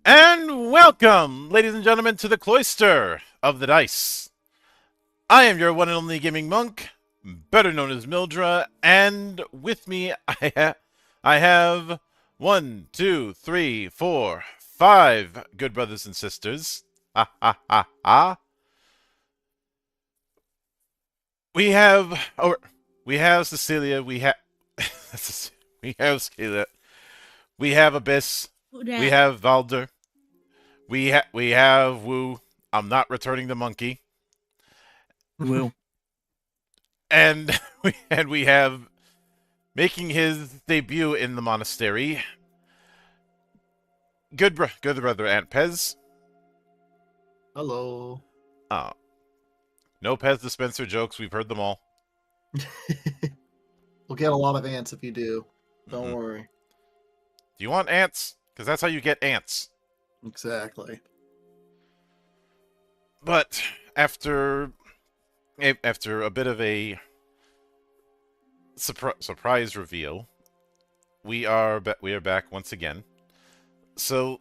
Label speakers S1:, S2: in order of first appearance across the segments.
S1: And welcome, ladies and gentlemen, to the Cloister of the Dice. I am your one and only gaming monk, better known as Mildra, and with me I have one, two, three, four, five good brothers and sisters. Ha ha ha ha. We have we have Cecilia. We have we have Cecilia. We have Abyss.
S2: Who
S1: We
S2: dat?
S1: have Valder. We have Woo. I'm not returning the monkey.
S3: Will.
S1: And we have making his debut in the monastery. Good brother Aunt Pez.
S4: Hello.
S1: Oh, no Pez dispenser jokes. We've heard them all.
S4: We'll get a lot of ants if you do. Don't
S1: Mhm.
S4: worry.
S1: Do you want ants? Because that's how you get ants.
S4: Exactly.
S1: But after a bit of a surprise reveal, we are back once again. So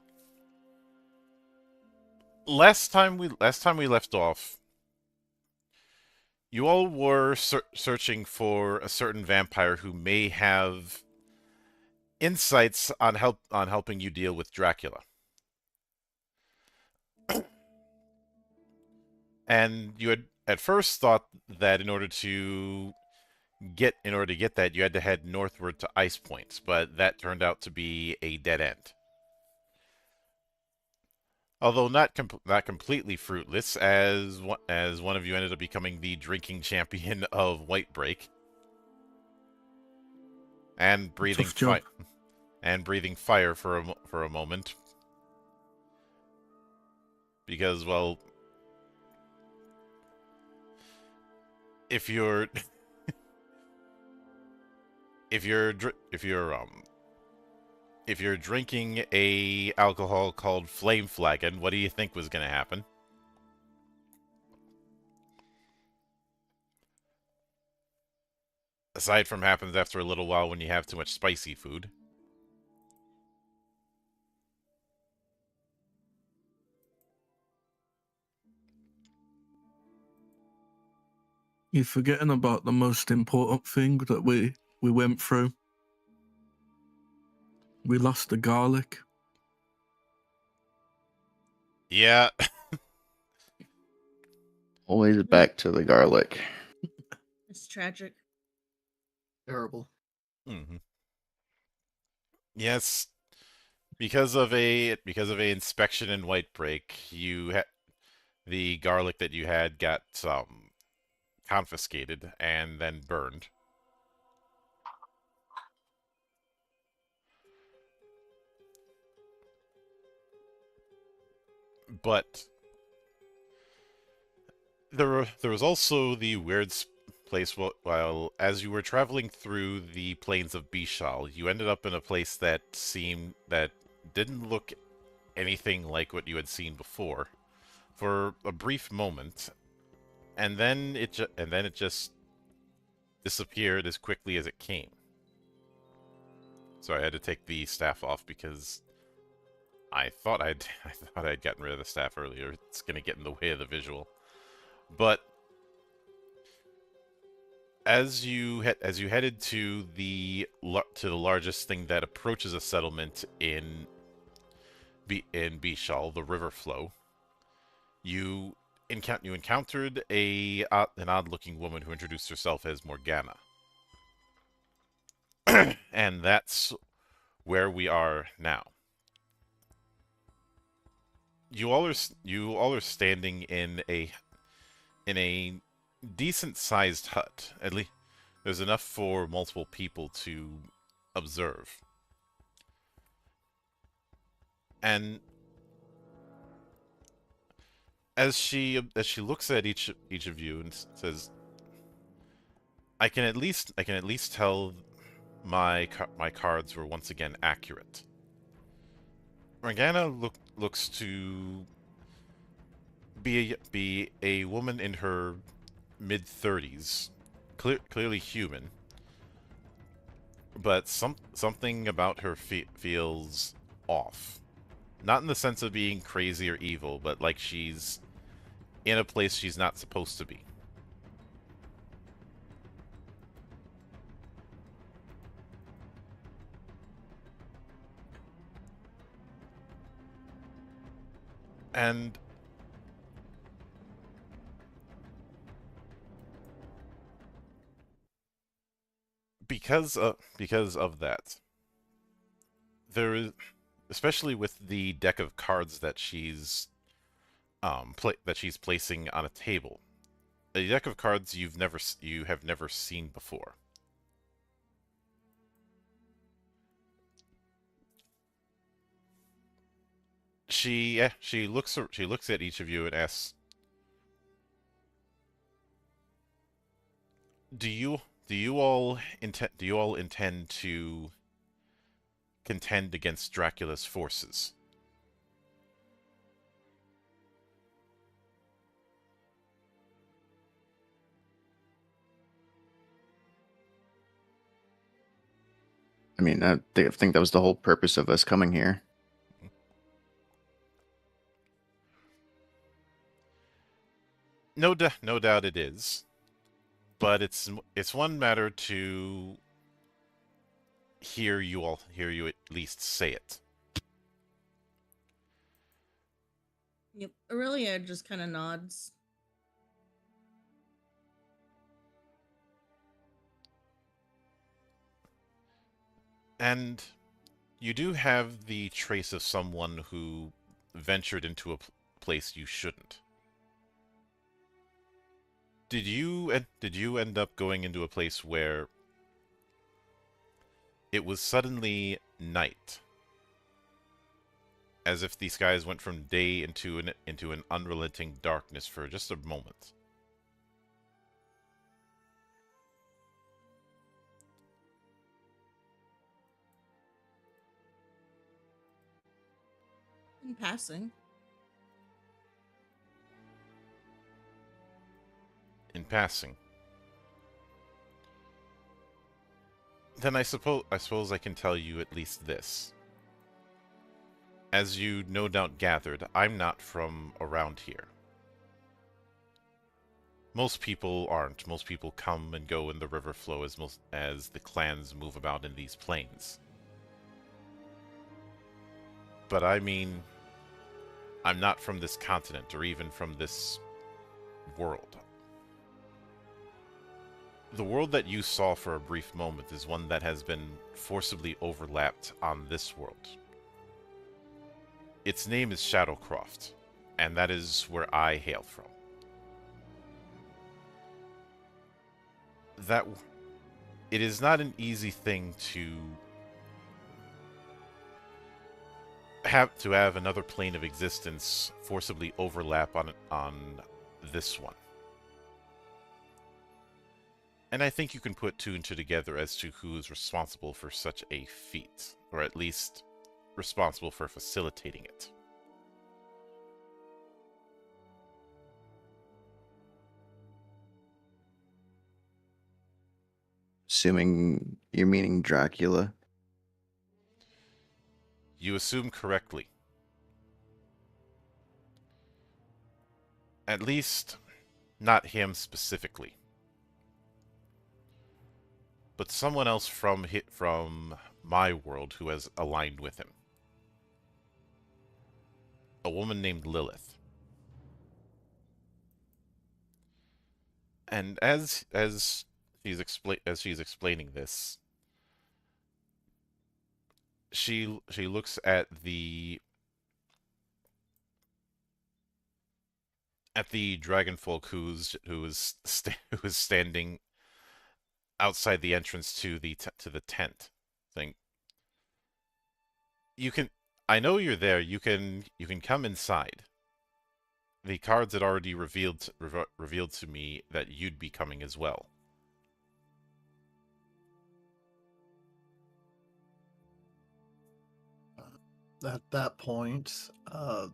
S1: last time we left off, you all were searching for a certain vampire who may have insights on helping you deal with Dracula. And you had at first thought that in order to get that, you had to head northward to Ice Point, but that turned out to be a dead end. Although not completely fruitless, as one of you ended up becoming the drinking champion of White Break, and breathing fire for a moment, because, well, if you're if you're drinking a alcohol called Flame Flagon, what do you think was going to happen? Aside from happens after a little while when you have too much spicy food.
S3: You're forgetting about the most important thing that we went through. We lost the garlic.
S1: Yeah.
S5: Always back to the garlic.
S2: It's tragic.
S4: Terrible.
S1: Mm-hmm. Yes, because of a inspection in White Break, the garlic that you had got confiscated and then burned. But there was also the weird place. While as you were traveling through the plains of Bishal, you ended up in a place that didn't look anything like what you had seen before for a brief moment, and then it just disappeared as quickly as it came. So I had to take the staff off because I thought I'd gotten rid of the staff earlier. It's gonna get in the way of the visual. But as you headed to the largest thing that approaches a settlement in Bishal, the river flow, you encountered an odd-looking woman who introduced herself as Morgana. And that's where we are now. You all are standing in a decent-sized hut. At least there's enough for multiple people to observe. And as she looks at each of you and says, I can at least tell my cards were once again accurate. Morgana looks to be a woman in her mid-30s, clearly human, but something about her feels off. Not in the sense of being crazy or evil, but like she's in a place she's not supposed to be. And because of that, there is, especially with the deck of cards that she's placing on a table, a deck of cards you have never seen before. She looks at each of you and asks, "Do you do you all intend to contend against Dracula's forces?"
S5: I mean, I think that was the whole purpose of us coming here.
S1: No doubt it is, but it's one matter to hear you at least say it.
S2: Yep. Aurelia just kind of nods.
S1: And you do have the trace of someone who ventured into a place you shouldn't. Did you end up going into a place where it was suddenly night, as if the skies went from day into an unrelenting darkness for just a moment?
S2: In passing.
S1: In passing. Then I suppose I can tell you at least this. As you no doubt gathered, I'm not from around here. Most people aren't. Most people come and go in the river flow as the clans move about in these plains. But I mean, I'm not from this continent or even from this world. The world that you saw for a brief moment is one that has been forcibly overlapped on this world. Its name is Shadowcroft, and that is where I hail from. That it is not an easy thing to have another plane of existence forcibly overlap on this one. And I think you can put two and two together as to who is responsible for such a feat, or at least responsible for facilitating it.
S5: Assuming you're meaning Dracula.
S1: You assume correctly. At least, not him specifically. But someone else from my world who has aligned with him. A woman named Lilith. And as she's explaining this, she looks at the dragonfolk who is standing outside the entrance to the tent, saying, "You can. I know you're there. You can come inside." The cards had already revealed to me that you'd be coming as well.
S4: At that point, I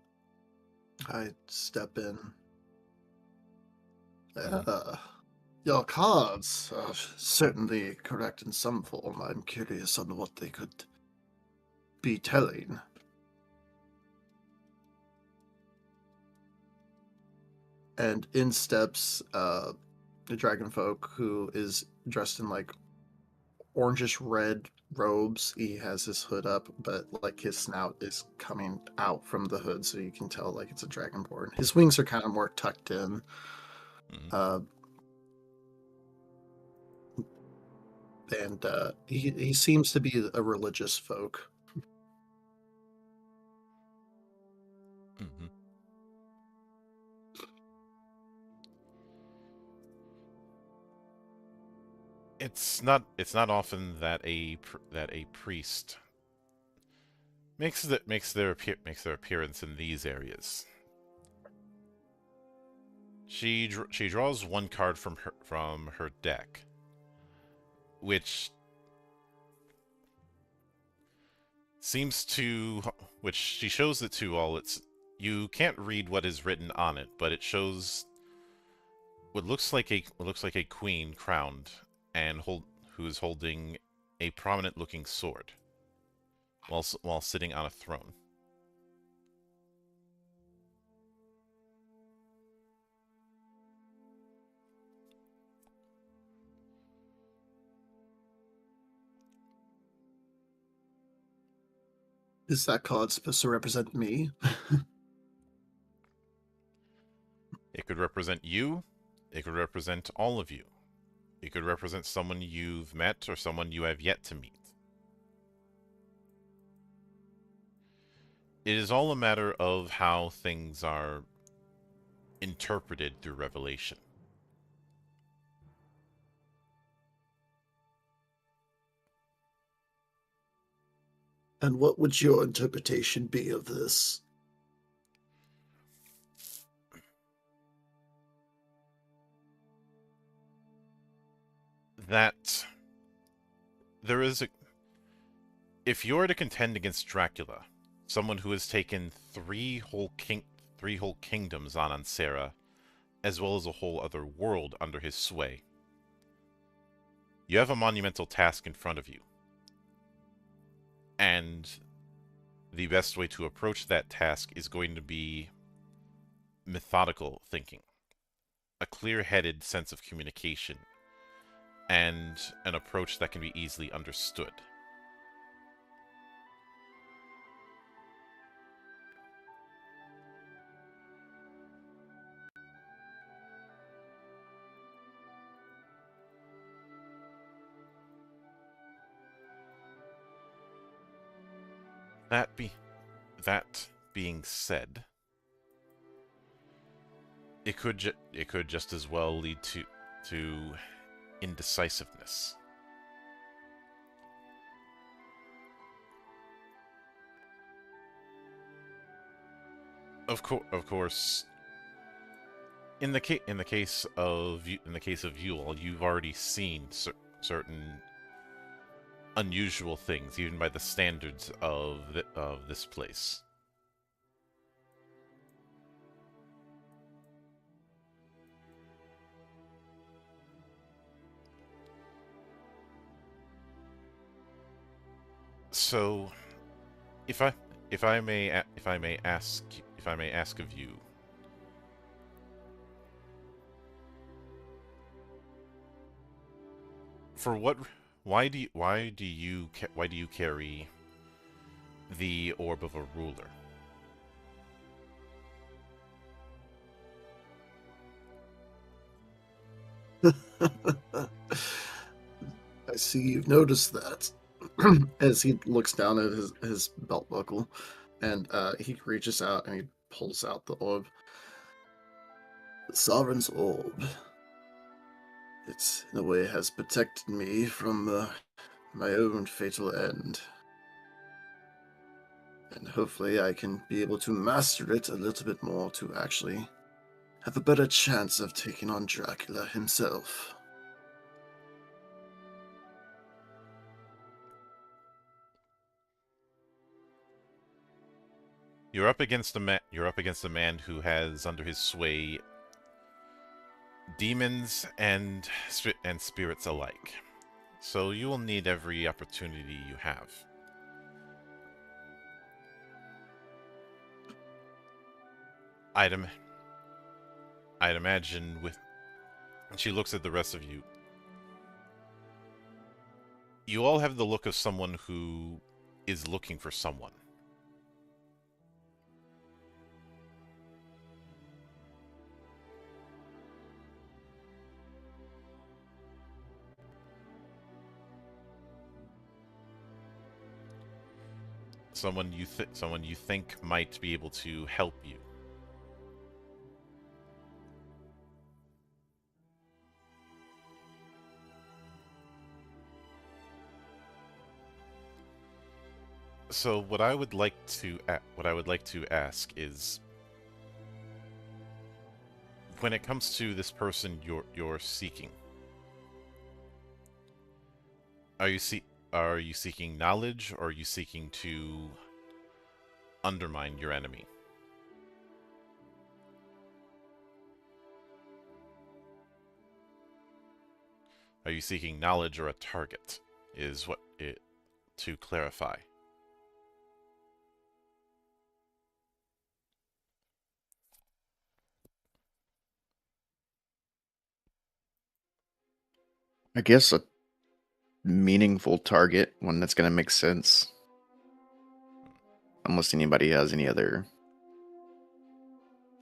S4: step in. Your cards are certainly correct in some form. I'm curious on what they could be telling. and in steps the dragon folk, who is dressed in like orangish red robes. He has his hood up, but like his snout is coming out from the hood, so you can tell like it's a dragonborn. His wings are kind of more tucked in.
S1: Mhm.
S4: And he seems to be a religious folk.
S1: Mhm. It's not often that a priest makes their appearance in these areas. She draws one card from her deck, which seems to which she shows it to all. It's You can't read what is written on it, but it shows what looks like a queen crowned and who is holding a prominent looking sword while sitting on a throne.
S4: Is that card supposed to represent me?
S1: It could represent you. It could represent all of you. It could represent someone you've met or someone you have yet to meet. It is all a matter of how things are interpreted through revelation.
S4: And what would your interpretation be of this?
S1: That there is a if you're to contend against Dracula, someone who has taken three whole kingdoms on Ansera, as well as a whole other world under his sway, you have a monumental task in front of you. And the best way to approach that task is going to be methodical thinking, a clear-headed sense of communication, and an approach that can be easily understood. That being said, it could just as well lead to indecisiveness. Of course, in the case of Yule, you've already seen certain unusual things, even by the standards of this place. So, if I if I may ask of you, for what why do you carry the orb of a ruler?
S4: I see you've noticed that. As he looks down at his belt buckle, and he reaches out and he pulls out the orb. The Sovereign's orb. It, in a way, has protected me from my own fatal end. And hopefully I can be able to master it a little bit more to actually have a better chance of taking on Dracula himself.
S1: You're up against a man who has under his sway demons and spirits alike. So you will need every opportunity you have. Item. I'd imagine with... She looks at the rest of you. You all have the look of someone who is looking for someone. Someone you think might be able to help you. So what I would like to ask is, when it comes to this person you're seeking, are you seeking knowledge, or are you seeking to undermine your enemy? Are you seeking knowledge or a target? Is what it to clarify.
S5: I guess a meaningful target, one that's going to make sense. Unless anybody has any other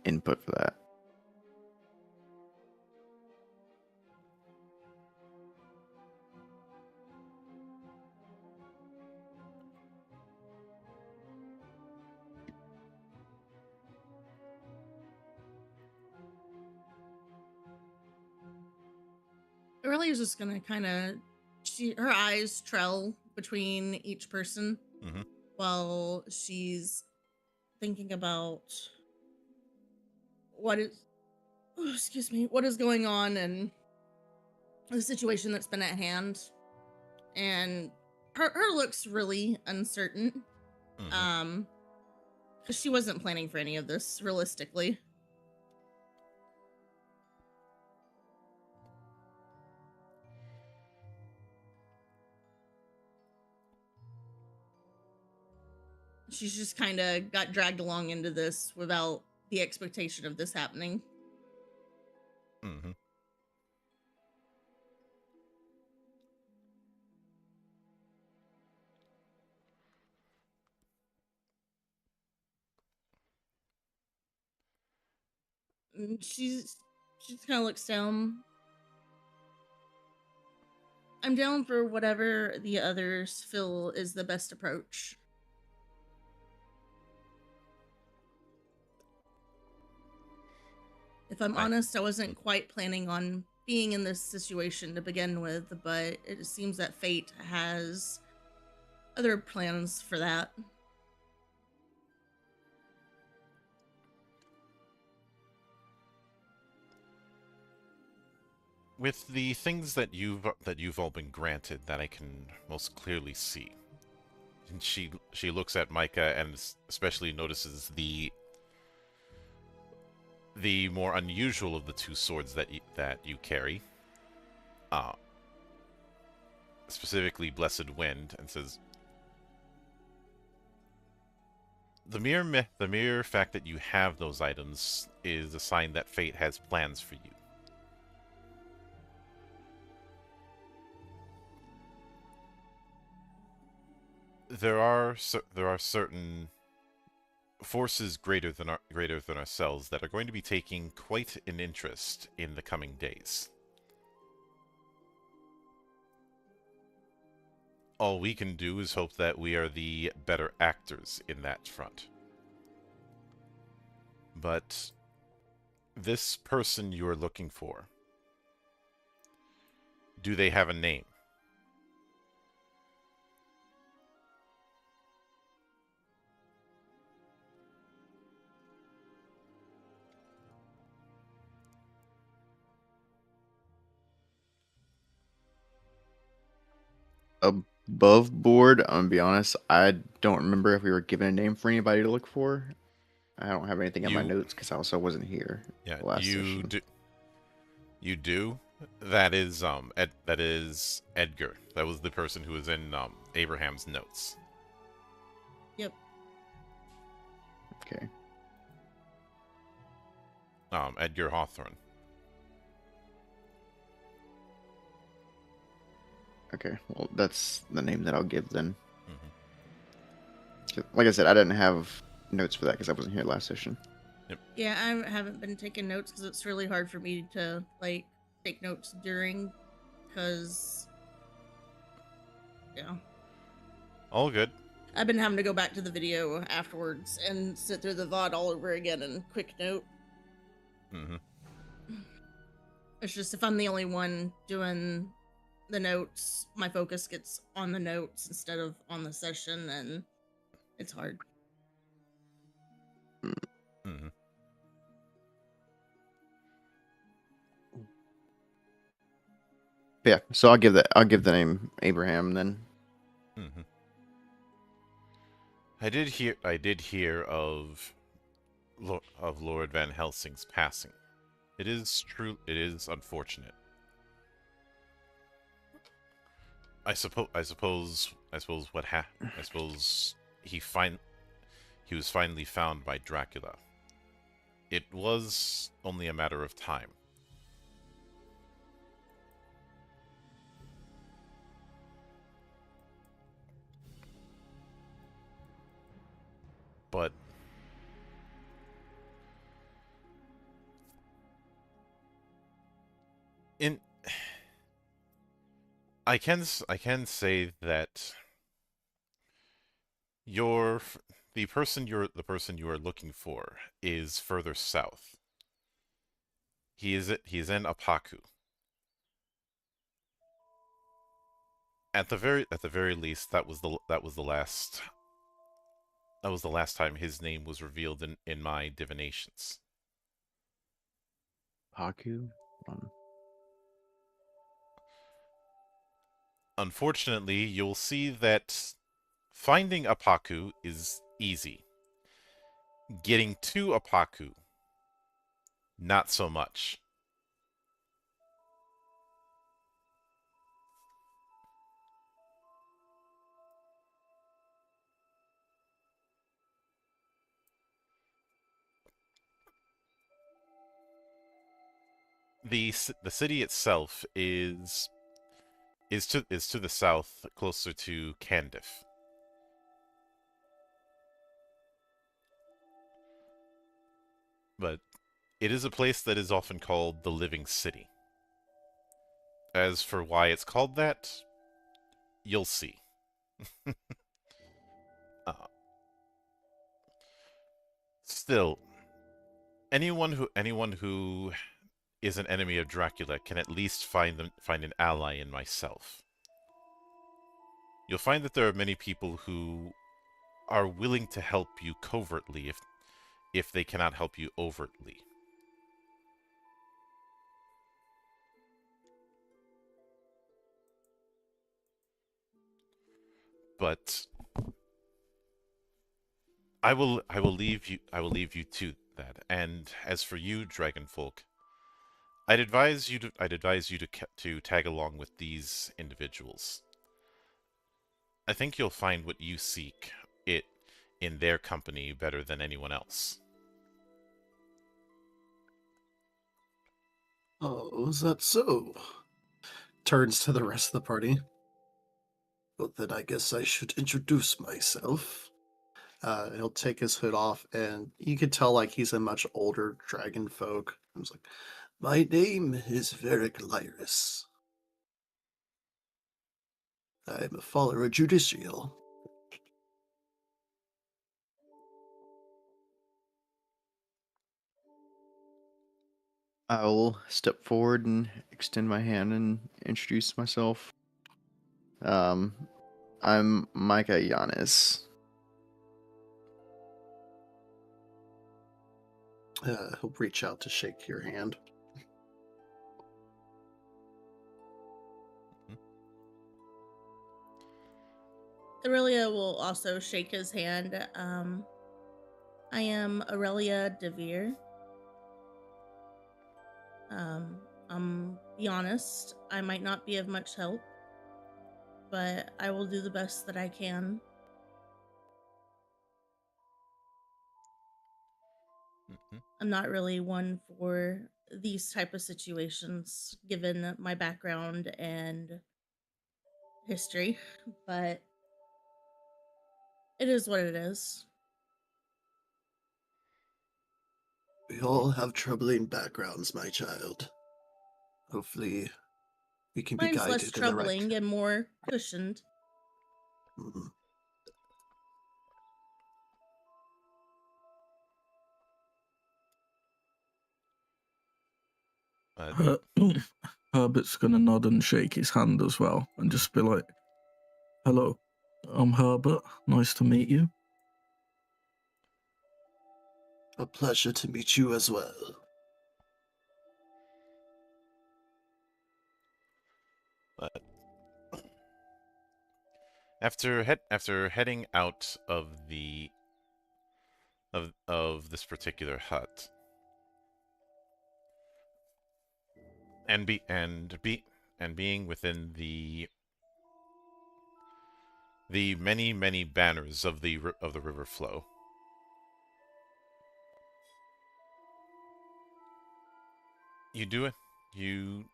S5: input for that.
S2: Aurelia is just gonna kind of, her eyes trail between each person
S1: Mhm.
S2: while she's thinking about what is, oh, excuse me, what is going on and the situation that's been at hand. And her looks really uncertain.
S1: Mhm.
S2: Because she wasn't planning for any of this realistically. She's just kind of got dragged along into this without the expectation of this happening.
S1: Mhm.
S2: And she just kind of looks down. I'm down for whatever the others feel is the best approach. If I'm honest, I wasn't quite planning on being in this situation to begin with, but it seems that fate has other plans for that.
S1: With the things that you've all been granted that I can most clearly see, and she looks at Micah and especially notices the more unusual of the two swords that you carry, uh, specifically Blessed Wind, and says, the mere fact that you have those items is a sign that fate has plans for you. There are certain forces greater than ourselves that are going to be taking quite an interest in the coming days. All we can do is hope that we are the better actors in that front. But this person you are looking for, do they have a name?
S5: Above board, I'm gonna be honest, I don't remember if we were given a name for anybody to look for. I don't have anything in my notes because I also wasn't here
S1: Yeah,
S5: last
S1: you
S5: session.
S1: do. You do. That is that is Edgar. That was the person who was in Abraham's notes.
S2: Yep.
S5: Okay.
S1: Edgar Hawthorne.
S5: Okay, well, that's the name that I'll give then.
S1: Hmm.
S5: Like I said, I didn't have notes for that because I wasn't here last session.
S2: Yeah, I haven't been taking notes because it's really hard for me to like take notes during, because yeah,
S1: All good.
S2: I've been having to go back to the video afterwards and sit through the VOD all over again and quick note.
S1: Hmm.
S2: It's just if I'm the only one doing the notes, my focus gets on the notes instead of on the session, and it's hard.
S1: Hmm.
S5: Yeah, so I'll give the name Abraham then.
S1: Hmm. I did hear of Lord Van Helsing's passing. It is true. It is unfortunate. I suppose he was finally found by Dracula. It was only a matter of time. But in I can say that your the person you are looking for is further south. He is in Apaku. At the very least, that was the last time his name was revealed in my divinations.
S5: Haku?
S1: Unfortunately, you'll see that finding Apaku is easy. Getting to Apaku, not so much. The city itself is to the south, closer to Candiff. But it is a place that is often called the Living City. As for why it's called that, you'll see. uh, Still, anyone who is an enemy of Dracula can at least find an ally in myself. You'll find that there are many people who are willing to help you covertly if they cannot help you overtly. But I will leave you to that. And as for you, Dragonfolk, I'd advise you to tag along with these individuals. I think you'll find what you seek it in their company better than anyone else.
S4: Oh, is that so? Turns to the rest of the party. Well, then I guess I should introduce myself. He'll take his hood off, and you could tell like he's a much older dragon folk. He's like, "My name is Varric Lyris. I am a follower of Judicial."
S5: I'll step forward and extend my hand and introduce myself. Um, I'm Micah Yanis.
S4: He'll reach out to shake your hand.
S2: Aurelia will also shake his hand. I am Aurelia Devere. Be honest, I might not be of much help, but I will do the best that I can.
S1: Mhm.
S2: I'm not really one for these type of situations, given my background and history, but it is what it is.
S4: We all have troubling backgrounds, my child. Hopefully, we can be
S2: Mine's less
S4: guided in the right.
S2: troubling and more cushioned.
S4: Mhm.
S1: But
S3: Her- Herbert's gonna nod and shake his hand as well, and just be like, "Hello, I'm Herbert. Nice to meet you."
S4: A pleasure to meet you as well.
S1: but after heading out of the of this particular hut, and being within the many banners of the river flow, you do you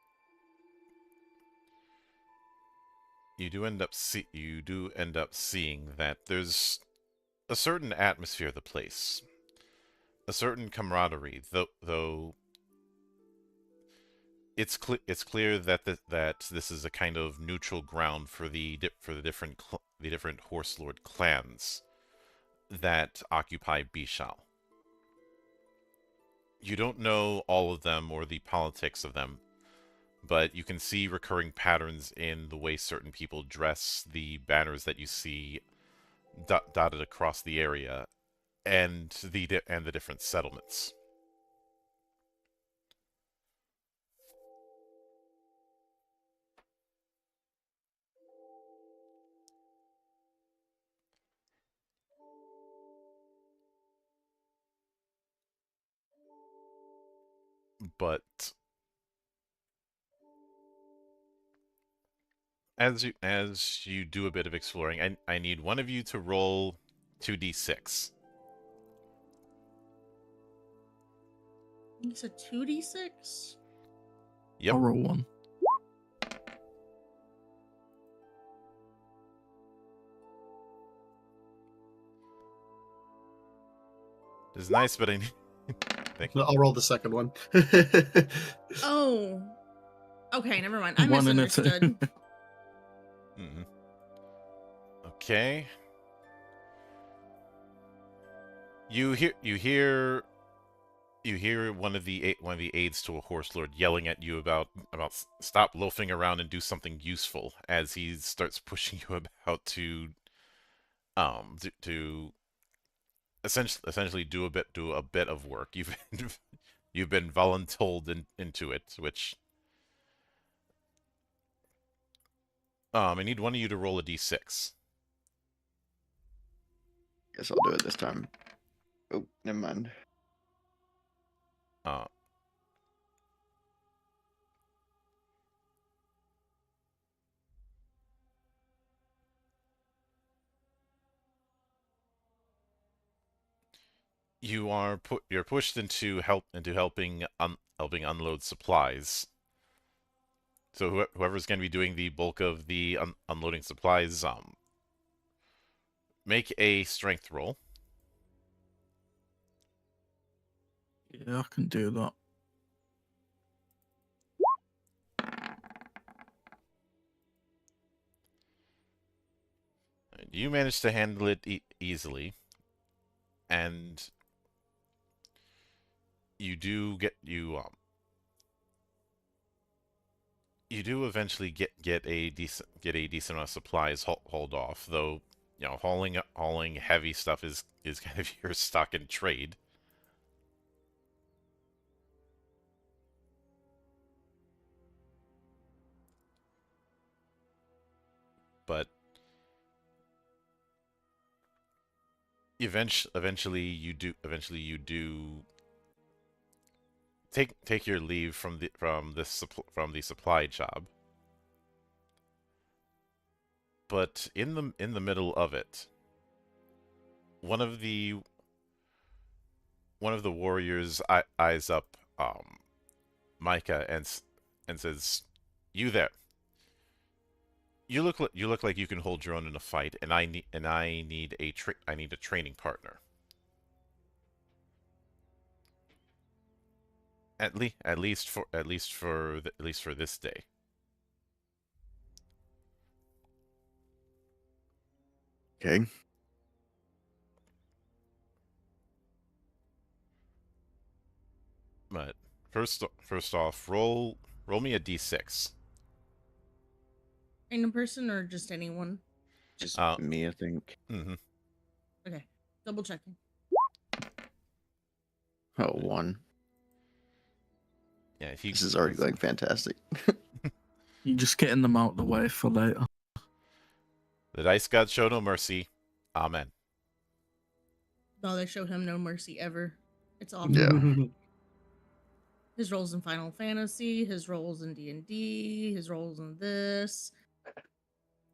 S1: you do end up seeing that there's a certain atmosphere of the place, a certain camaraderie, though it's clear that that this is a kind of neutral ground for the different horse lord clans that occupy Bishal. You don't know all of them or the politics of them, but you can see recurring patterns in the way certain people dress, the banners that you see dotted across the area, and the different settlements. But as you do a bit of exploring, I need one of you to roll 2d6.
S2: It's a 2d6?
S1: Yep.
S3: I'll roll one.
S1: It's nice, but I need... Thank you.
S4: I'll roll the second one.
S2: Oh. Okay, never mind. I
S3: One and a two.
S2: misunderstood.
S1: Mhm. Okay. You hear one of the aides to a horse lord yelling at you about stop loafing around and do something useful as he starts pushing you about to essentially do a bit of work. You've been voluntold into it, which I need one of you to roll a d6.
S5: Guess I'll do it this time. Oh, never mind.
S1: Uh, you're pushed into helping unload supplies. So whoever's going to be doing the bulk of the unloading supplies, make a strength roll.
S3: Yeah, I can do that.
S1: You manage to handle it easily, and you do get you do eventually get a decent amount of supplies hauled off. Though hauling heavy stuff is kind of your stock in trade. But eventually you do take your leave from the supply job. But in the middle of it, one of the warriors eyes up Micah and says, "You there? You look like you can hold your own in a fight, and I need a training partner. At least for this day."
S5: Okay.
S1: But first off, roll me a d6.
S2: Random person or just anyone?
S5: Just
S1: Uh,
S5: me, I think.
S1: Mm-hmm.
S2: Okay, double checking.
S5: Oh, 1.
S1: Yeah, if you,
S5: This is already going fantastic.
S3: You're just getting them out the way for later.
S1: the dice gods show no mercy. Amen.
S2: No, they show him no mercy ever. It's awful.
S5: Yeah.
S2: His roles in Final Fantasy, his roles in D&D, his roles in this,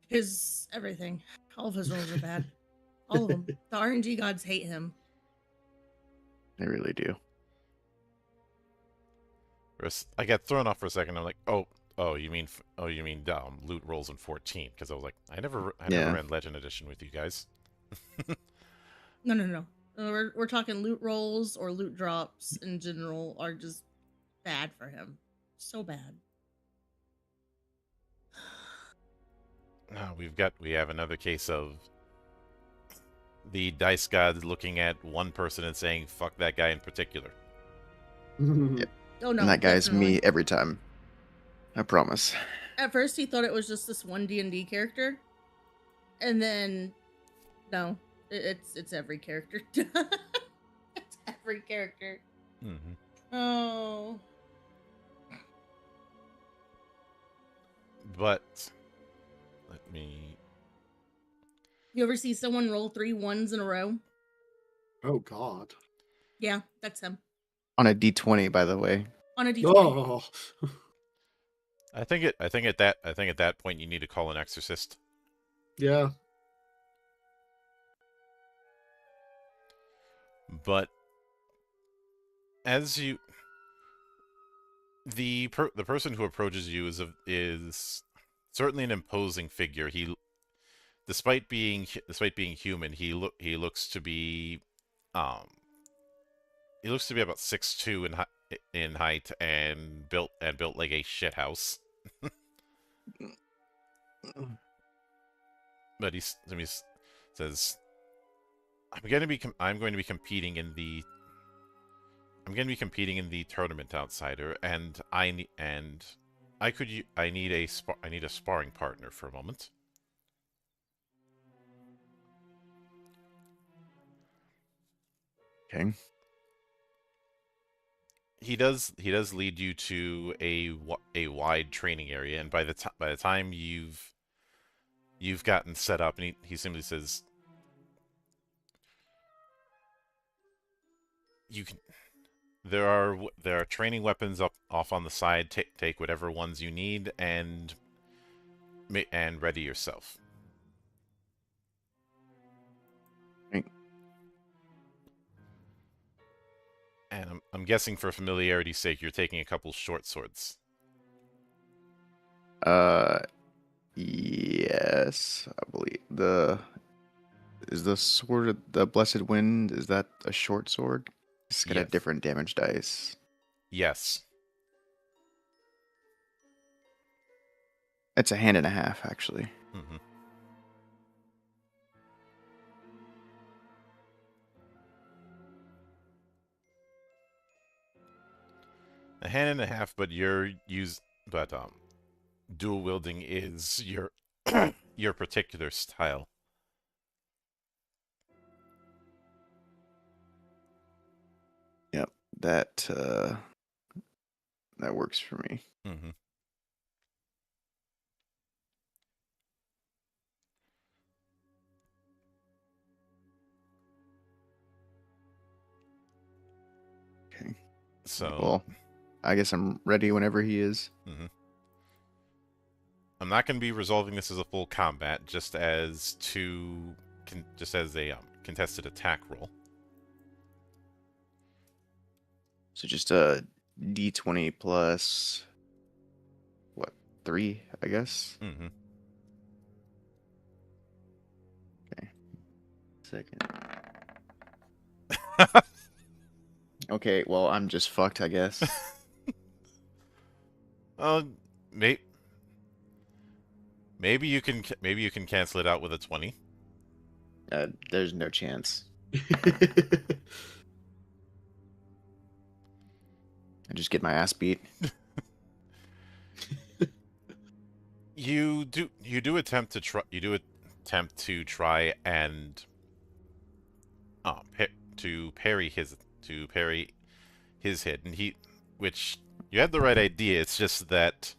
S2: his everything. All of his roles are bad. All of them. The RNG gods hate him.
S5: They really do.
S1: I got thrown off for a second. I'm like, oh, you mean loot rolls in 14? Because I was like, I never ran Legend Edition with you guys.
S2: No. We're talking loot rolls or loot drops in general are just bad for him. So bad.
S1: We have another case of the dice gods looking at one person and saying, "Fuck that guy in particular."
S5: Yep.
S2: Oh no,
S5: And that guy's
S2: definitely.
S5: me every time. I promise.
S2: At first, he thought it was just this one D&D character, and then no, it's every character. It's every character.
S1: Mm-hmm.
S2: Oh,
S1: But let me.
S2: you ever see someone roll 3 1s in a row?
S4: Oh God.
S2: Yeah, that's him
S5: On a D20, by the way.
S2: on a D20.
S4: Oh.
S1: I think at that point you need to call an exorcist.
S4: Yeah.
S1: But as you, the person who approaches you is certainly an imposing figure. Despite being human, he looks to be about 6'2" in height and built like a shithouse. But he says, I'm going to be competing in the tournament outsider, and I need a sparring partner for a moment.
S5: Okay.
S1: He does lead you to a wide training area, and by the time you've gotten set up, and he simply says, you can. There are training weapons off on the side. Take whatever ones you need and ready yourself.
S5: Right.
S1: And I'm guessing for familiarity's sake, you're taking a couple short swords.
S5: Yes, I believe is the sword of the Blessed Wind, is that a short sword? It's got a
S1: Yes.
S5: different damage dice.
S1: Yes.
S5: It's a hand and a half, actually.
S1: Mm-hmm. A hand and a half, but dual wielding is your your particular style.
S5: Yep, that works for me.
S1: Mm-hmm.
S5: Okay.
S1: So,
S5: Well, I guess I'm ready whenever he is.
S1: mm-hmm. I'm not going to be resolving this as a full combat, just as a contested attack roll.
S5: So just a D20 plus what, 3, I guess.
S1: Mm-hmm.
S5: Second. Okay, well, I'm just fucked, I guess.
S1: May maybe you can cancel it out with a 20.
S5: There's no chance. I just get my ass beat.
S1: You do attempt to try and parry his hit, and which you had the right idea. It's just that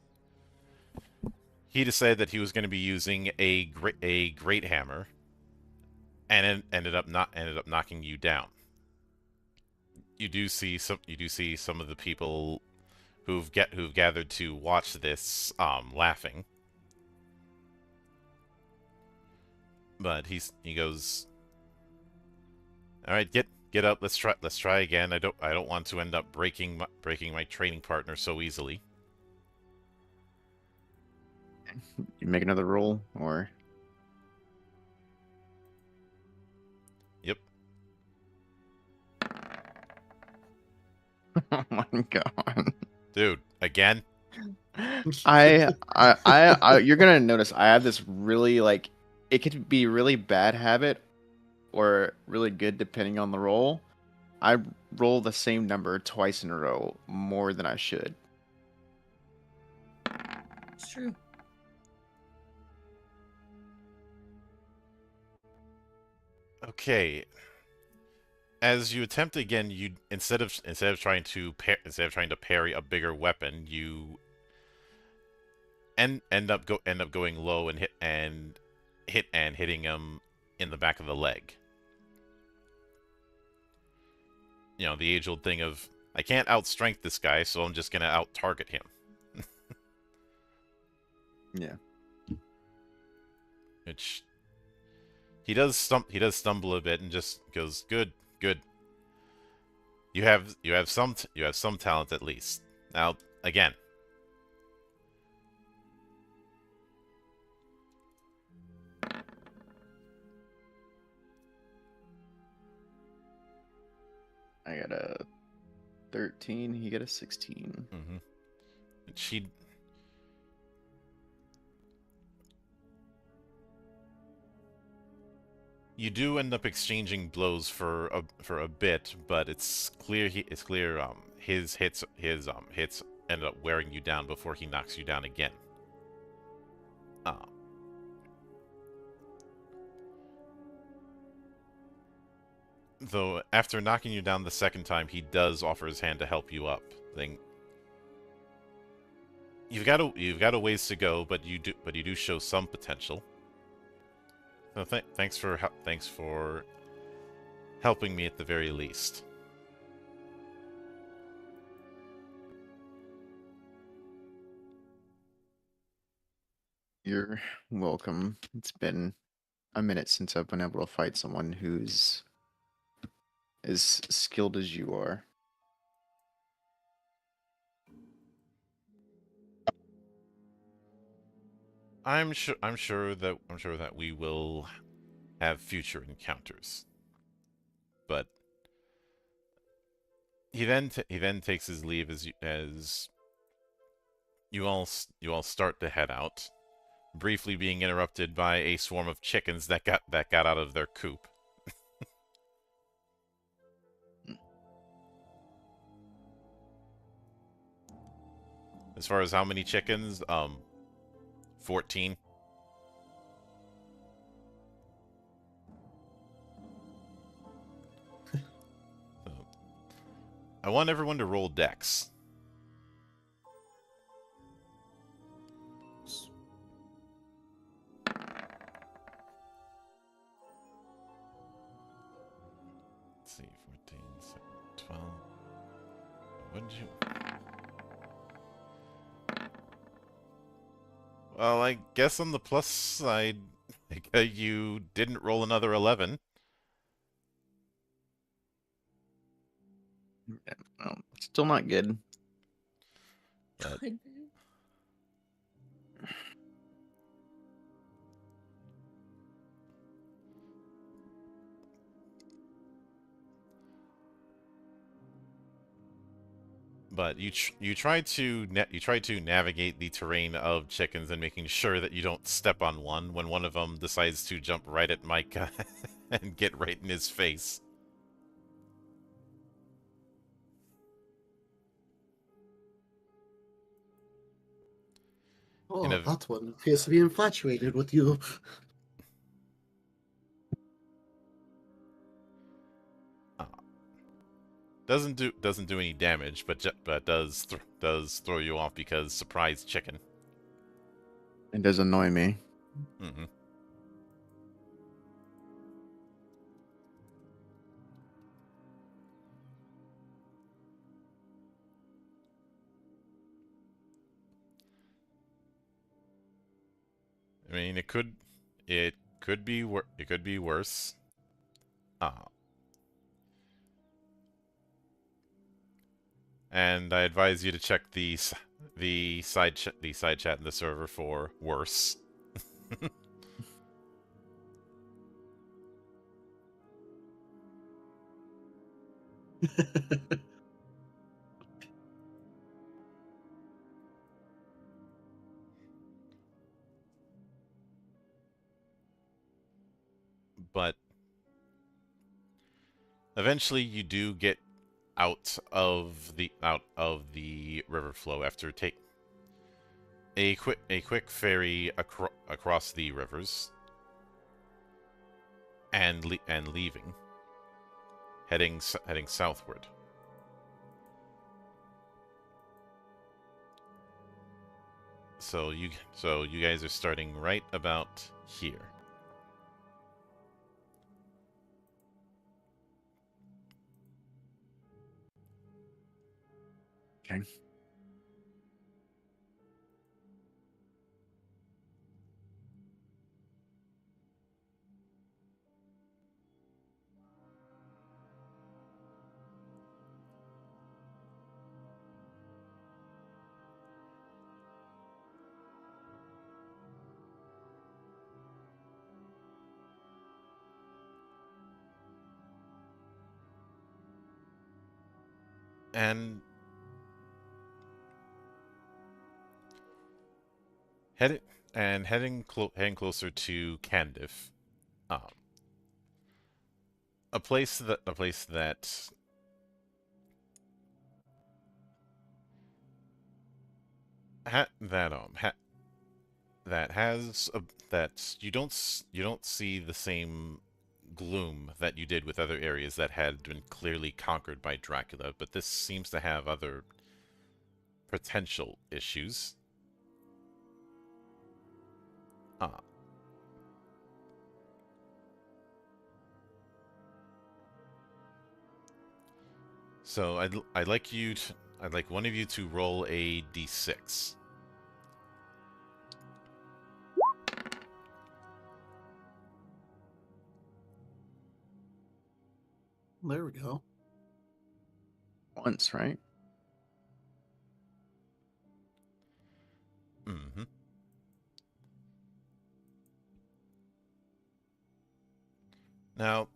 S1: he decided that he was going to be using a great hammer, and it ended up knocking you down. You do see some of the people who've gathered to watch this laughing. But he goes, "All right, get up. Let's try again. I don't want to end up breaking my training partner so easily."
S5: You make another roll, or
S1: Yep.
S5: oh my god,
S1: Dude, again?
S5: you're gonna notice I have this really like it could be really bad habit or really good depending on the roll. I roll the same number twice in a row more than I should.
S2: It's true.
S1: Okay. As you attempt again, you instead of trying to parry a bigger weapon, you end up going low and hitting him in the back of the leg. You know, the age-old thing of, I can't out-strength this guy, so I'm just gonna out-target him.
S5: Yeah.
S1: Which he does stumble a bit and just goes, "Good. You have some talent at least." Now, again.
S5: I got a 13, he got a 16.
S1: Mm-hmm. You do end up exchanging blows for a bit, but it's clear his hits end up wearing you down before he knocks you down again. Though after knocking you down the second time, he does offer his hand to help you up. You've got a ways to go, but you do show some potential. So thanks for helping me at the very least.
S5: You're welcome. It's been a minute since I've been able to fight someone who's as skilled as you are.
S1: I'm sure that we will have future encounters. But he then takes his leave as you all start to head out, briefly being interrupted by a swarm of chickens that got out of their coop. As far as how many chickens, 14. So, I want everyone to roll dex. Let's see, 14, 12. What did you... Well, I guess on the plus side, you didn't roll another 11.
S5: Well, Still not good.
S1: But but you try to navigate the terrain of chickens and making sure that you don't step on one when one of them decides to jump right at Micah and get right in his face.
S4: Oh,
S1: In a
S4: that one appears to be infatuated with you.
S1: doesn't do any damage, but does throw you off because surprise chicken.
S5: It does annoy me.
S1: Hmm. I mean, it could be worse. Uh, and I advise you to check the side chat in the server for worse. But eventually, you do get out of the river flow after take a quick ferry across the rivers and leaving, heading southward. So you guys are starting right about here.
S5: Okay.
S1: And heading heading closer to Candiff, um, a place that ha that ha that has a, that you don't see the same gloom that you did with other areas that had been clearly conquered by Dracula, but this seems to have other potential issues. Uh, so I'd like one of you to roll a d6.
S4: There we go.
S5: Once, right?
S1: Mm-hmm. Now,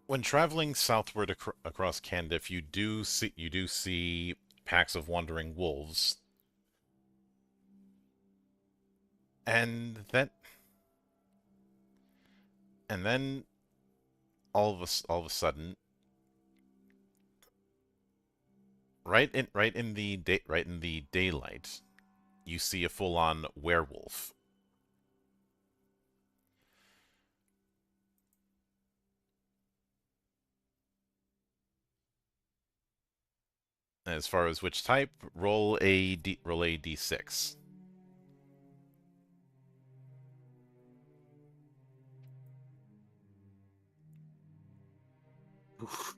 S1: when traveling southward across Candiff, you do see packs of wandering wolves, and then all of a sudden, right in the daylight, you see a full-on werewolf. As far as which type, roll a d6.
S4: Oof.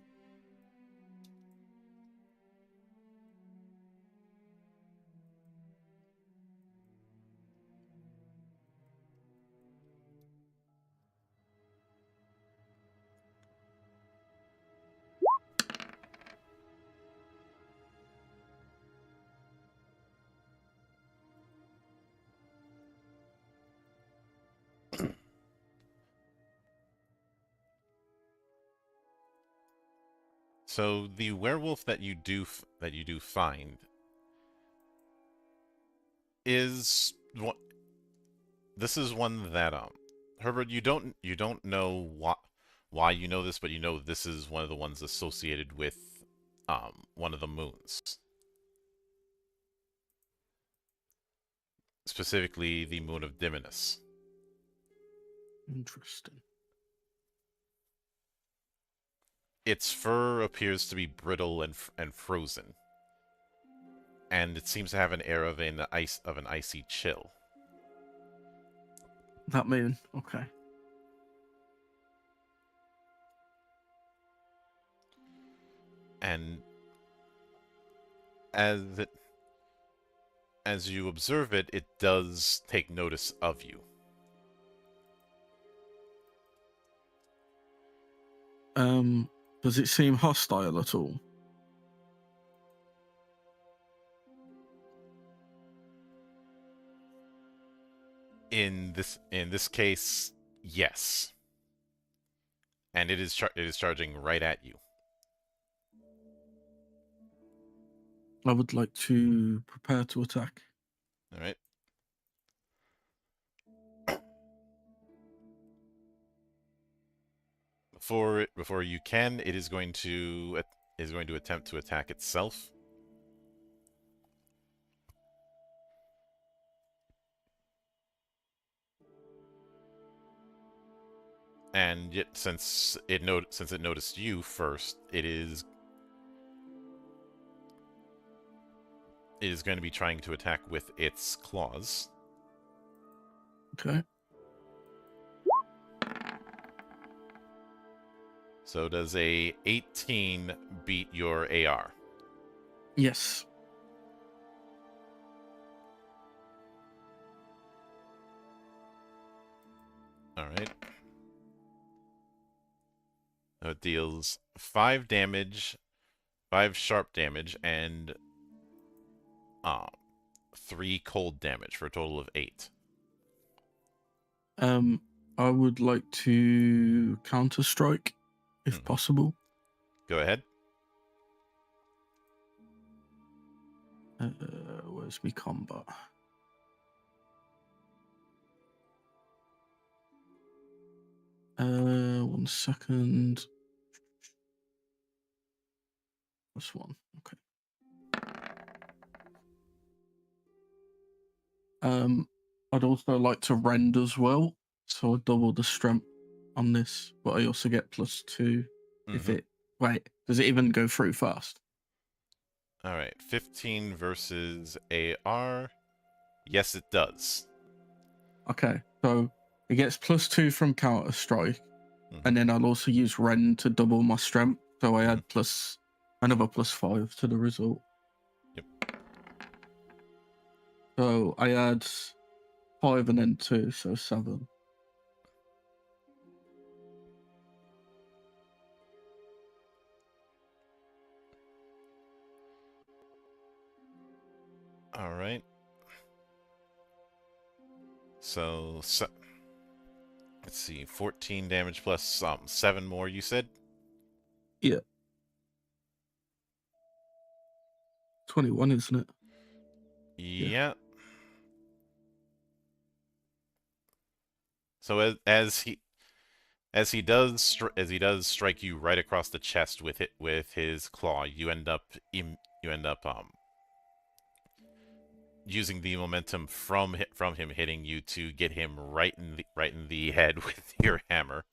S1: So the werewolf that you do find is one. This is one that Herbert, you don't know why you know this, but you know this is one of the ones associated with one of the moons, specifically the moon of Diminus.
S3: Interesting.
S1: Its fur appears to be brittle and frozen, and it seems to have an air of an icy chill.
S3: That moon. Okay.
S1: And as you observe it, it does take notice of you.
S3: Does it seem hostile at all?
S1: In this case, yes. And it is charging right at you.
S3: I would like to prepare to attack.
S1: All right. Before you can, it is going to attempt to attack itself. And yet, since it noticed you first, it is going to be trying to attack with its claws.
S3: Okay.
S1: So does a 18 beat your AR?
S3: Yes.
S1: All right. It deals 5 damage, 5 sharp damage, and 3 cold damage for a total of 8.
S3: I would like to counter strike, if
S1: Mhm.
S3: possible.
S1: Go ahead.
S3: Where's my combat? One second. This one. Okay. I'd also like to rend as well, so I double the strength on this, but I also get +2 if
S1: Mhm.
S3: it. Wait, does it even go through fast?
S1: All right. 15 versus AR. Yes, it does.
S3: Okay, so it gets +2 from counter strike,
S1: Mhm.
S3: and then I'll also use rend to double my strength, so I add another +5 to the result.
S1: Yep.
S3: So I add 5 and then 2, so 7.
S1: All right. So let's see, 14 damage plus 7 more, you said?
S3: Yeah. 21, isn't it?
S1: Yeah. So as he does strike you right across the chest with his claw, you end up using the momentum from him hitting you to get him right in the head with your hammer.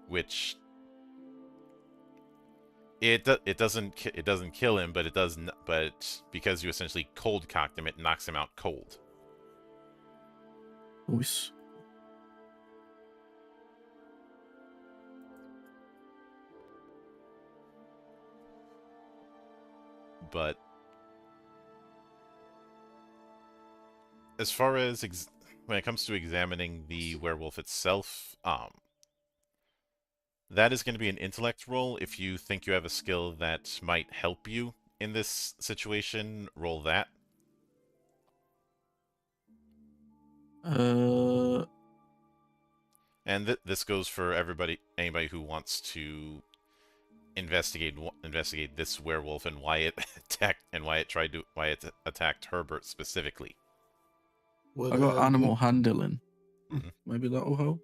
S1: Which it doesn't kill him, but but because you essentially cold cocked him, it knocks him out cold.
S3: Voice.
S1: But as far as when it comes to examining the werewolf itself, that is going to be an intellect roll. If you think you have a skill that might help you in this situation, roll that. And this goes for anybody who wants to investigate this werewolf and why it attacked Herbert specifically.
S4: Would,
S3: I got animal
S4: you-
S3: handling.
S1: Mhm.
S3: Maybe that'll help.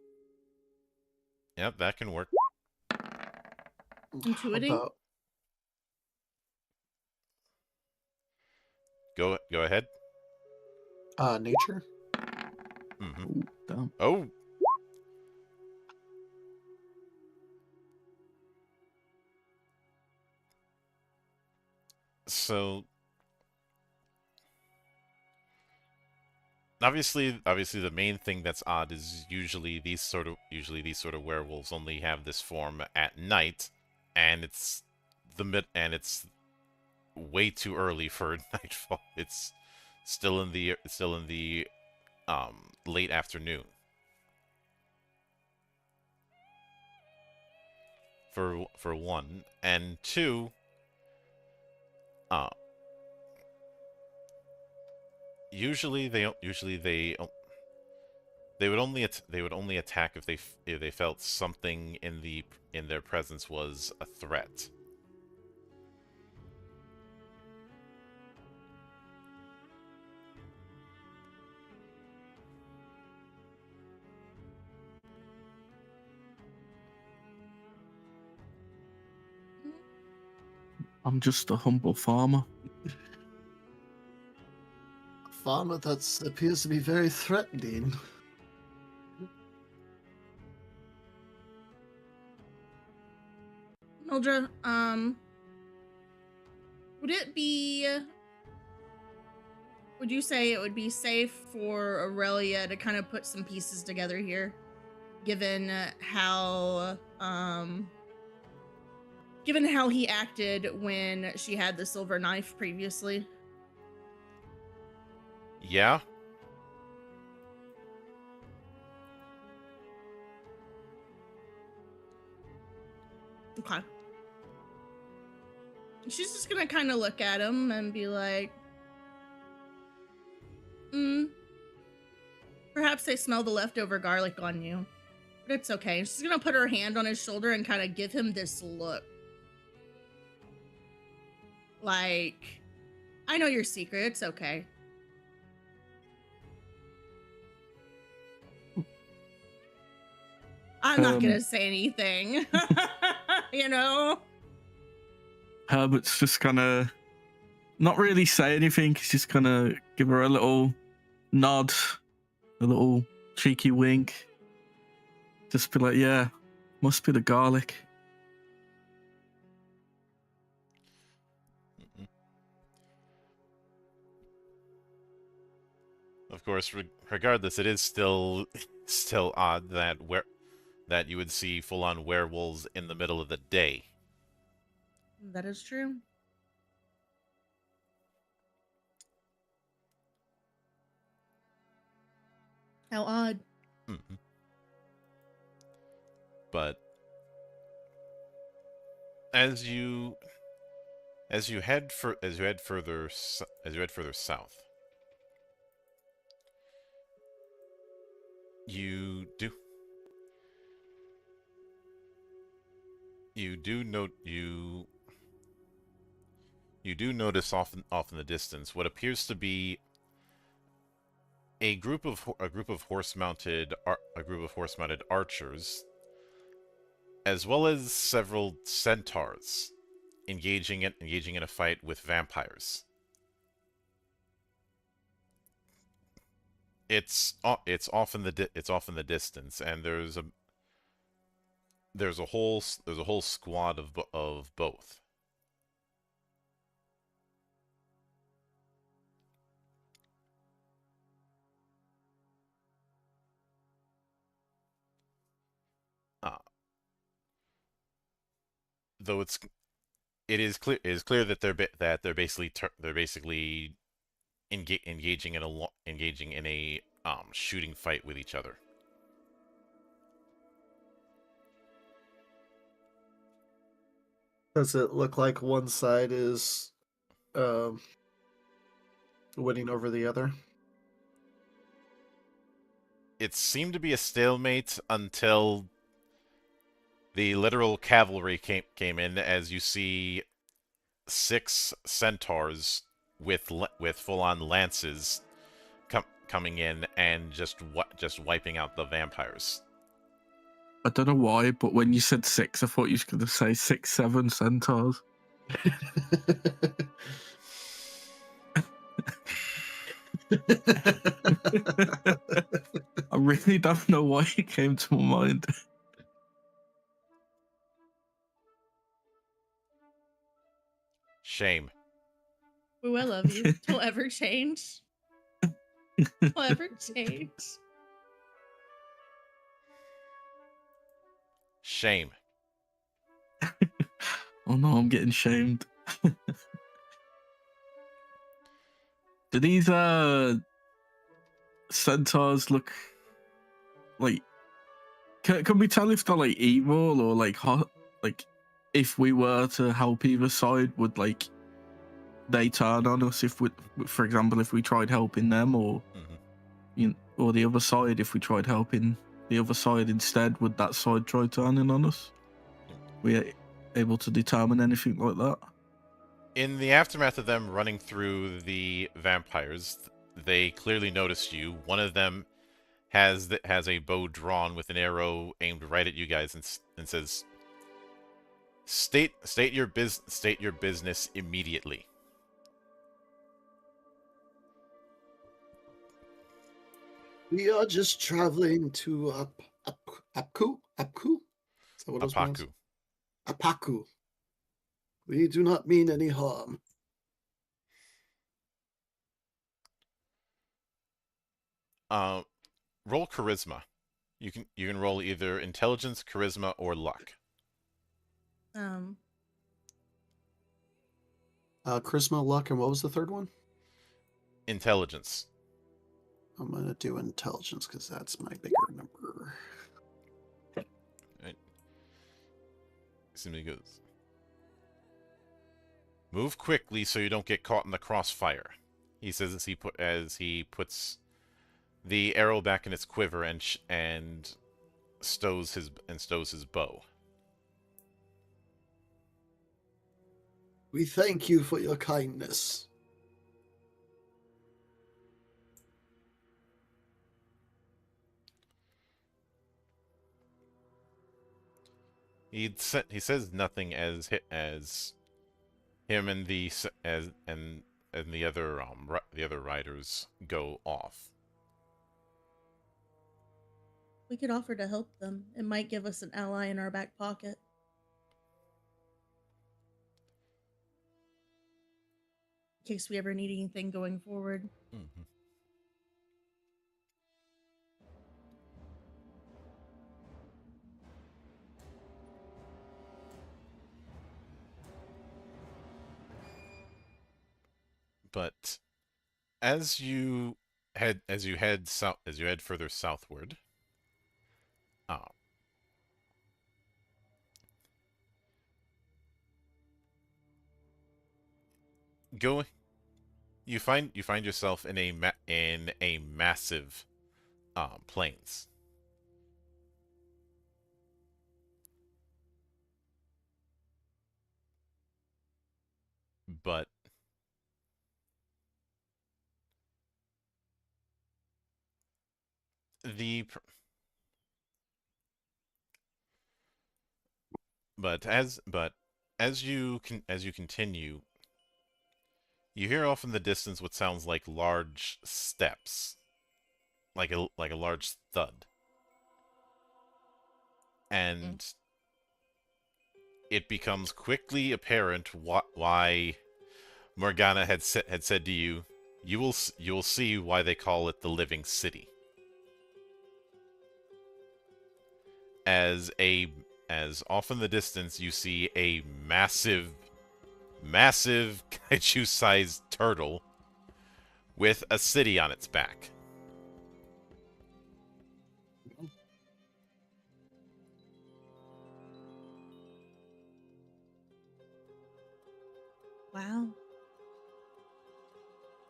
S1: Yep, that can work.
S2: Intuiting?
S4: About
S1: Go ahead.
S4: nature?
S1: Hmm.
S3: Ooh, damn.
S1: Oh, so obviously the main thing that's odd is usually these sort of werewolves only have this form at night, and it's it's way too early for nightfall. It's still in the late afternoon. For one, and two, uh usually they would only attack if they felt something in their presence was a threat.
S3: I'm just a humble farmer.
S4: Farmer that appears to be very threatening.
S2: Mildra, would you say it would be safe for Aurelia to kind of put some pieces together here, given how he acted when she had the silver knife previously?
S1: Yeah.
S2: Okay. She's just gonna kind of look at him and be like, perhaps they smell the leftover garlic on you, but it's okay. She's gonna put her hand on his shoulder and kind of give him this look. Like, I know your secret, it's okay. I'm not gonna say anything. You know?
S3: Herbert's just gonna not really say anything. He's just gonna give her a little nod, a little cheeky wink. Just be like, yeah, must be the garlic.
S1: Mhm. Of course, regardless, it is still odd that you would see full-on werewolves in the middle of the day.
S2: That is true. How odd.
S1: Mhm. But as you head further south, you do note you do notice off in the distance what appears to be a group of horse mounted archers, as well as several centaurs engaging in a fight with vampires. It's off in the distance, and there's a whole squad of both. Uh, though it is clear that they're basically engaging in a shooting fight with each other.
S4: Does it look like one side is winning over the other?
S1: it seemed to be a stalemate until the literal cavalry came in, as you see 6 centaurs with full-on lances coming in and just wiping out the vampires.
S3: I don't know why, but when you said 6, I thought you were going to say 6, 7 centaurs. I really don't know why it came to my mind.
S1: Shame.
S2: Ooh, I love you. Don't ever change. Don't ever change.
S1: Shame.
S3: Oh no, I'm getting shamed. Do these centaurs look like? Can we tell if they're like evil or like hot? Like, if we were to help either side, would like they turn on us if we, for example, if we tried helping them, or or the other side, if we tried helping the other side instead, would that side try turning on us? We able to determine anything like that?
S1: In the aftermath of them running through the vampires, they clearly noticed you. One of them has a bow drawn with an arrow aimed right at you guys and says, "State your business immediately."
S4: We are just traveling to Apku. Is that what it was pronounced? Apaku. We do not mean any harm.
S1: Roll charisma. You can roll either intelligence, charisma, or luck.
S4: Charisma, luck, and what was the third one?
S1: Intelligence.
S4: I'm gonna do intelligence because that's my bigger number.
S1: Right. Simply goes. Move quickly so you don't get caught in the crossfire. He says as he puts the arrow back in its quiver and stows his bow.
S4: We thank you for your kindness.
S1: He says nothing as him and the other riders go off.
S2: We could offer to help them. It might give us an ally in our back pocket. In case we ever need anything going forward.
S1: Mm-hmm. But as you head further southward, you find yourself in a massive plains. But as you continue, you hear off in the distance what sounds like large steps, like a large thud, and it becomes quickly apparent why Morgana had said to you, you will see why they call it the Living City. As off in the distance you see a massive kaiju-sized turtle with a city on its back.
S2: Wow.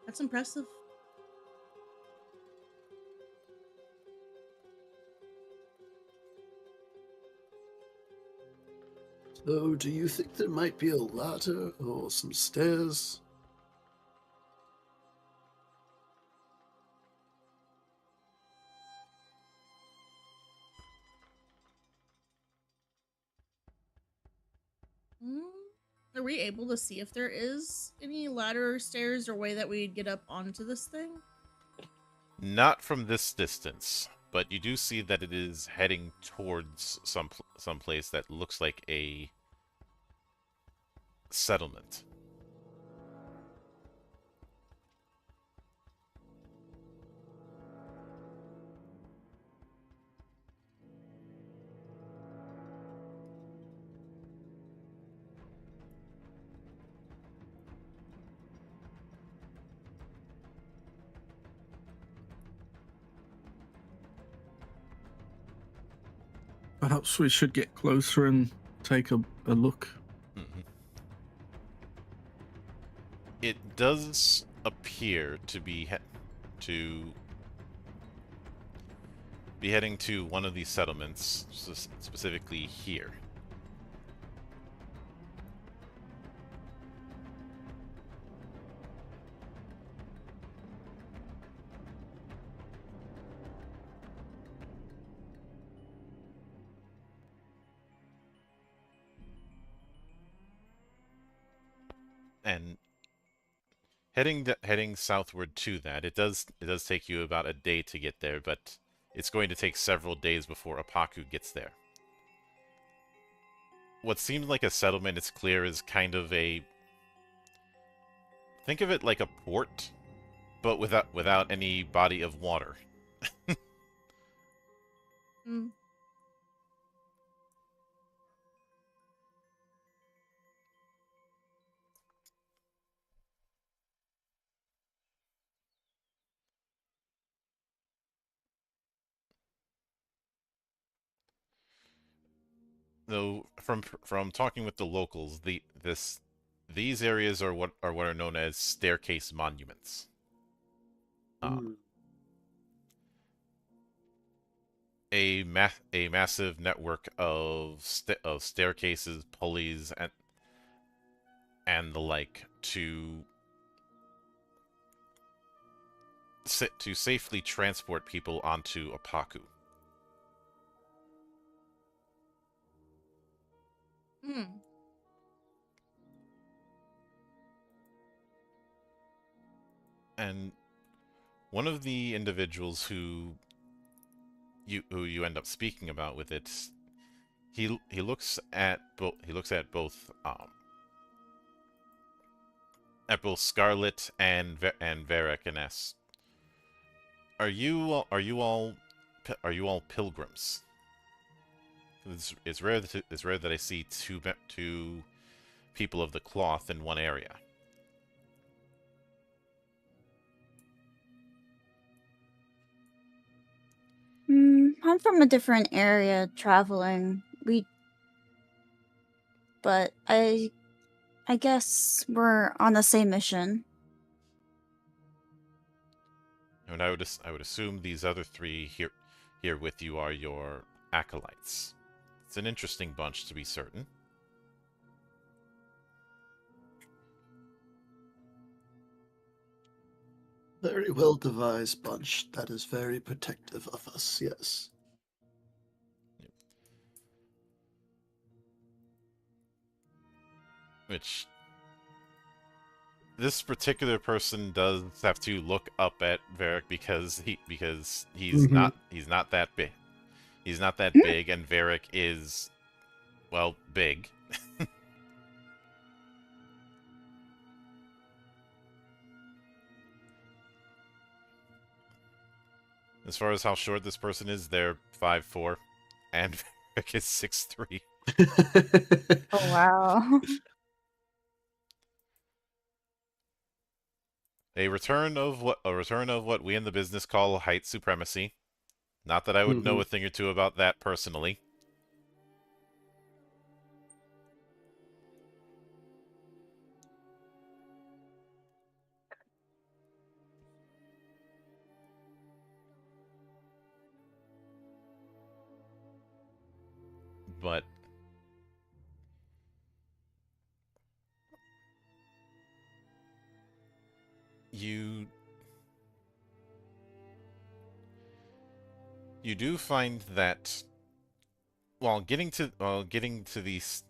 S2: That's impressive.
S4: So, do you think there might be a ladder or some stairs?
S2: Mm, Are we able to see if there is any ladder or stairs or way that we'd get up onto this thing?
S1: Not from this distance, but you do see that it is heading towards some place that looks like a settlement.
S3: Perhaps we should get closer and take a look.
S1: Mhm. It does appear to be to be heading to one of these settlements, specifically here. And heading southward to that, it does take you about a day to get there, but it's going to take several days before Apaku gets there. What seems like a settlement, it's clear, is kind of a, think of it like a port, but without any body of water.
S2: Mm.
S1: Though from talking with the locals, these areas are what are known as staircase monuments.
S4: Hmm.
S1: A massive network of staircases, pulleys, and the like to safely transport people onto Apaku.
S2: Hmm.
S1: And one of the individuals who you end up speaking about with it, he looks at both Scarlet and Varric and asks, are you all pilgrims? It's rare that I see two people of the cloth in one area.
S6: I'm from a different area traveling. But I guess we're on the same mission.
S1: And I would assume these other three here with you are your acolytes. It's an interesting bunch, to be certain.
S4: Very well devised bunch that is very protective of us, yes.
S1: Which this particular person does have to look up at Varric because he's
S4: Mhm.
S1: not that big. He's not that big, and Varric is, well, big. As far as how short this person is, they're 5'4", and Varric is 6'3".
S6: Oh wow.
S1: A return of what we in the business call height supremacy. Not that I would know
S4: Mhm.
S1: a thing or two about that personally. But you do find that while getting to these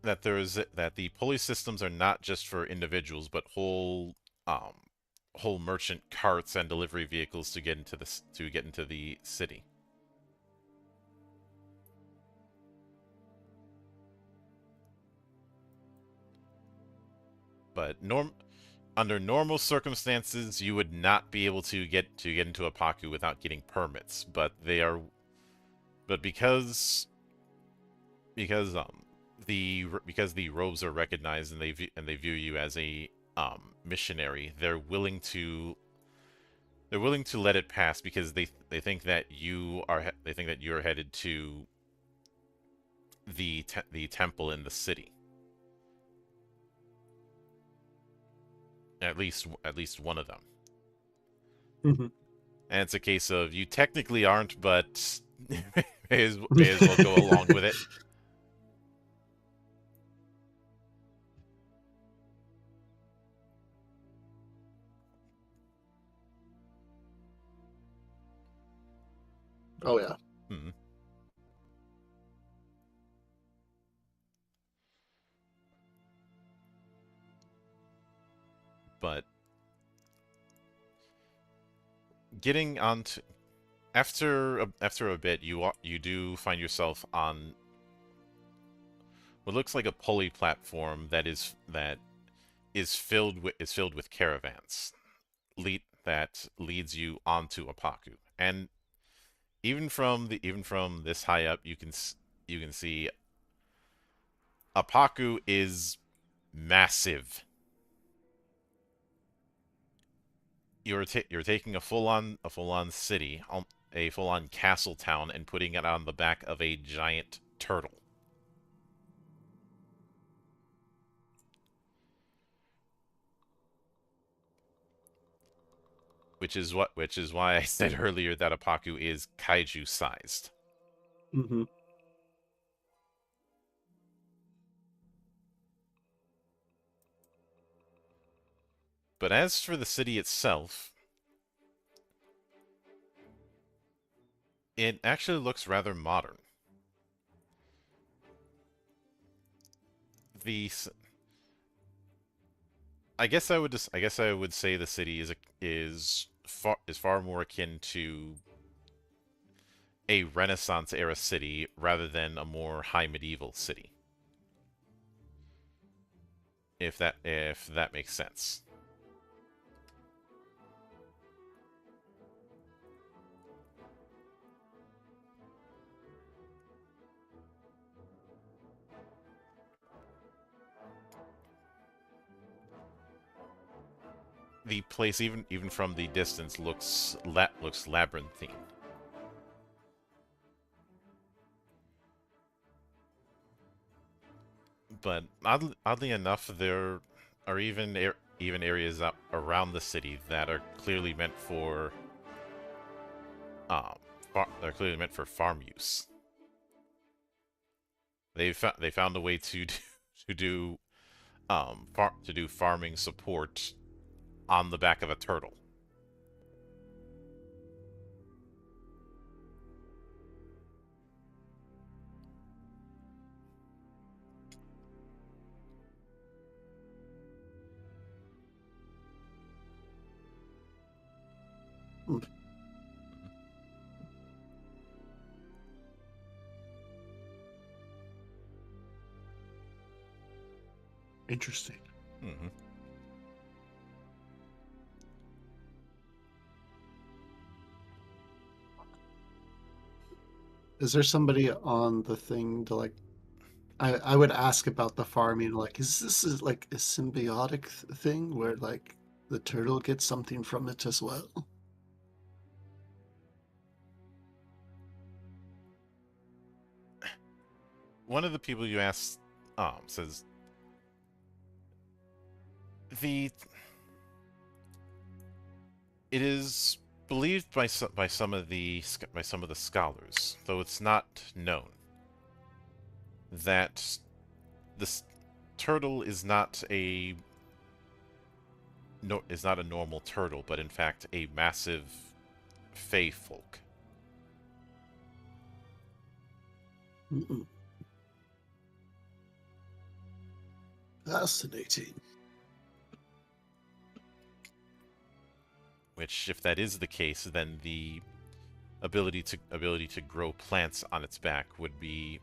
S1: that the pulley systems are not just for individuals, but whole merchant carts and delivery vehicles to get into the city. But under normal circumstances, you would not be able to get into Apaku without getting permits. But because the robes are recognized and they view you as a missionary, they're willing to let it pass because they think that you're headed to the temple in the city. At least one of them.
S4: Mhm.
S1: And it's a case of you technically aren't, but may as well go along with it.
S4: Oh yeah.
S1: Hmm. But getting onto after a bit, you do find yourself on what looks like a pulley platform that is filled with caravans that leads you onto Apaku. And even from this high up, you can see Apaku is massive. You're taking a full on city, a full on castle town, and putting it on the back of a giant turtle. Which is why I said earlier that Apaku is kaiju sized.
S4: Mm-hmm.
S1: But as for the city itself, it actually looks rather modern. I guess I would say the city is far more akin to a Renaissance era city rather than a more high medieval city. If that makes sense. The place, even from the distance, looks labyrinthine. But oddly enough, there are even areas around the city that are clearly meant for they're clearly meant for farm use. They found a way to do farming support on the back of a turtle.
S4: Interesting.
S1: Mm-hmm.
S4: Is there somebody on the thing to like? I would ask about the farming. Like, is this like a symbiotic thing where like the turtle gets something from it as well?
S1: One of the people you asked says it is believed by some of the scholars, though it's not known, that turtle is not a normal turtle, but in fact a massive fey folk.
S4: Mm-mm. Fascinating.
S1: Which, if that is the case, then the ability to grow plants on its back would be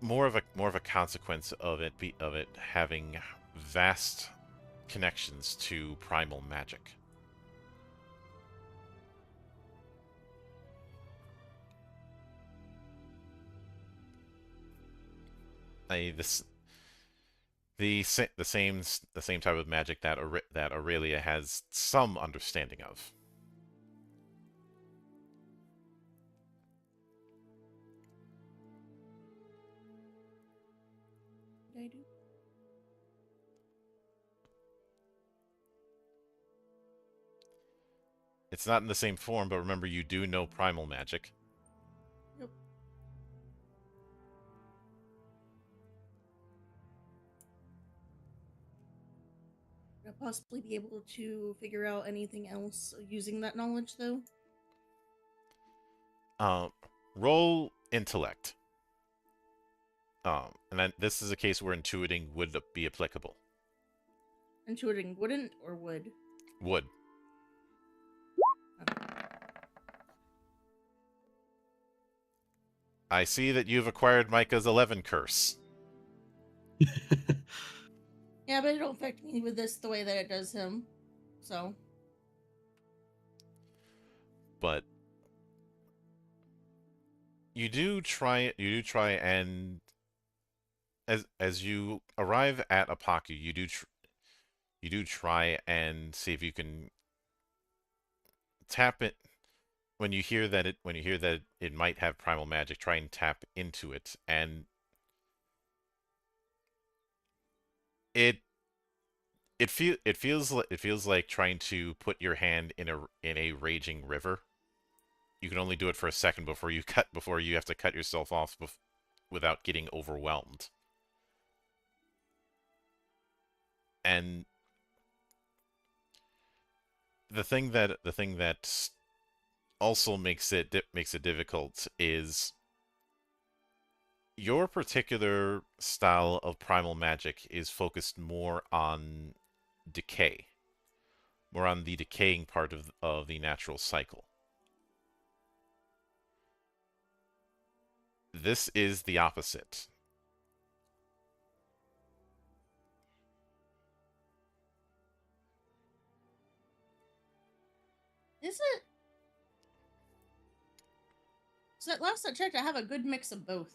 S1: more of a consequence of it having vast connections to primal magic. This the same type of magic that Aurelia has some understanding of.
S2: I do.
S1: It's not in the same form, but remember, you do know primal magic.
S2: Yep. Would I possibly be able to figure out anything else using that knowledge, though?
S1: Roll intellect. And then this is a case where intuiting would be applicable.
S2: Intuiting wouldn't or would?
S1: Would.
S2: Okay.
S1: I see that you've acquired Micah's 11 curse.
S2: Yeah, but it don't affect me with this the way that it does him. So.
S1: But you do try and as you arrive at Apaku, you do try and see if you can tap it when you hear that it might have primal magic. Try and tap into it, and it feels like trying to put your hand in a raging river. You can only do it for a second before you have to cut yourself off without getting overwhelmed. And the thing that also makes it difficult is your particular style of primal magic is focused more on decay, more on the decaying part of the natural cycle. This is the opposite.
S2: Is it? So at last I checked, I have a good mix of both.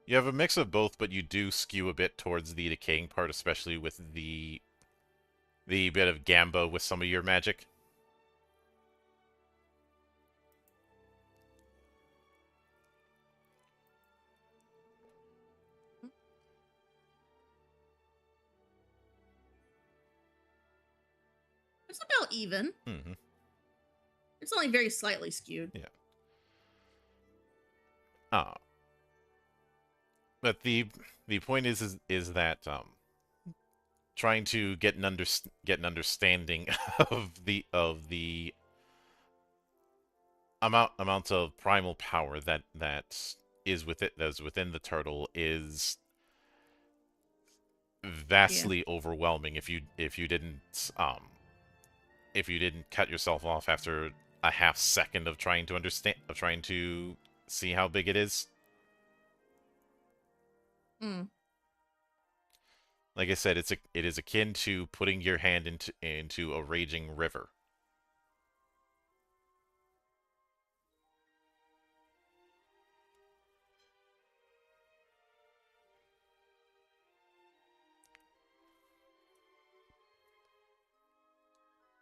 S1: You have a mix of both, but you do skew a bit towards the decaying part, especially with the bit of gamba with some of your magic.
S2: It's about even.
S1: Mm-hmm.
S2: It's only very slightly skewed.
S1: Yeah. But the point is that trying to get an understanding of the amount of primal power that is within the turtle is vastly overwhelming if you didn't cut yourself off after a half second of trying to see how big it is. Like I said, it is akin to putting your hand into a raging river.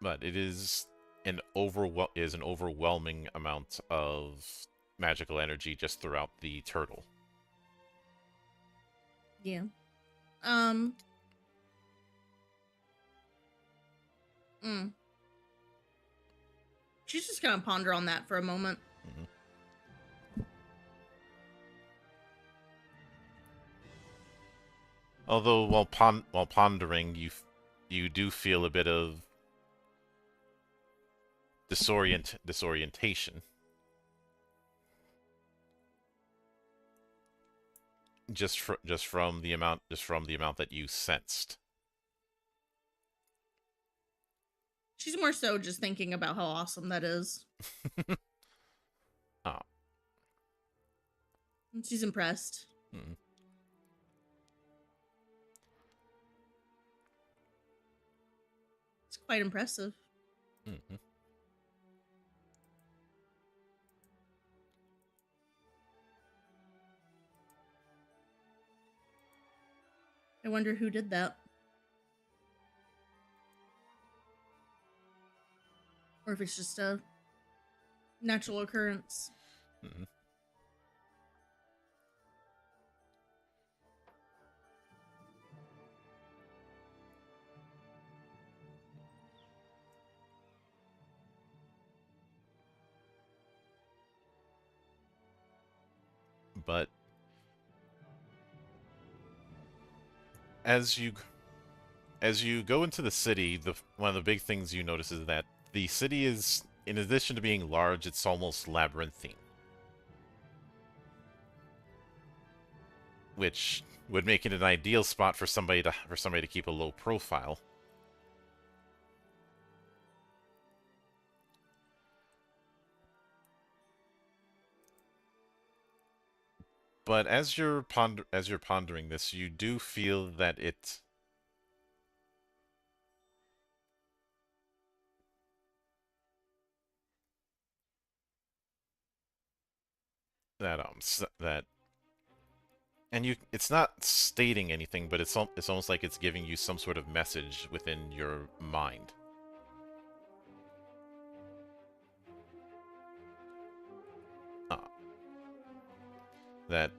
S1: But it is an overwhelming amount of magical energy just throughout the turtle.
S2: Yeah. She's just gonna ponder on that for a moment.
S1: Although while pondering, you do feel a bit of disorientation. Just from the amount that you sensed.
S2: She's more so just thinking about how awesome that is.
S1: Oh.
S2: And she's impressed.
S1: Hmm.
S2: It's quite impressive.
S1: Mm-hmm.
S2: I wonder who did that. Or if it's just a natural occurrence.
S1: Mm-hmm. But as you go into the city, one of the big things you notice is that the city is, in addition to being large, it's almost labyrinthine, which would make it an ideal spot for somebody to keep a low profile. But as you're pondering this, you do feel that that and it's not stating anything, but it's almost like it's giving you some sort of message within your mind. That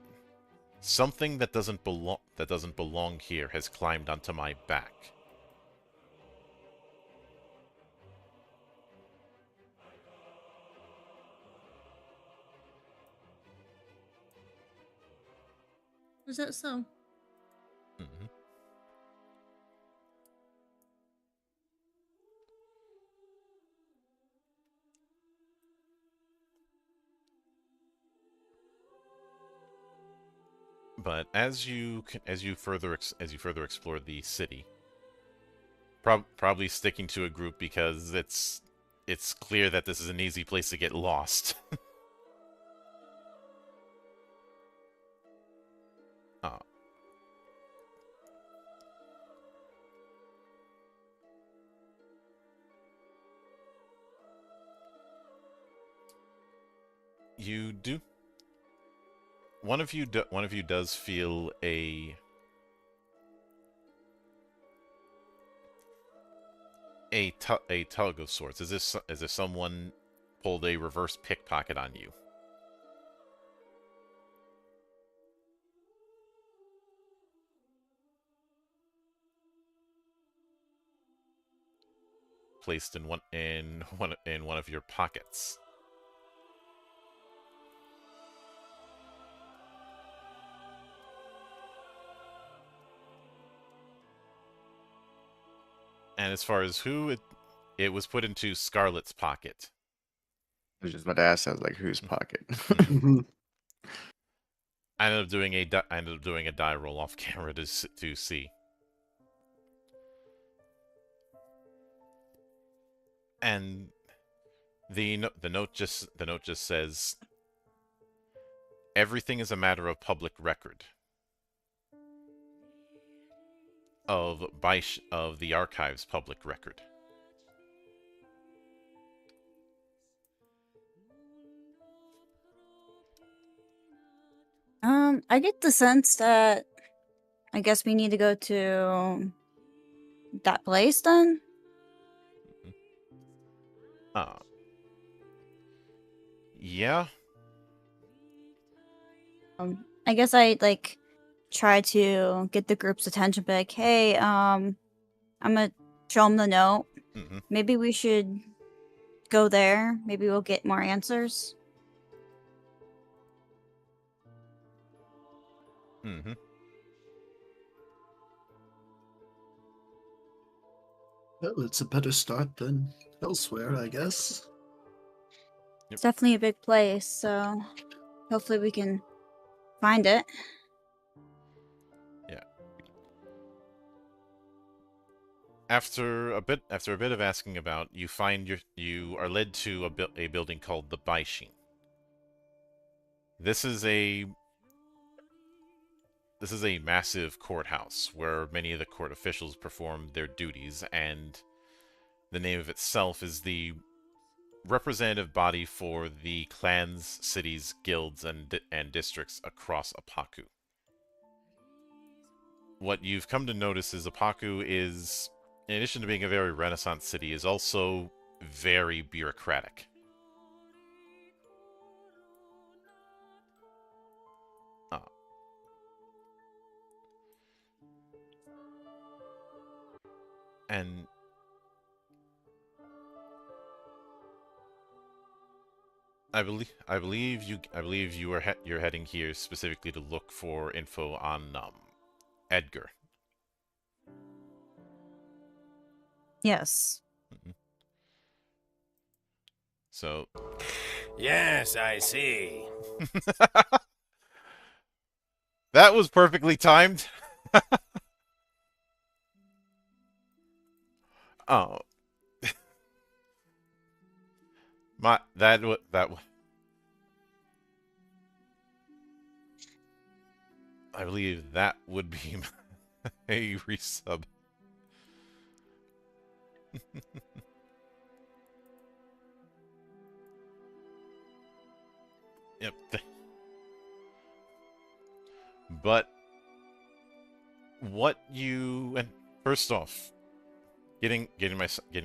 S1: something that doesn't belong here has climbed onto my back.
S2: Is that so?
S1: Mm-hmm. But as you further explore the city, probably sticking to a group because it's clear that this is an easy place to get lost. uh, you do. One of you does feel a tug of sorts, as if someone pulled a reverse pickpocket on you. Placed in one of your pockets. And as far as who, it was put into Scarlet's pocket.
S5: I was just about to ask. I was like, whose pocket?
S1: I ended up doing a die roll off camera to see. And the note just says, everything is a matter of public record of the archive's public record.
S6: I get the sense that I guess we need to go to that place then.
S1: Yeah.
S6: I guess I like try to get the group's attention, be like, hey, I'm gonna show them the note.
S1: Mm-hmm.
S6: Maybe we should go there. Maybe we'll get more answers.
S1: Mm-hmm.
S4: Well, it's a better start than elsewhere, I guess.
S6: It's definitely a big place, so hopefully we can find it.
S1: Yeah. After a bit of asking about, you find you are led to a building called the Baishin. This is a massive courthouse where many of the court officials perform their duties, and the name of itself is the representative body for the clans, cities, guilds, and districts across Apaku. What you've come to notice is Apaku is, in addition to being a very Renaissance city, is also very bureaucratic. And I believe you are you're heading here specifically to look for info on Edgar.
S6: Yes.
S1: Mhm. So
S7: Yes, I see.
S1: that was perfectly timed. Oh, my that I believe that would be a resub. Yep. But what you and first off, getting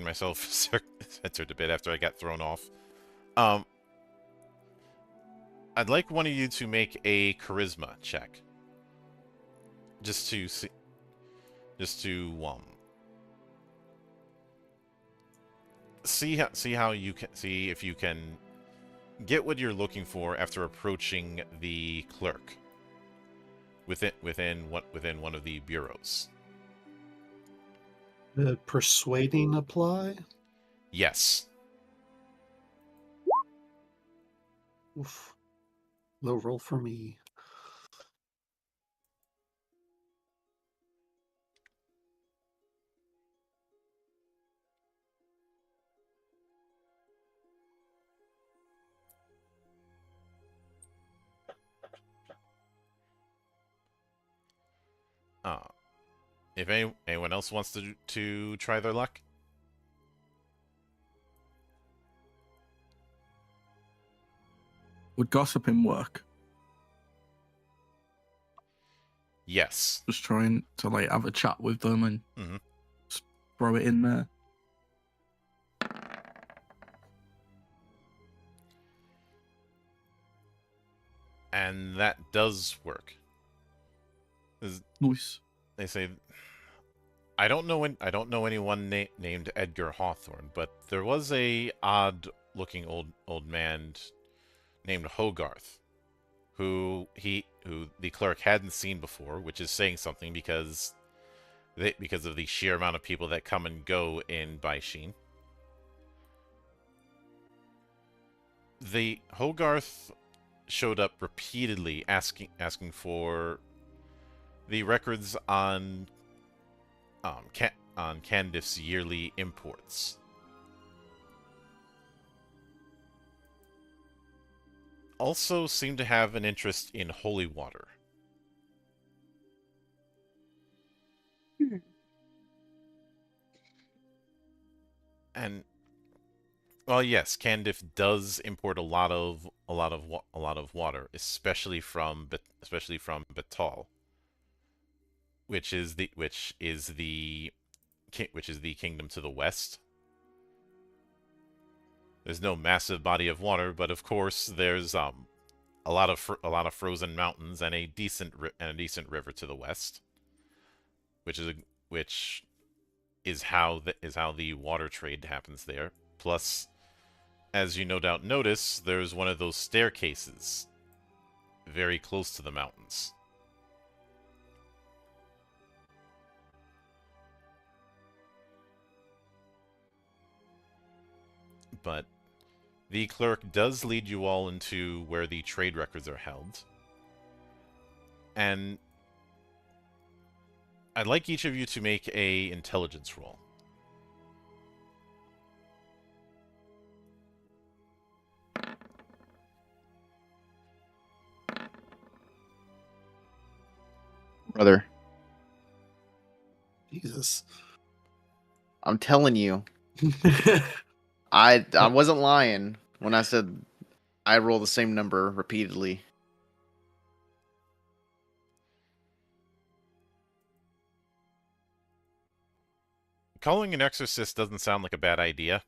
S1: myself censored a bit after I got thrown off. I'd like one of you to make a charisma check, just to see, just to see how you can see if you can get what you're looking for after approaching the clerk within one of the bureaus.
S4: Persuading apply?
S1: Yes.
S4: Oof. Low roll for me.
S1: If anyone else wants to try their luck.
S3: Would gossiping work?
S1: Yes.
S3: Just trying to like have a chat with them and
S1: Mhm.
S3: just throw it in there.
S1: And that does work.
S3: Nice.
S1: They say, I don't know anyone named Edgar Hawthorne, but there was a odd-looking old man named Hogarth, who the clerk hadn't seen before, which is saying something because of the sheer amount of people that come and go in Baishin. The Hogarth showed up repeatedly asking for the records on Candiff's yearly imports. Also seemed to have an interest in holy water.
S6: Hmm.
S1: And well, yes, Candiff does import a lot of water, especially from Betal, which is the kingdom to the west. There's no massive body of water, but of course there's a lot of frozen mountains and a decent river to the west, which is how the water trade happens there. Plus, as you no doubt notice, there's one of those staircases very close to the mountains. but the clerk does lead you all into where the trade records are held. And I'd like each of you to make a intelligence roll.
S5: Brother,
S4: Jesus.
S5: I'm telling you, I wasn't lying when I said I roll the same number repeatedly.
S1: Calling an exorcist doesn't sound like a bad idea.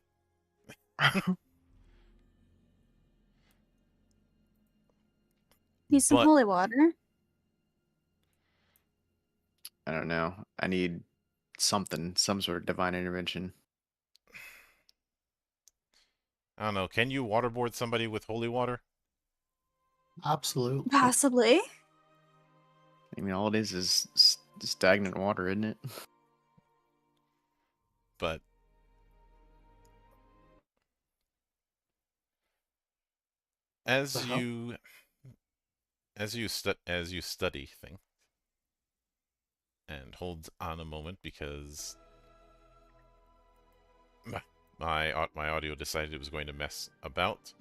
S6: Need some
S1: But
S6: holy water.
S5: I don't know. I need something, some sort of divine intervention.
S1: I don't know, can you waterboard somebody with holy water?
S4: Absolutely.
S6: Possibly.
S5: I mean, all it is stagnant water, isn't it?
S1: But as
S4: The hell?
S1: you study things, and hold on a moment because my audio decided it was going to mess about.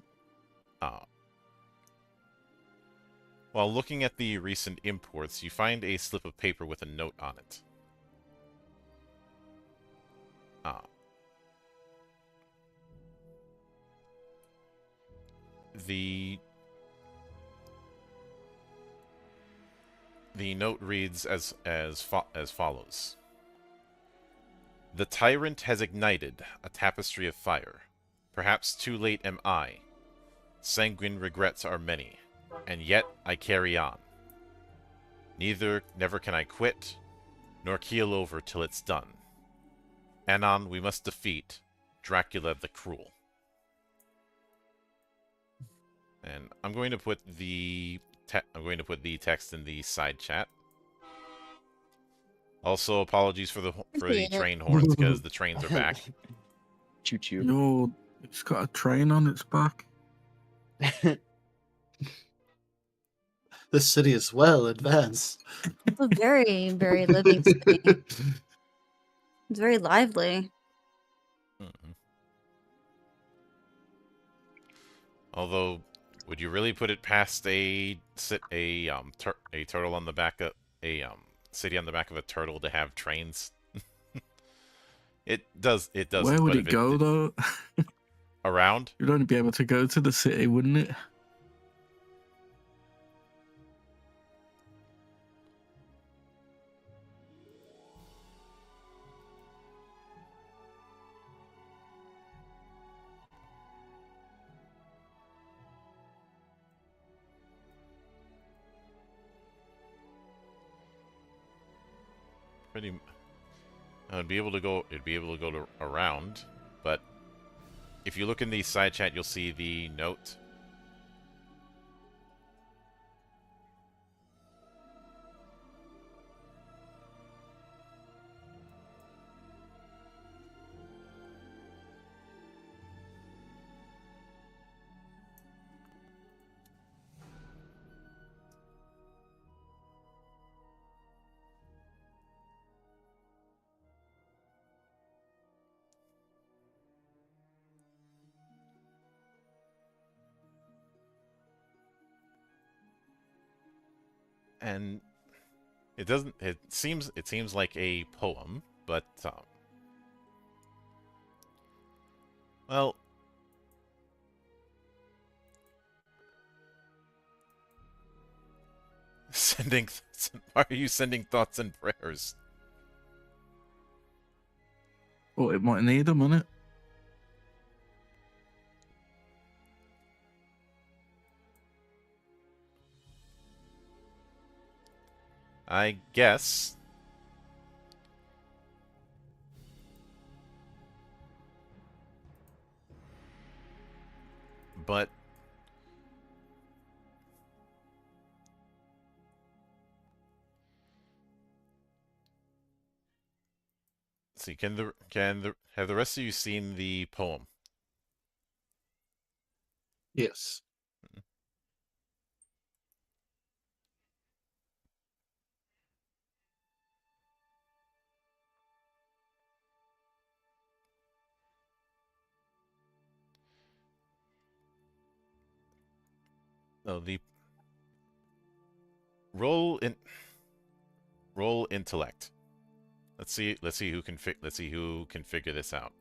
S1: While looking at the recent imports, you find a slip of paper with a note on it. The note reads as follows. The tyrant has ignited a tapestry of fire. Perhaps too late am I. Sanguine regrets are many, and yet I carry on. Never can I quit, nor keel over till it's done. Anon we must defeat, Dracula the Cruel. And I'm going to put the text in the side chat. Also, apologies for the
S6: Appreciate it.
S1: train horns because the trains are back.
S5: Choo choo.
S3: No, it's got a train on its back.
S4: This city is well advanced.
S6: It's a very, very living city. It's very lively.
S1: Mhm. Although, would you really put it past a turtle on the back of a city on the back of a turtle to have trains? It does. It does.
S3: Where would
S1: but
S3: it go, though?
S1: Around?
S3: You'd only be able to go to the city, wouldn't it?
S1: Pretty. It'd be able to go. It'd be able to go around, but if you look in the side chat, you'll see the note. And it doesn't. It seems like a poem, but well, sending. Why are you sending thoughts and prayers?
S3: Well, it might need them, wouldn't it?
S1: I guess. But let's see, have the rest of you seen the poem?
S4: Yes.
S1: No, the roll in roll intellect. Let's see who can figure this out.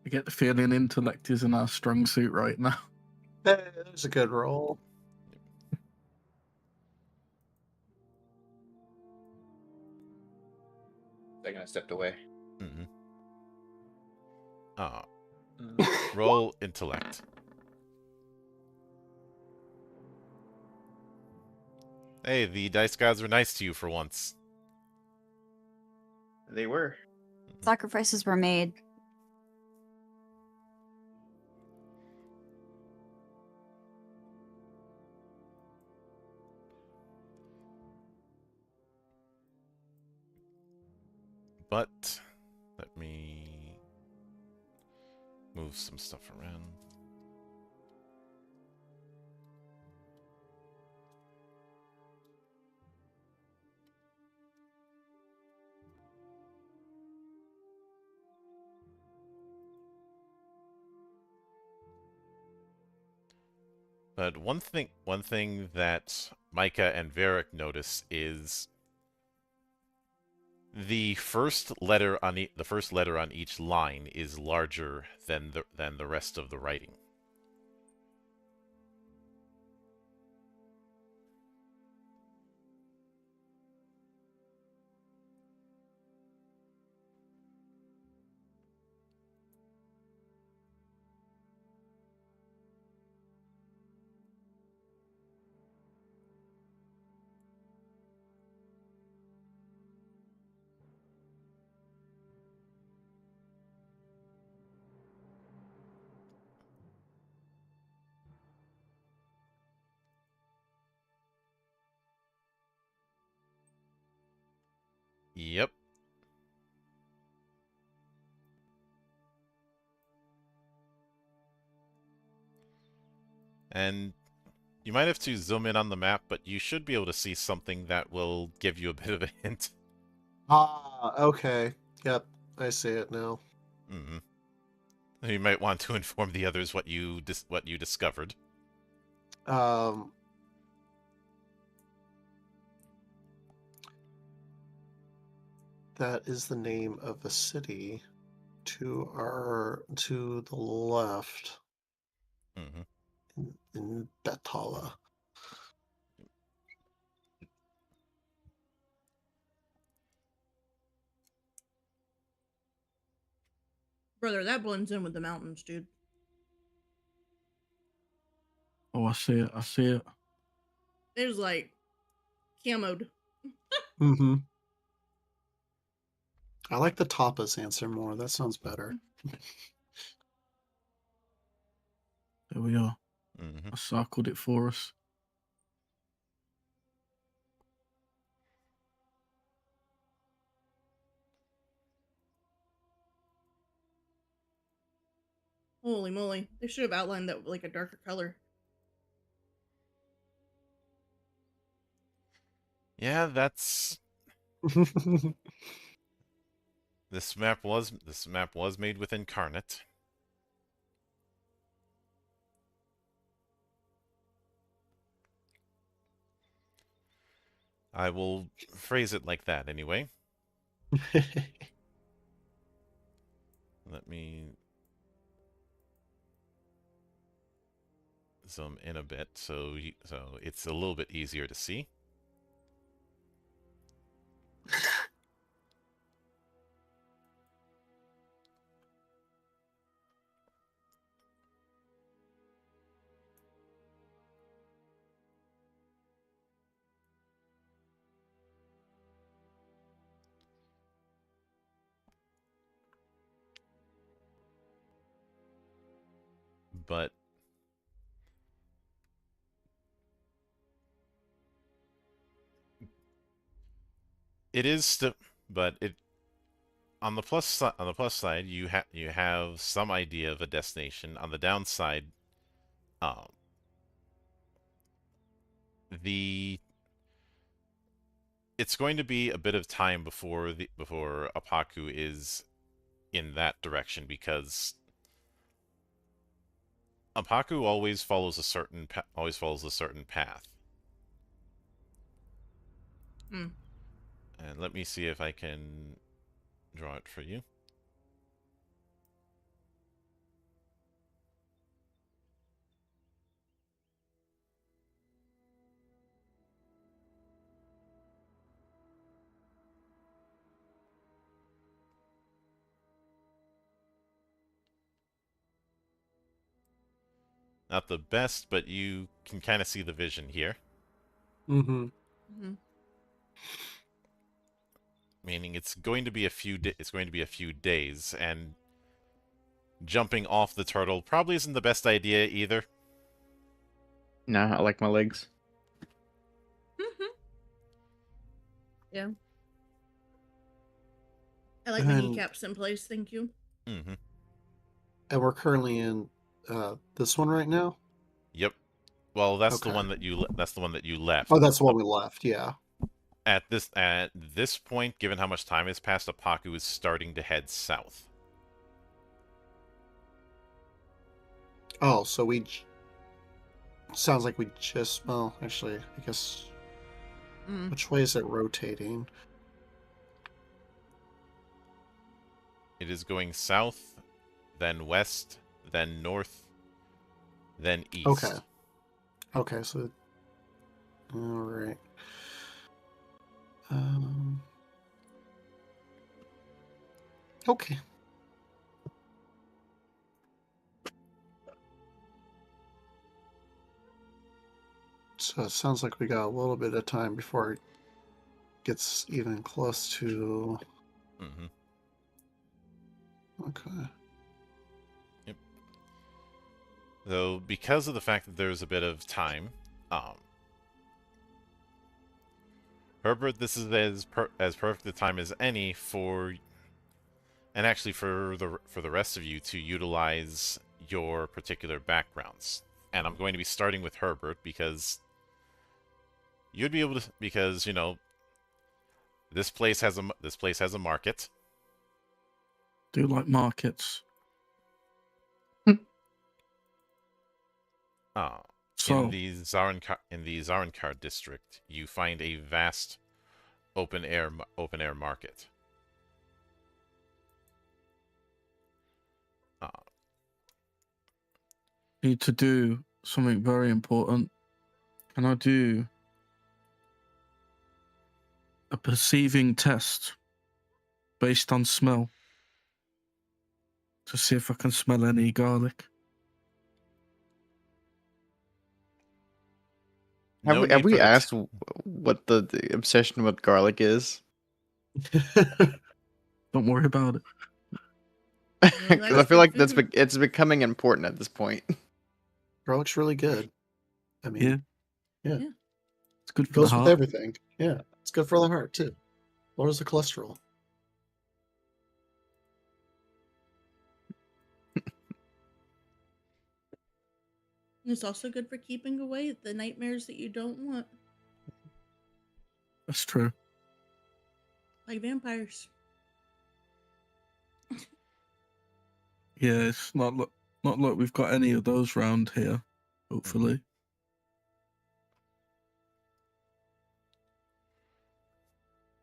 S3: I get the feeling intellect isn't our strong suit right now.
S4: There's a good roll.
S5: Second, I stepped away.
S1: Mm-hmm. Roll intellect. Hey, the dice gods were nice to you for once.
S5: They were.
S6: Sacrifices were made.
S1: But let me move some stuff around. But one thing that Micah and Varric notice is the first letter on each line is larger than the rest of the writing. Yep. And you might have to zoom in on the map, but you should be able to see something that will give you a bit of a hint.
S4: Okay. Yep, I see it now.
S1: Mm-hmm. You might want to inform the others what you discovered.
S4: Um, that is the name of a city to the left
S1: Mm-hmm.
S4: in Betala.
S2: Brother, that blends in with the mountains, dude.
S3: Oh, I see it. I see it.
S2: It was like camoed.
S4: Mm-hmm. I like the tapas answer more. That sounds better.
S3: There we are.
S1: Mm-hmm.
S3: I circled it for us.
S2: Holy moly. They should have outlined that with like a darker color.
S1: Yeah, that's this map was made with Incarnate. I will phrase it like that anyway. Let me zoom in a bit so it's a little bit easier to see. But It is still, but it on the plus side, you have some idea of a destination. On the downside, um, the it's going to be a bit of time before Apaku is in that direction, because Apaku always follows a certain path.
S2: Hmm.
S1: And let me see if I can draw it for you. Not the best, but you can kind of see the vision here.
S4: Mm-hmm.
S2: Hmm.
S1: Meaning it's going to be a few days, and jumping off the turtle probably isn't the best idea either.
S5: Nah, I like my legs.
S2: Yeah. I like my
S4: And-
S2: kneecaps in place, thank you.
S1: Mm-hmm.
S4: And we're currently in this one right now.
S1: Yep. Well, that's the
S4: Okay.
S1: one that you left.
S4: Oh, that's the one we left. Yeah.
S1: At this point, given how much time has passed, Apaku is starting to head south.
S4: Oh, so sounds like we just. Well, actually, I guess.
S2: Mm.
S4: Which way is it rotating?
S1: It is going south, then west, then north, then east.
S4: Okay. Okay, so. All right. Okay. So it sounds like we got a little bit of time before it gets even close to.
S1: Mm-hmm.
S4: Okay.
S1: Though, because of the fact that there's a bit of time, Herbert, this is as perfect a time as any and actually for the rest of you to utilize your particular backgrounds. And I'm going to be starting with Herbert because you'd be able to, because this place has a market.
S3: Do like markets. So
S1: In the Zarankar district, you find a vast open air market.
S3: need to do something very important. Can I do a perceiving test based on smell to see if I can smell any garlic?
S5: Have we asked what the obsession with garlic is?
S3: Don't worry about it.
S5: Because I feel like it's becoming important at this point.
S4: Garlic's really good. I mean,
S3: Yeah.
S4: yeah.
S3: It's good
S4: It
S3: for
S4: goes
S3: the
S4: with
S3: heart.
S4: everything. Yeah. It's good for the heart, too. Lowers the cholesterol.
S2: It's also good for keeping away the nightmares that you don't want,
S3: That's true.
S2: like vampires.
S3: Yeah, it's not like we've got any of those round here. Hopefully.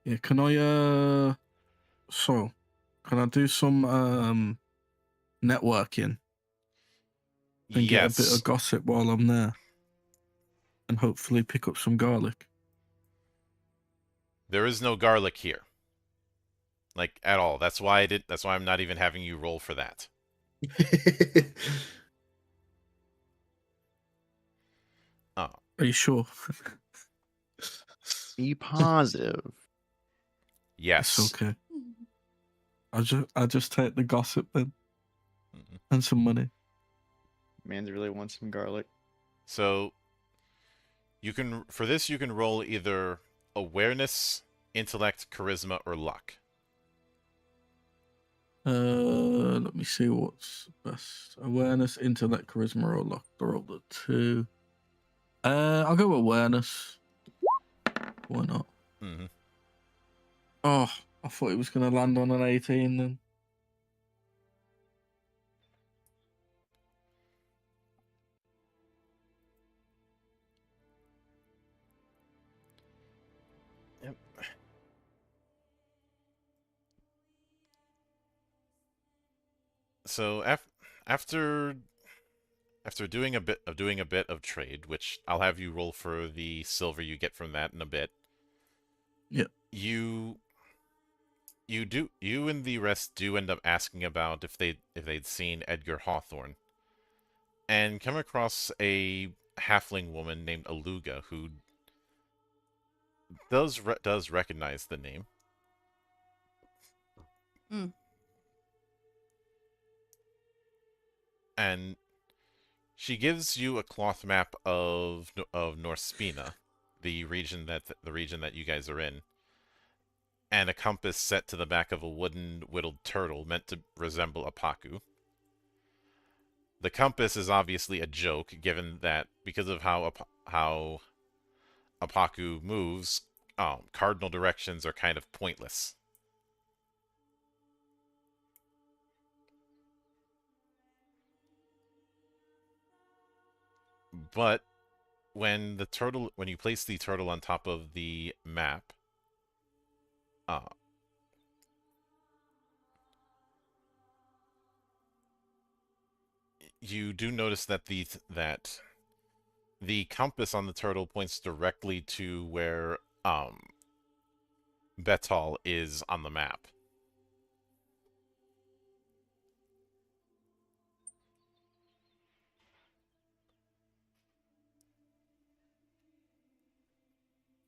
S3: Yeah, can I do some networking and get a bit
S1: Yes.
S3: of gossip while I'm there? And hopefully pick up some garlic.
S1: There is no garlic here. Like, at all. That's why I'm not even having you roll for that. Oh.
S3: Are you sure?
S5: Be positive.
S1: Yes.
S3: It's okay. I just take the gossip then.
S1: Mhm.
S3: And some money.
S5: Man's really wants some garlic.
S1: So you can roll either awareness intellect, charisma, or luck.
S3: Let me see what's best. Awareness, intellect, charisma, or luck. They're all the 2. I'll go with awareness. Why not?
S1: Hmm.
S3: Oh, I thought it was going to land on an 18 then.
S1: Yep. So after doing a bit of trade, which I'll have you roll for the silver you get from that in a bit.
S3: Yep.
S1: You and the rest do end up asking about if they'd seen Edgar Hawthorne, and come across a halfling woman named Aluga who does recognize the name.
S2: Hmm.
S1: And she gives you a cloth map of North Spina, the region that you guys are in, and a compass set to the back of a wooden whittled turtle meant to resemble a paku. The compass is obviously a joke, given that because of how a paku moves, cardinal directions are kind of pointless. But when you place the turtle on top of the map, uh, you do notice that the compass on the turtle points directly to where Betal is on the map.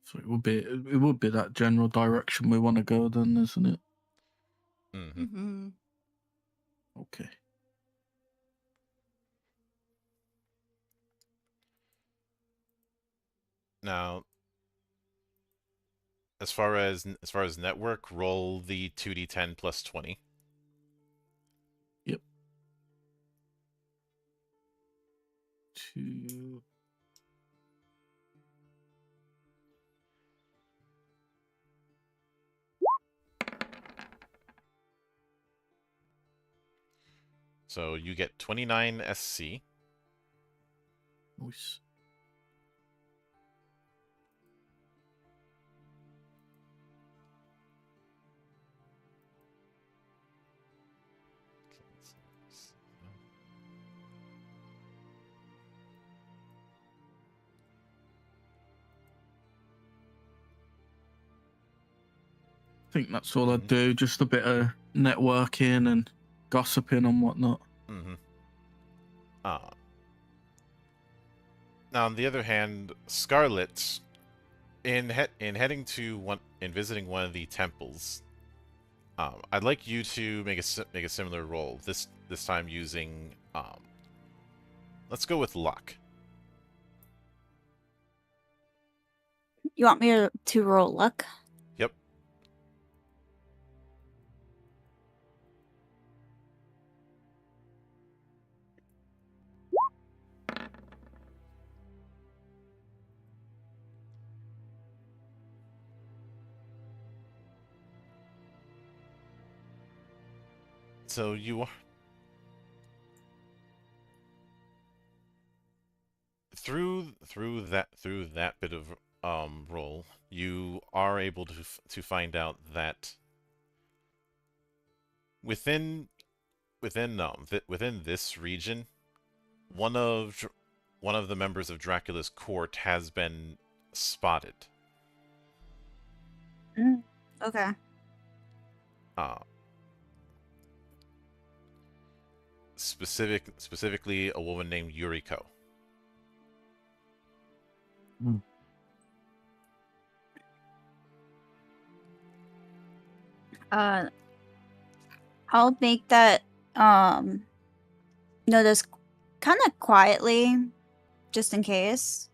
S3: So it would be that general direction we want to go then, isn't it?
S1: Mm-hmm.
S2: Mm-hmm.
S3: Okay.
S1: Now, as far as network, roll the 2d10 plus 20.
S3: Yep. 2.
S1: So you get 29 SC.
S3: Nice. I think that's all I do. Just a bit of networking and gossiping and whatnot.
S1: Mm-hmm. Now, on the other hand, Scarlet, in visiting one of the temples, I'd like you to make a similar roll. This time using let's go with luck.
S6: You want me to roll luck?
S1: Yep. So you are through that bit of roll, you are able to find out that within this region, one of the members of Dracula's court has been spotted.
S6: Okay.
S1: Specifically a woman named Yuriko.
S6: I'll make that notice kind of quietly, just in case.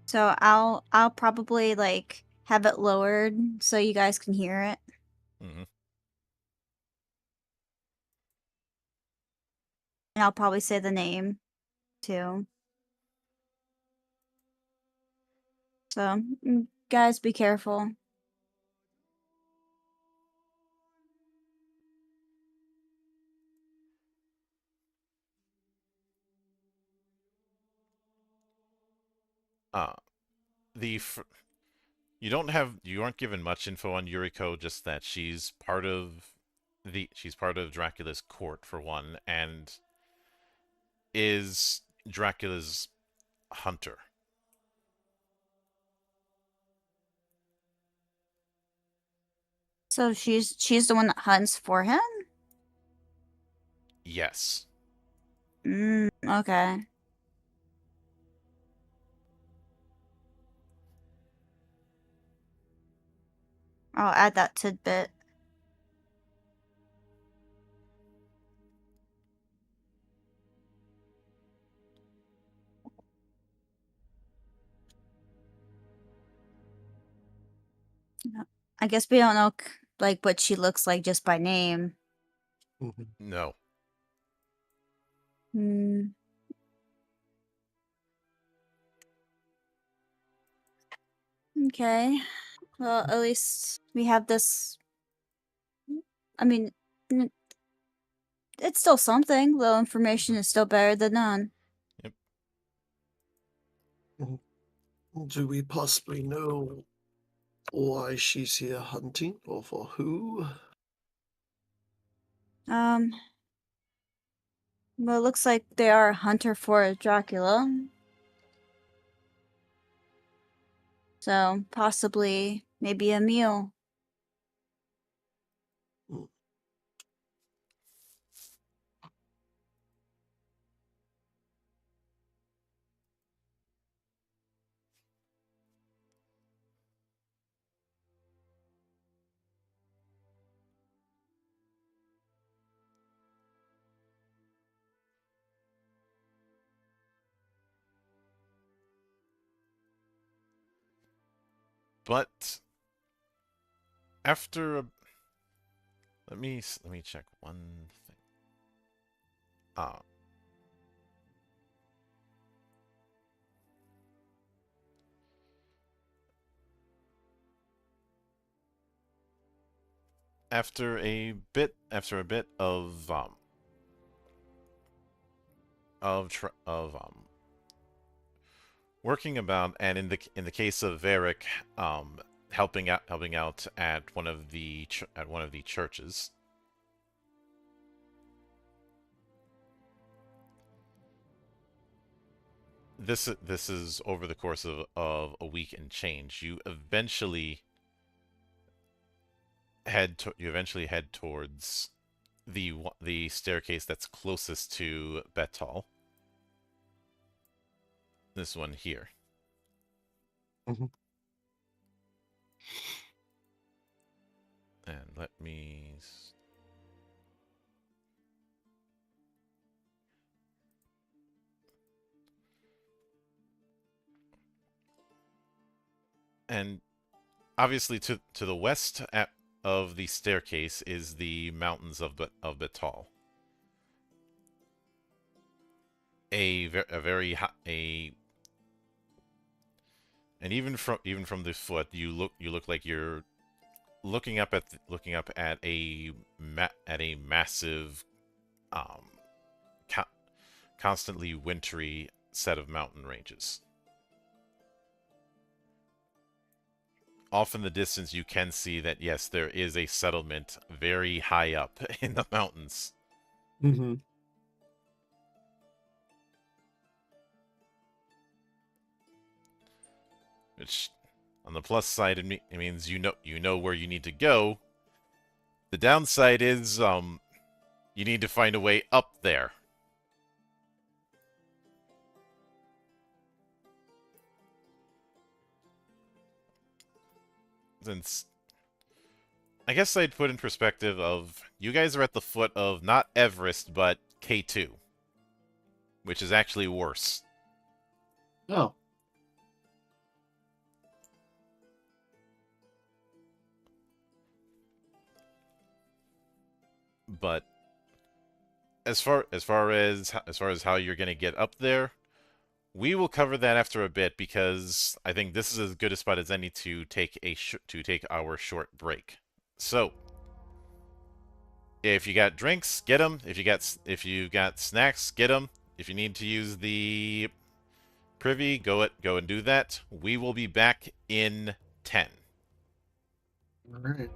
S6: So I'll probably like have it lowered so you guys can hear it.
S1: Hmm.
S6: And I'll probably say the name too. So guys, be careful.
S1: Uh, the you aren't given much info on Yuriko, just that she's part of Dracula's court for one, and is Dracula's hunter.
S6: So she's the one that hunts for him?
S1: Yes.
S6: Okay. I'll add that tidbit. I guess we don't know like what she looks like just by name.
S1: No.
S6: Hmm. Okay. Well, at least we have this. I mean, it's still something. Little information is still better than none.
S1: Yep.
S4: Do we possibly know why she's here hunting, or for who?
S6: Well, it looks like they are a hunter for Dracula. So possibly maybe a meal.
S1: But after let me check one thing. After a bit working about, and in the case of Varric, helping out at one of the churches. This is over the course of a week and change. You eventually head towards the staircase that's closest to Betal. This one here. And let me. And obviously, to the west of the staircase is the mountains of Betal. A very high, and even from the foot, you look like you're looking up at a massive, constantly wintry set of mountain ranges. Off in the distance, you can see that, yes, there is a settlement very high up in the mountains. Which, on the plus side, it means you know where you need to go. The downside is, you need to find a way up there. Since, I guess I'd put in perspective of, you guys are at the foot of not Everest, but K2. Which is actually worse.
S4: Oh.
S1: But as far as how you're going to get up there, we will cover that after a bit, because I think this is as good a spot as any to take our short break. So, if you got drinks, get them. If you got snacks, get them. If you need to use the privy, go and do that. We will be back in 10.
S4: All right.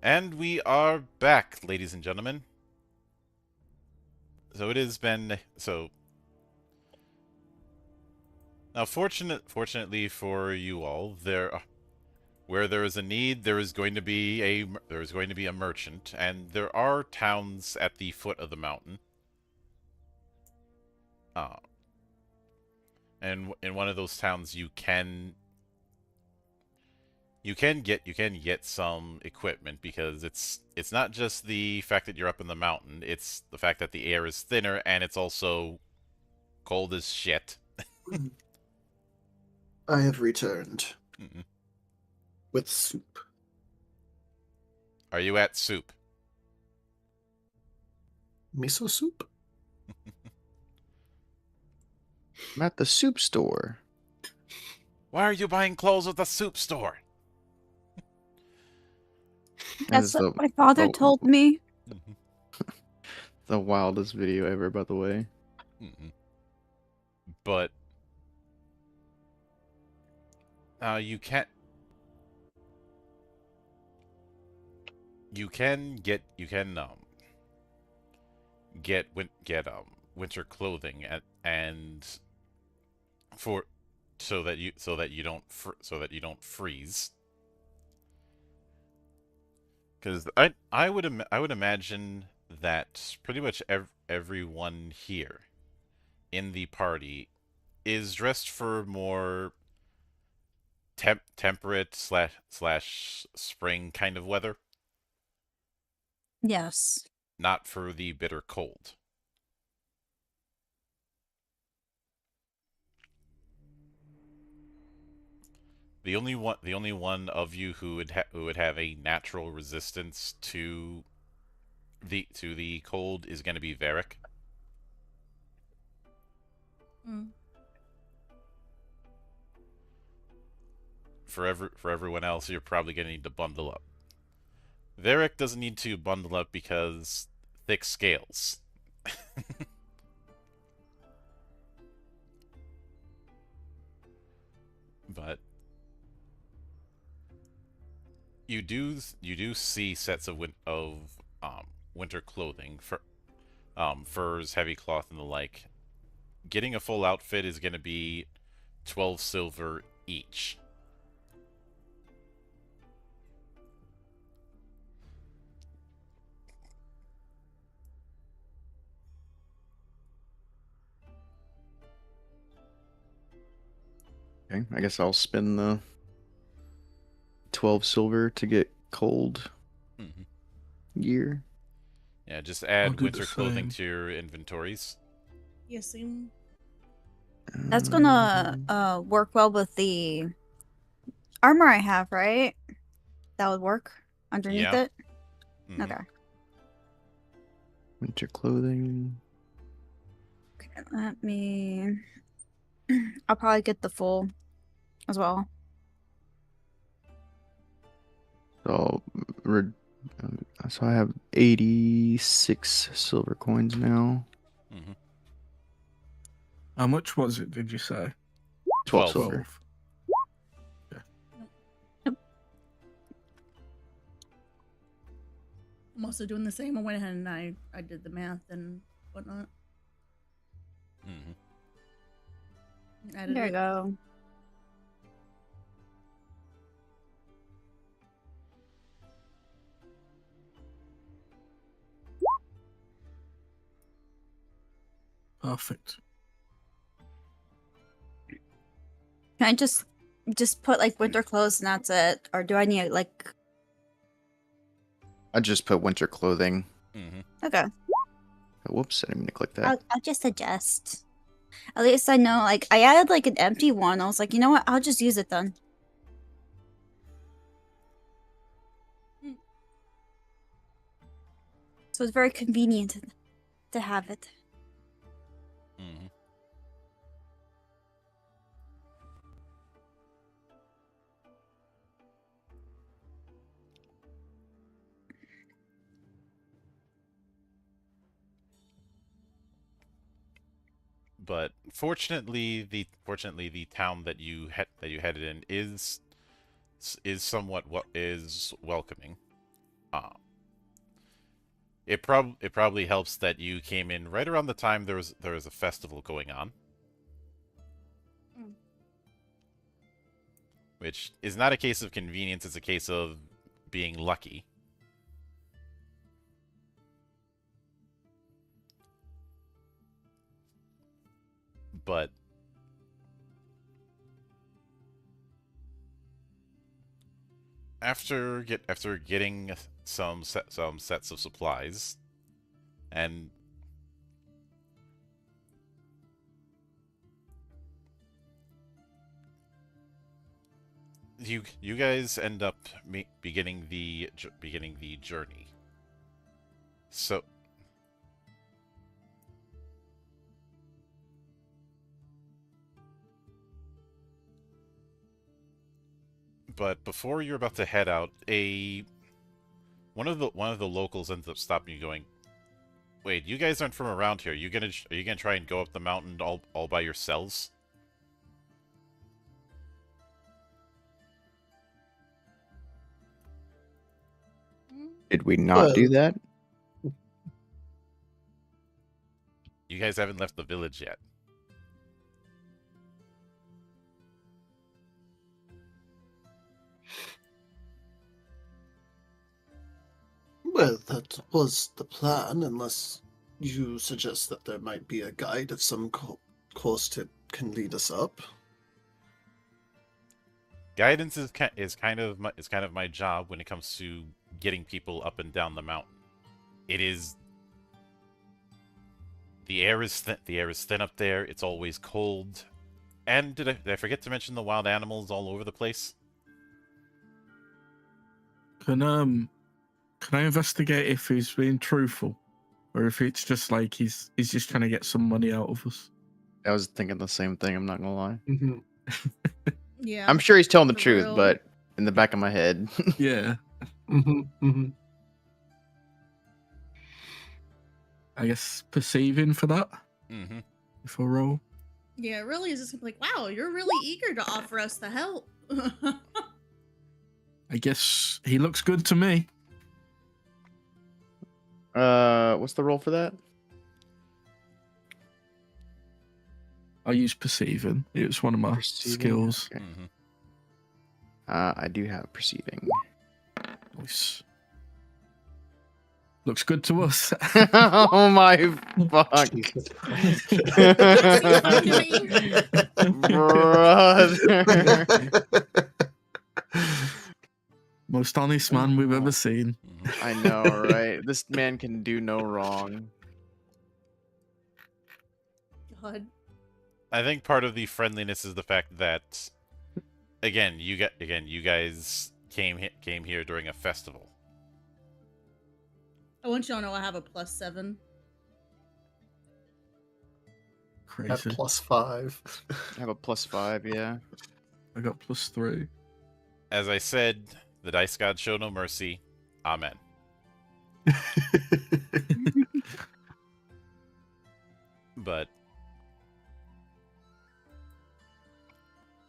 S1: And we are back, ladies and gentlemen. So it has been now. Fortunately for you all, where there is a need, there is going to be a merchant, and there are towns at the foot of the mountain. And in one of those towns, you can get some equipment, because it's not just the fact that you're up in the mountain, it's the fact that the air is thinner and it's also cold as shit.
S4: I have returned
S1: Mm-mm.
S4: with soup.
S1: Are you at soup?
S4: Miso soup?
S5: I'm at the soup store.
S1: Why are you buying clothes at the soup store?
S6: That's
S5: That is
S6: what my father told me.
S5: the wildest video ever, by the way.
S1: But you can get winter clothing and for so that you don't freeze. Because I would imagine that pretty much everyone here in the party is dressed for more temperate slash spring kind of weather,
S6: Yes.
S1: not for the bitter cold. The only one of you who would have a natural resistance to the cold is going to be Varric.
S2: Mm.
S1: For everyone else, you're probably going to need to bundle up. Varric doesn't need to bundle up because thick scales. But you do see sets of winter clothing for furs, heavy cloth, and the like. Getting a full outfit is going to be 12 silver each.
S5: Okay, I guess I'll spend the 12 silver to get cold gear.
S1: Yeah, just
S3: I'll
S1: add
S3: do the
S1: winter clothing
S3: same.
S1: to your inventories.
S2: Yes, same.
S6: That's gonna work well with the armor I have, right? That would work underneath
S1: Yeah.
S6: it.
S1: Mhm.
S6: Okay.
S5: Winter clothing.
S6: Okay, let me. I'll probably get the full as well.
S5: So, so I have 86 silver coins now.
S1: Mm-hmm.
S3: How much was it, did you say?
S5: 12
S1: 12.
S5: silver.
S2: I'm also doing the same. I went ahead and I did the math and whatnot.
S1: Mm-hmm.
S2: Added
S6: There you
S2: it.
S6: go.
S3: Perfect.
S6: Can I just put like winter clothes and that's it, or do I need like?
S5: I just put winter clothing.
S1: Mm-hmm.
S6: Okay,
S5: Oh, whoops, I didn't mean to click that.
S6: I'll just adjust. At least I know. Like I added like an empty one. I was like, you know what? I'll just use it then. So it's very convenient to have it.
S1: Mm-hmm. But fortunately, the town that you headed in is somewhat is welcoming. It probably helps that you came in right around the time there was a festival going on, which is not a case of convenience; it's a case of being lucky. But after getting some sets of supplies, and you guys end up beginning the journey. So but before you're about to head out, one of the locals ends up stopping you, going, "Wait, you guys aren't from around here. Are you gonna try and go up the mountain all by yourselves?"
S5: Did we not do
S4: Well,
S5: that?
S1: You guys haven't left the village yet.
S4: Well, that was the plan, unless you suggest that there might be a guide of some course can lead us up.
S1: Guidance is kind of my job when it comes to getting people up and down the mountain. It is the air is thin up there. It's always cold. And did I forget to mention the wild animals all over the place?
S3: Can I investigate if he's being truthful, or if it's just like he's just trying to get some money out of us?
S5: I was thinking the same thing, I'm not gonna lie.
S4: Mm-hmm.
S2: Yeah.
S5: I'm sure he's telling the
S2: For
S5: truth,
S2: real.
S5: but in the back of my head.
S3: Yeah.
S4: Mm-hmm. Mm-hmm.
S3: I guess, perceiving for that.
S1: Mm-hmm.
S3: If I roll.
S2: Yeah, it really is just gonna be like, wow, you're really eager to offer us the help.
S3: I guess he looks good to me.
S5: What's the roll for that?
S3: I use perceiving. It was one of my
S5: Perceiving?
S3: skills.
S5: Okay.
S1: Mm-hmm.
S5: I do have perceiving.
S3: Nice. Looks good to us.
S5: Oh my fuck.
S4: Jesus
S2: That seems fine to me.
S5: Brother.
S3: Most honest man we've ever seen.
S1: Mm-hmm.
S5: I know, right? This man can do no wrong.
S2: God.
S1: I think part of the friendliness is the fact that, again, you guys came here during a festival.
S2: I want y'all to know I have a +7.
S3: Crazy.
S4: At +5.
S5: I have a +5, yeah.
S3: I got +3.
S1: As I said, the dice gods show no mercy. Amen. But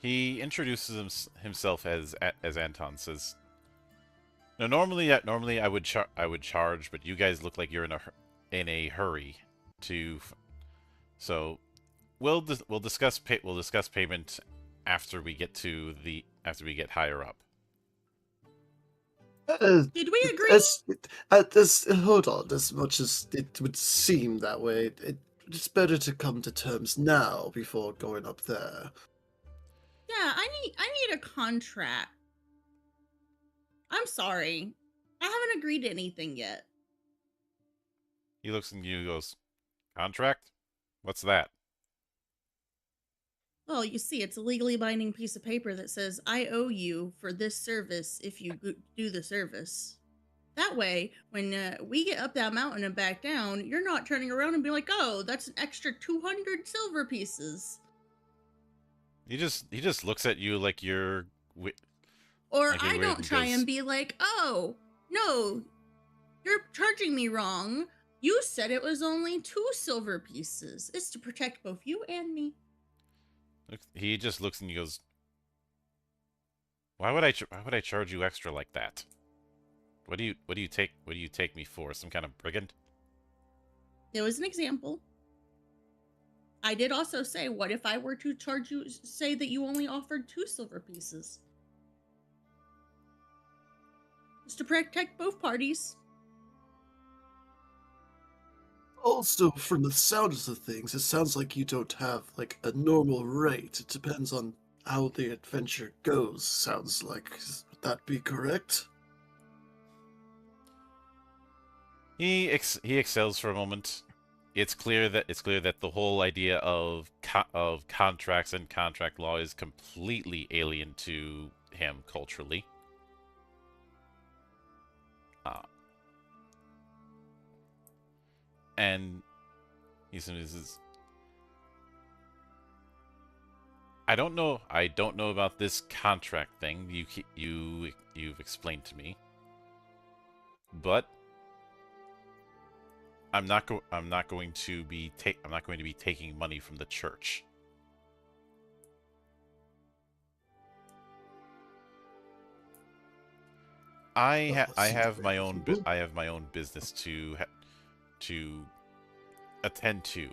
S1: he introduces himself as Anton. Says, "No, normally I would charge, but you guys look like you're in a hurry to. So we'll discuss payment after we get higher up."
S2: Did we agree?
S4: Hold on. As much as it would seem that way, it's better to come to terms now before going up there.
S2: Yeah, I need a contract. I'm sorry. I haven't agreed to anything yet.
S1: He looks at you and goes, "Contract? What's that?"
S2: Well, you see, it's a legally binding piece of paper that says, I owe you for this service if you do the service. That way, when we get up that mountain and back down, you're not turning around and be like, oh, that's an extra 200 silver pieces.
S1: He just looks at you like you're.
S2: Or
S1: Okay,
S2: I
S1: weird,
S2: don't
S1: and
S2: try
S1: goes-
S2: and be like, oh, no, you're charging me wrong. You said it was only 2 silver pieces. It's to protect both you and me.
S1: He just looks and he goes, Why would I charge you extra like that? What do you take me for? Some kind of brigand?"
S2: There was an example. I did also say, what if I were to charge you, say that you only offered 2 silver pieces? Just to protect both parties.
S4: Also, from the sound of the things, it sounds like you don't have like a normal rate. It depends on how the adventure goes. Sounds like. Would that be correct?
S1: He excels for a moment. It's clear that the whole idea of contracts and contract law is completely alien to him culturally. And he says, I don't know about this contract thing you've explained to me, but I'm not going to be taking money from the church. I have my own business to attend to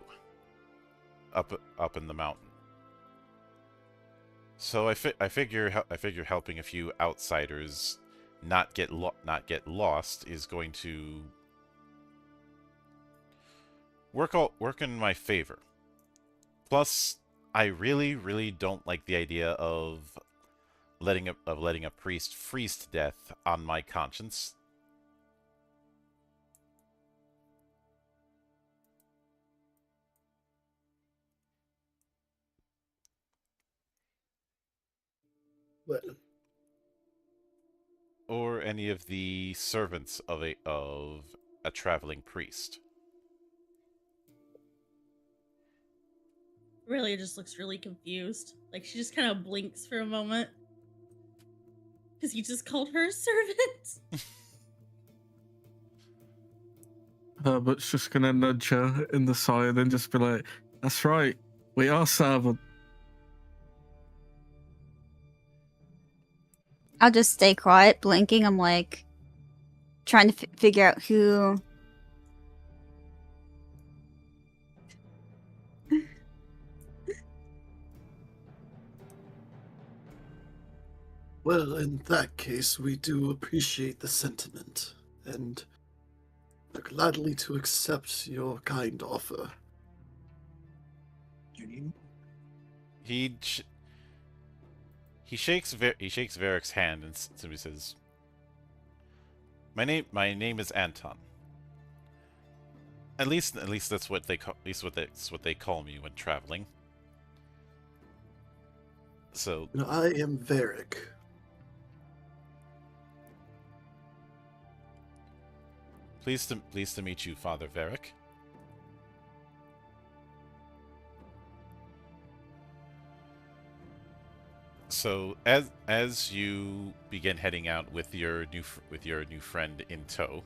S1: up in the mountain. So I figure helping a few outsiders not get lost is going to work in my favor. Plus, I really don't like the idea of letting a priest freeze to death on my conscience.
S4: Well,
S1: Or any of the servants of a traveling priest.
S2: Really just looks really confused. Like, she just kind of blinks for a moment. Because he just called her a servant.
S3: Herbert's just gonna nudge her in the side and just be like, "That's right, we are servant."
S6: I'll just stay quiet, blinking. I'm like trying to figure out who.
S4: Well, in that case, we do appreciate the sentiment, and are gladly to accept your kind offer.
S1: He shakes Varric's hand and simply says, "My name is Anton. At least that's what that's what they call me when traveling. So
S4: And I am Varric.
S1: pleased to meet you, Father Varric." So as you begin heading out with your new friend in tow,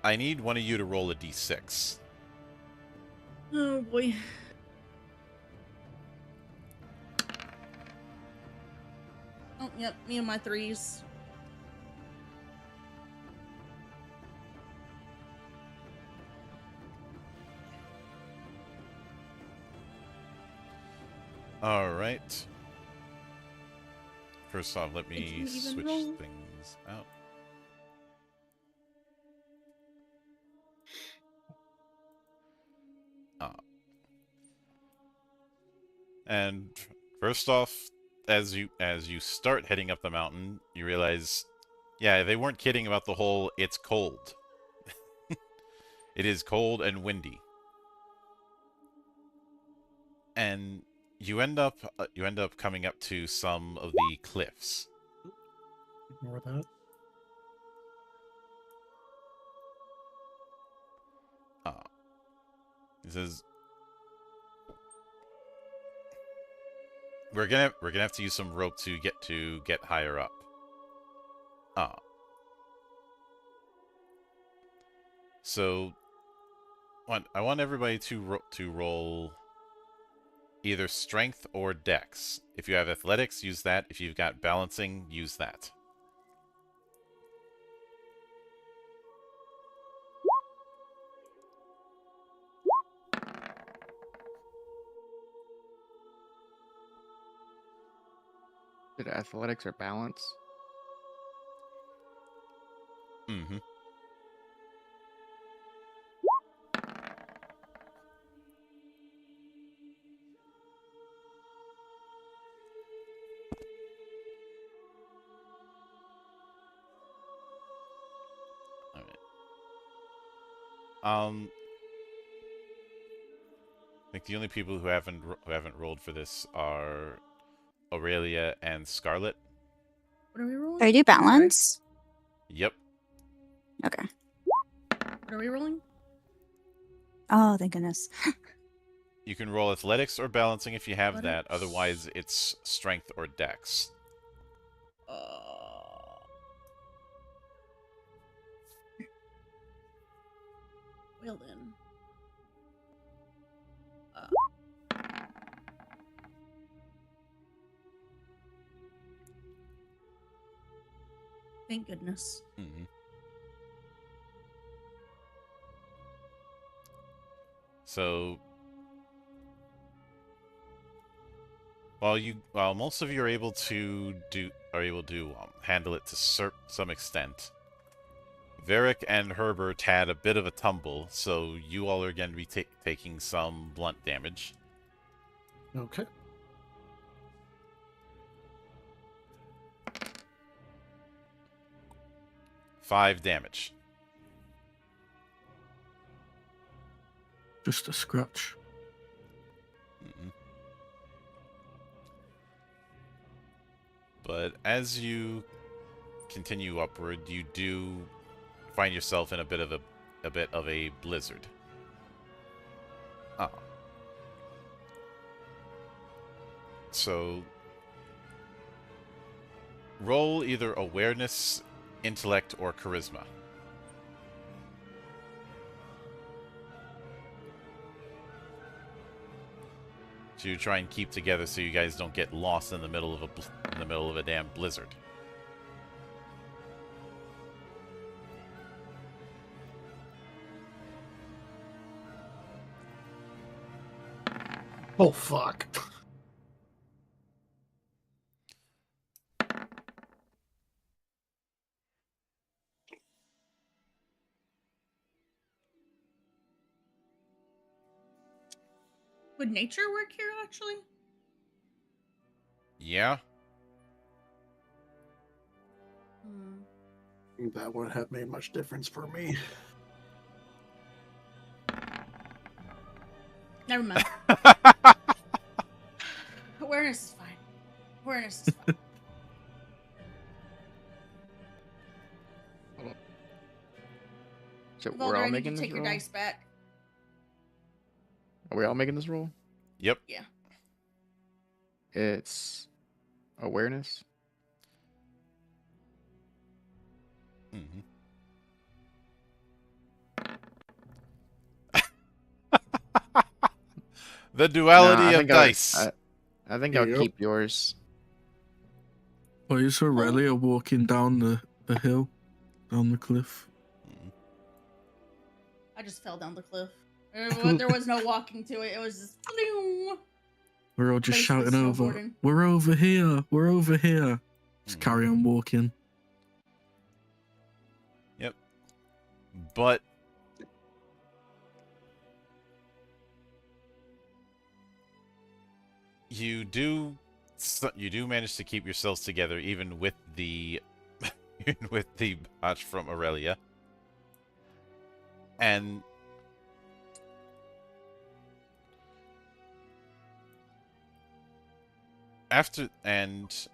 S1: I need one of you to roll a d6.
S2: Oh boy. Oh, yep, me and my threes.
S1: All right. First off, let
S2: Did
S1: me
S2: you even
S1: switch
S2: roll?
S1: things out. And first off, as you start heading up the mountain, you realize, yeah, they weren't kidding about the whole "it's cold." It is cold and windy, and you end up coming up to some of the cliffs.
S4: Ignore that.
S1: He says, We're gonna have to use some rope to get higher up. So I want everybody to roll either strength or dex. If you have athletics, use that. If you've got balancing, use that.
S5: Did athletics or balance?
S1: Mm-hmm. All right. I think the only people who haven't rolled for this are Aurelia and Scarlet.
S2: What are we rolling?
S6: Are you balance?
S1: Yep.
S6: Okay.
S2: What are we rolling?
S6: Oh, thank goodness.
S1: You can roll athletics or balancing if you have that.
S2: Athletics.
S1: Otherwise, it's strength or dex.
S2: Well then. Thank goodness.
S1: Mm-hmm. So, while most of you are able to handle it to some extent, Varric and Herbert had a bit of a tumble, so you all are going to be taking some blunt damage.
S4: Okay.
S1: Five damage.
S3: Just a scratch.
S1: Mm-mm. But as you continue upward, you do find yourself in a bit of a blizzard. So roll either awareness, intellect, or charisma. To try and keep together so you guys don't get lost in the middle of a damn blizzard.
S4: Oh fuck.
S2: Would nature work here, actually?
S1: Yeah?
S4: That wouldn't have made much difference for me.
S2: Never mind. Awareness is fine. Awareness is fine.
S5: So
S2: Valder,
S5: we're all
S2: I need
S5: making
S2: you to
S5: this
S2: take your
S5: roll?
S2: dice back.
S5: Are we all making this roll?
S1: Yep.
S2: Yeah.
S5: It's awareness.
S1: Mm-hmm. The duality of dice.
S5: I think I'll
S4: Yep.
S5: keep yours.
S3: Why is Aurelia walking down the hill, down the cliff?
S2: I just fell down the cliff. There was no walking to it. It was just. Bloom.
S3: We're all just
S2: Basically
S3: shouting over.
S2: snowboarding.
S3: We're over here. We're over here. Just
S1: Mhm.
S3: carry on walking.
S1: Yep. But you do manage to keep yourselves together even with the even with the botch from Aurelia. And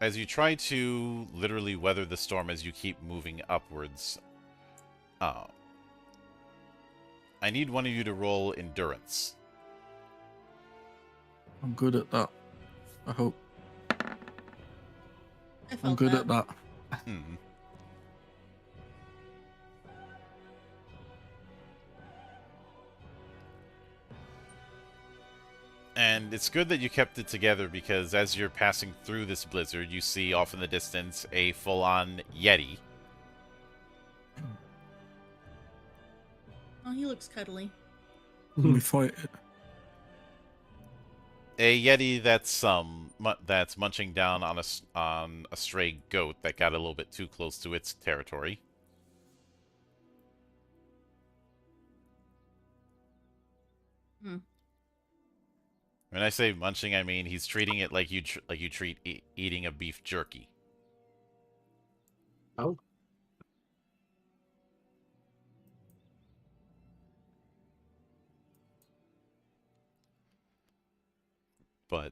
S1: as you try to literally weather the storm as you keep moving upwards, I need one of you to roll endurance.
S3: I'm good at that. I hope.
S2: I felt
S3: I'm good
S2: that.
S3: at that.
S1: Hmm. And it's good that you kept it together because as you're passing through this blizzard, you see off in the distance a full-on Yeti.
S2: Oh, he looks cuddly.
S3: Can we fight it?
S1: A Yeti that's munching down on a stray goat that got a little bit too close to its territory.
S2: Hmm.
S1: When I say munching, I mean he's treating it like you treat eating a beef jerky.
S4: Oh.
S1: But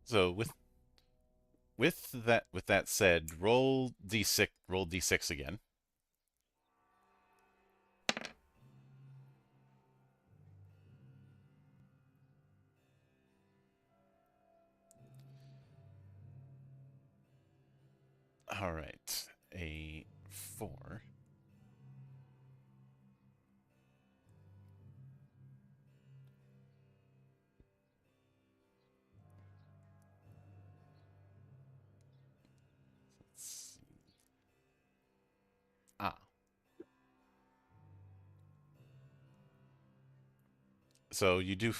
S1: so with that said, roll d6 again. All right, a 4. Let's see. So you do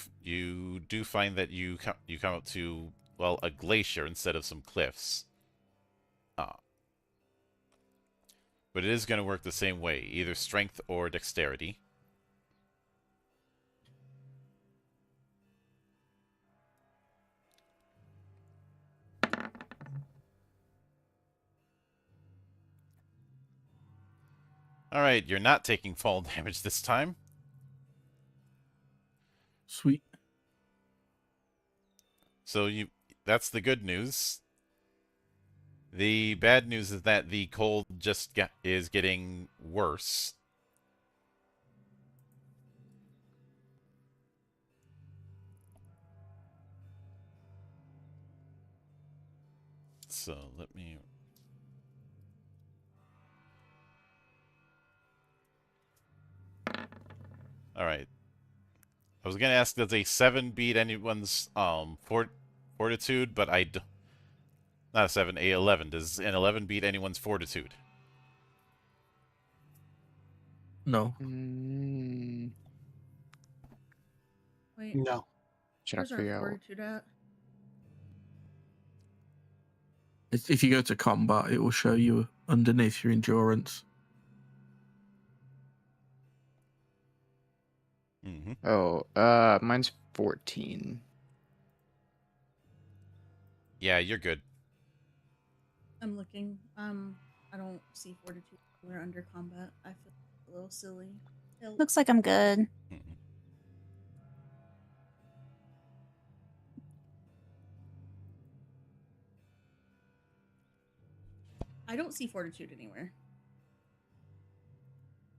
S1: find that you come up to, well, a glacier instead of some cliffs. But it is going to work the same way, either strength or dexterity. All right, you're not taking fall damage this time.
S3: Sweet.
S1: So that's the good news. The bad news is that the cold is getting worse. So let me. All right. I was gonna ask, does a 7 beat anyone's fortitude? But not a 7, a 11. Does an 11 beat anyone's fortitude?
S3: No.
S5: Mm,
S2: Wait,
S4: No.
S5: should I
S2: where's our
S5: figure out?
S2: fortitude at?
S3: If you go to combat, it will show you underneath your endurance.
S1: Mm-hmm.
S5: Oh, mine's 14.
S1: Yeah, you're good.
S2: I'm looking. I don't see fortitude anywhere under combat. I feel a little silly.
S6: Looks like I'm good.
S1: Mm-hmm.
S2: I don't see fortitude anywhere.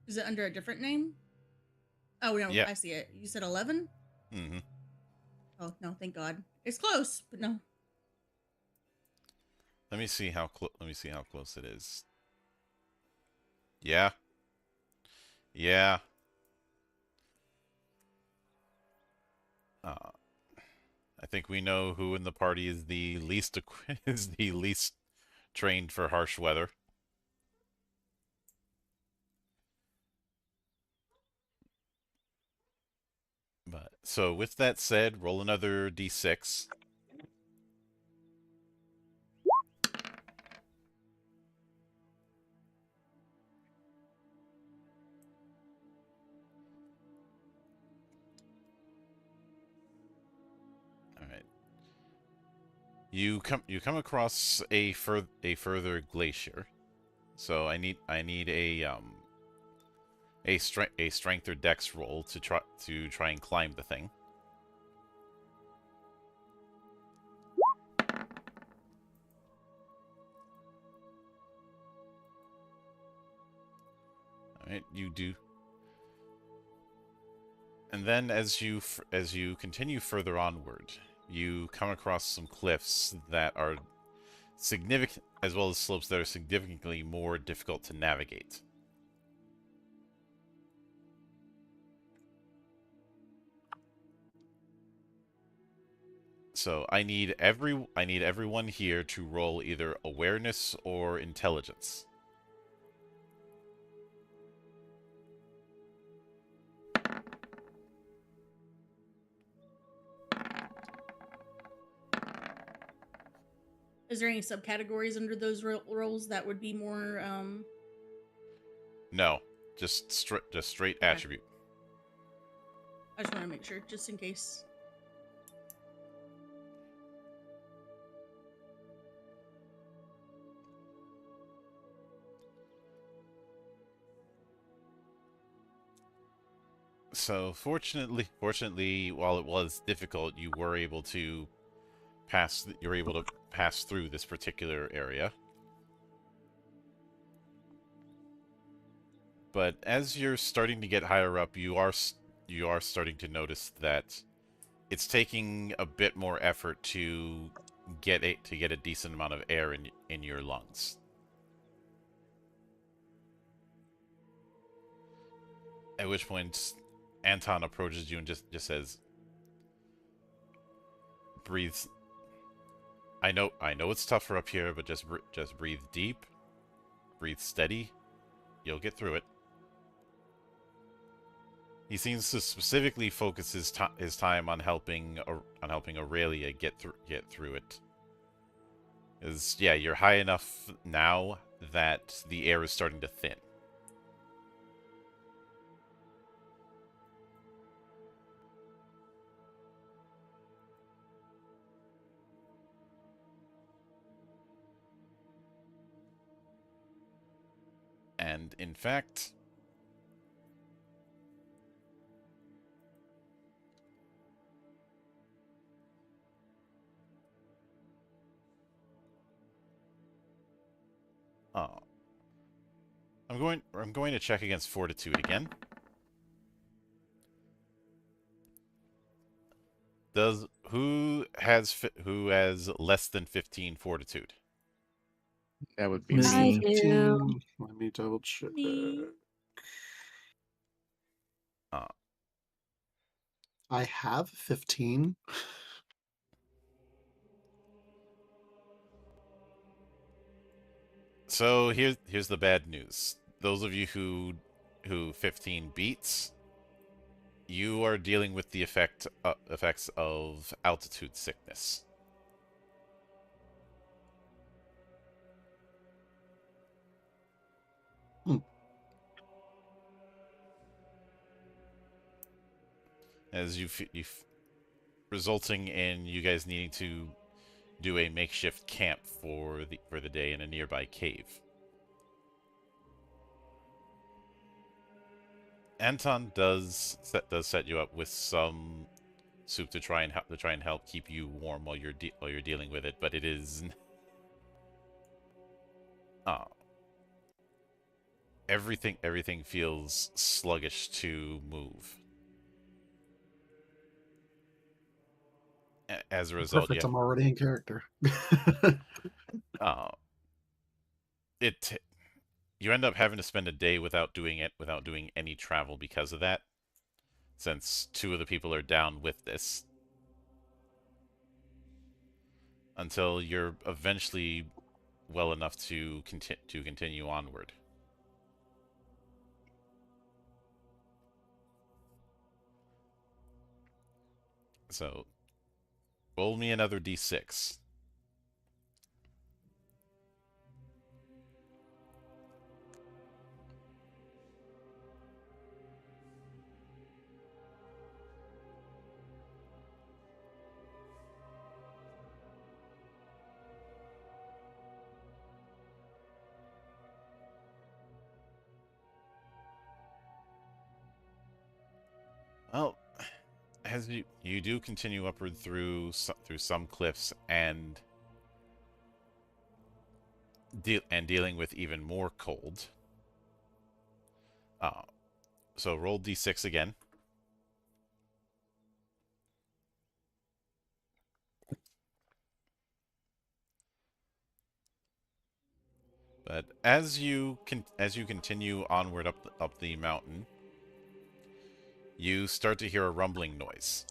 S2: Is it under a different name? Oh no,
S1: Yeah.
S2: I see it. You said 11?
S1: Mm-hmm.
S2: Oh no, thank God. It's close, but no.
S1: Let me see how close. Let me see how close it is. Yeah. Yeah. Uh, I think we know who in the party is the least is the least trained for harsh weather. But so with that said, roll another d6. All right. You come across a further glacier. So I need a strength or dex roll to try and climb the thing. All right, you do. And then as you continue further onward, you come across some cliffs that are significant, as well as slopes that are significantly more difficult to navigate. So I need everyone here to roll either awareness or intelligence.
S2: Is there any subcategories under those roles that would be more
S1: No, just straight
S2: Okay.
S1: attribute.
S2: I just want to make sure, just in case.
S1: So fortunately, while it was difficult, you were able to you're able to pass through this particular area. But as you're starting to get higher up, you are starting to notice that it's taking a bit more effort to get a decent amount of air in your lungs. At which point, Anton approaches you and just says, "Breathe. I know it's tougher up here, but just breathe deep, breathe steady. You'll get through it." He seems to specifically focus his time on helping Aurelia get through it. Is yeah, you're high enough now that the air is starting to thin. And in fact, oh, I'm going to check against fortitude again. Who has less than 15 fortitude?
S5: That would be
S3: Me.
S6: I
S5: me.
S6: do.
S4: 15. Let me double check.
S2: Me.
S1: Uh,
S4: I have 15.
S1: so here's the bad news. Those of you who 15 beats, you are dealing with the effects of altitude sickness.
S4: Hmm.
S1: As resulting in you guys needing to do a makeshift camp for the day in a nearby cave. Anton does set you up with some soup to try and help keep you warm while you're dealing with it, but it is uh, everything feels sluggish to move. As a result,
S4: Perfect.
S1: yeah,
S4: I'm already in character.
S1: uh, it you end up having to spend a day without doing any travel because of that, since two of the people are down with this. Until you're eventually well enough to continue onward. So, roll me another d6. Well, as you do continue upward through some cliffs and dealing with even more cold. Uh, so roll d6 again. But as you continue onward up the mountain, you start to hear a rumbling noise.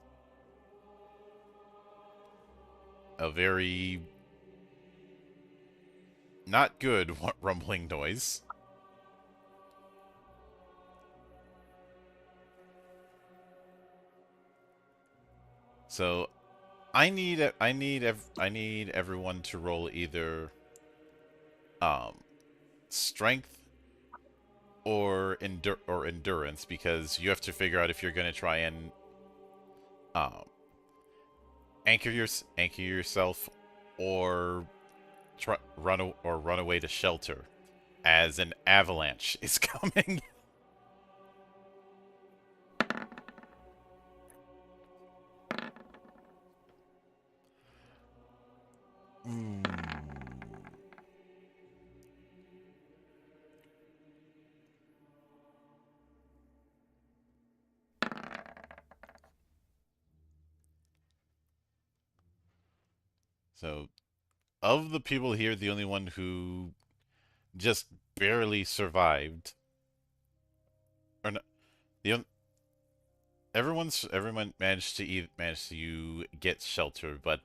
S1: A very not good rumbling noise. So I need everyone to roll either strength or endurance, because you have to figure out if you're going to try and um anchor yourself or run away to shelter as an avalanche is coming. Ooh. So, of the people here, the only one who just barely survived, or no, the everyone managed to get shelter, but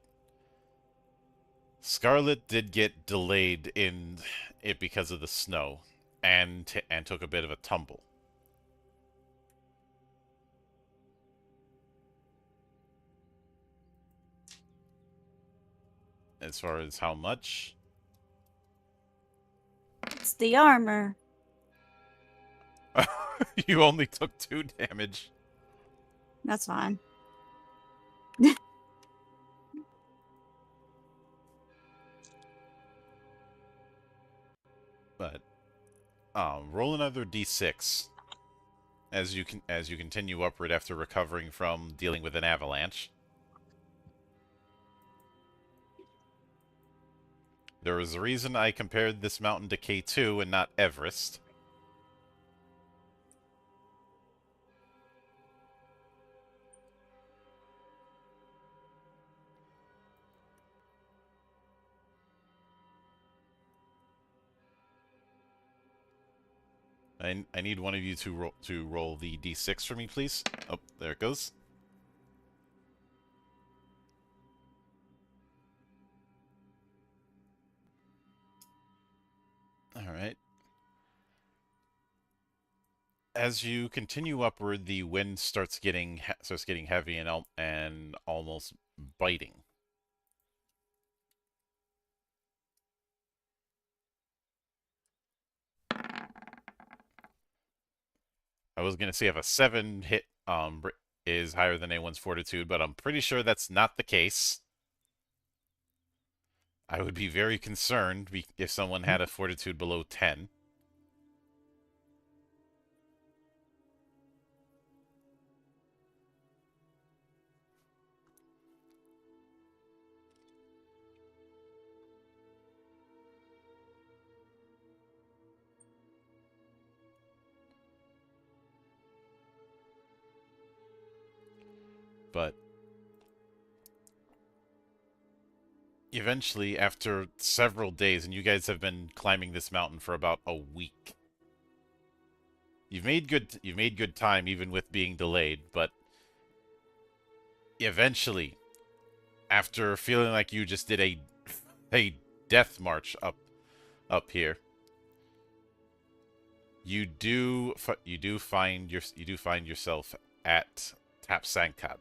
S1: Scarlet did get delayed in it because of the snow, and took a bit of a tumble. As far as how much,
S6: It's the armor.
S1: you only took 2 damage.
S6: That's fine.
S1: But roll another d6 as you continue upward after recovering from dealing with an avalanche. There is a reason I compared this mountain to K2 and not Everest. I need one of you to roll the d6 for me, please. Oh, there it goes. All right. As you continue upward, the wind starts getting heavy and almost biting. I was gonna say if a 7 hit is higher than anyone's fortitude, but I'm pretty sure that's not the case. I would be very concerned if someone had a fortitude below 10. But eventually, after several days, and you guys have been climbing this mountain for about a week, you've made good time even with being delayed, but eventually, after feeling like you just did a death march up here, you do find yourself at Tap Sankad.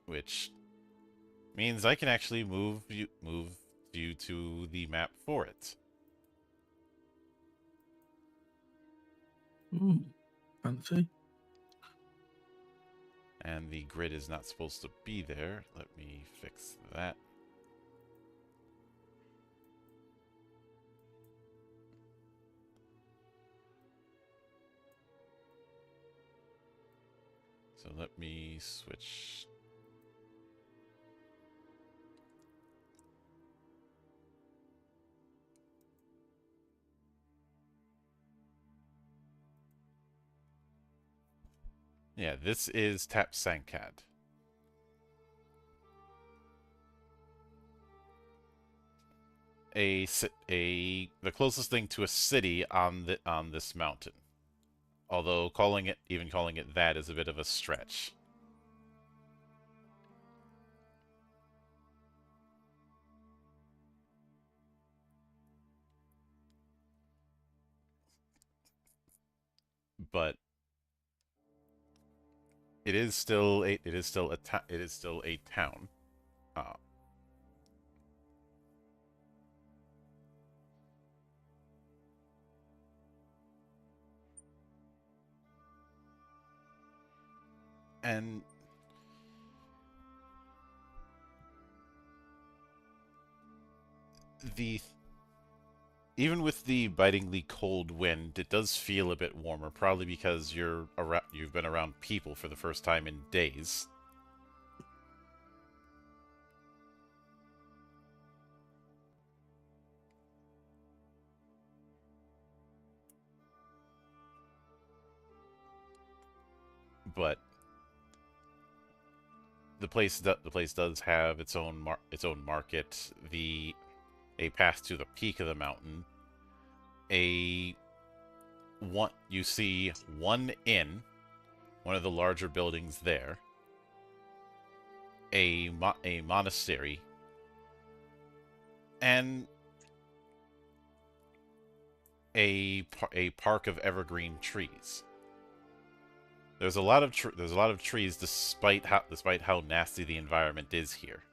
S1: Which means I can actually move you to the map for it.
S3: Fancy.
S1: And the grid is not supposed to be there. Let me fix that. So let me switch. Yeah, this is Tap Sankad. The closest thing to a city on this mountain. Although calling it that is a bit of a stretch. But it is still a town. Uh, and the even with the bitingly cold wind, it does feel a bit warmer, probably because you've been around people for the first time in days. But the place does have its own market, a path to the peak of the mountain. You see one inn, one of the larger buildings there, a monastery, and a park of evergreen trees. There's a lot of trees, despite how nasty the environment is here.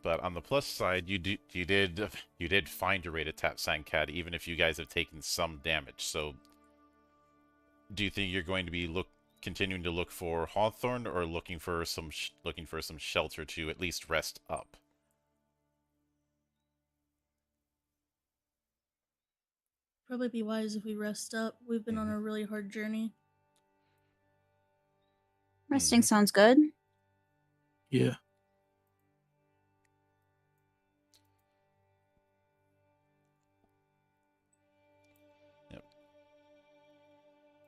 S1: But on the plus side, you did find your way to Tap Sankad, even if you guys have taken some damage. So, do you think you're going to be continuing to look for Hawthorne, or looking for some shelter to at least rest up?
S2: Probably be wise if we rest up. We've been on a really hard journey.
S6: Resting sounds good.
S3: Yeah.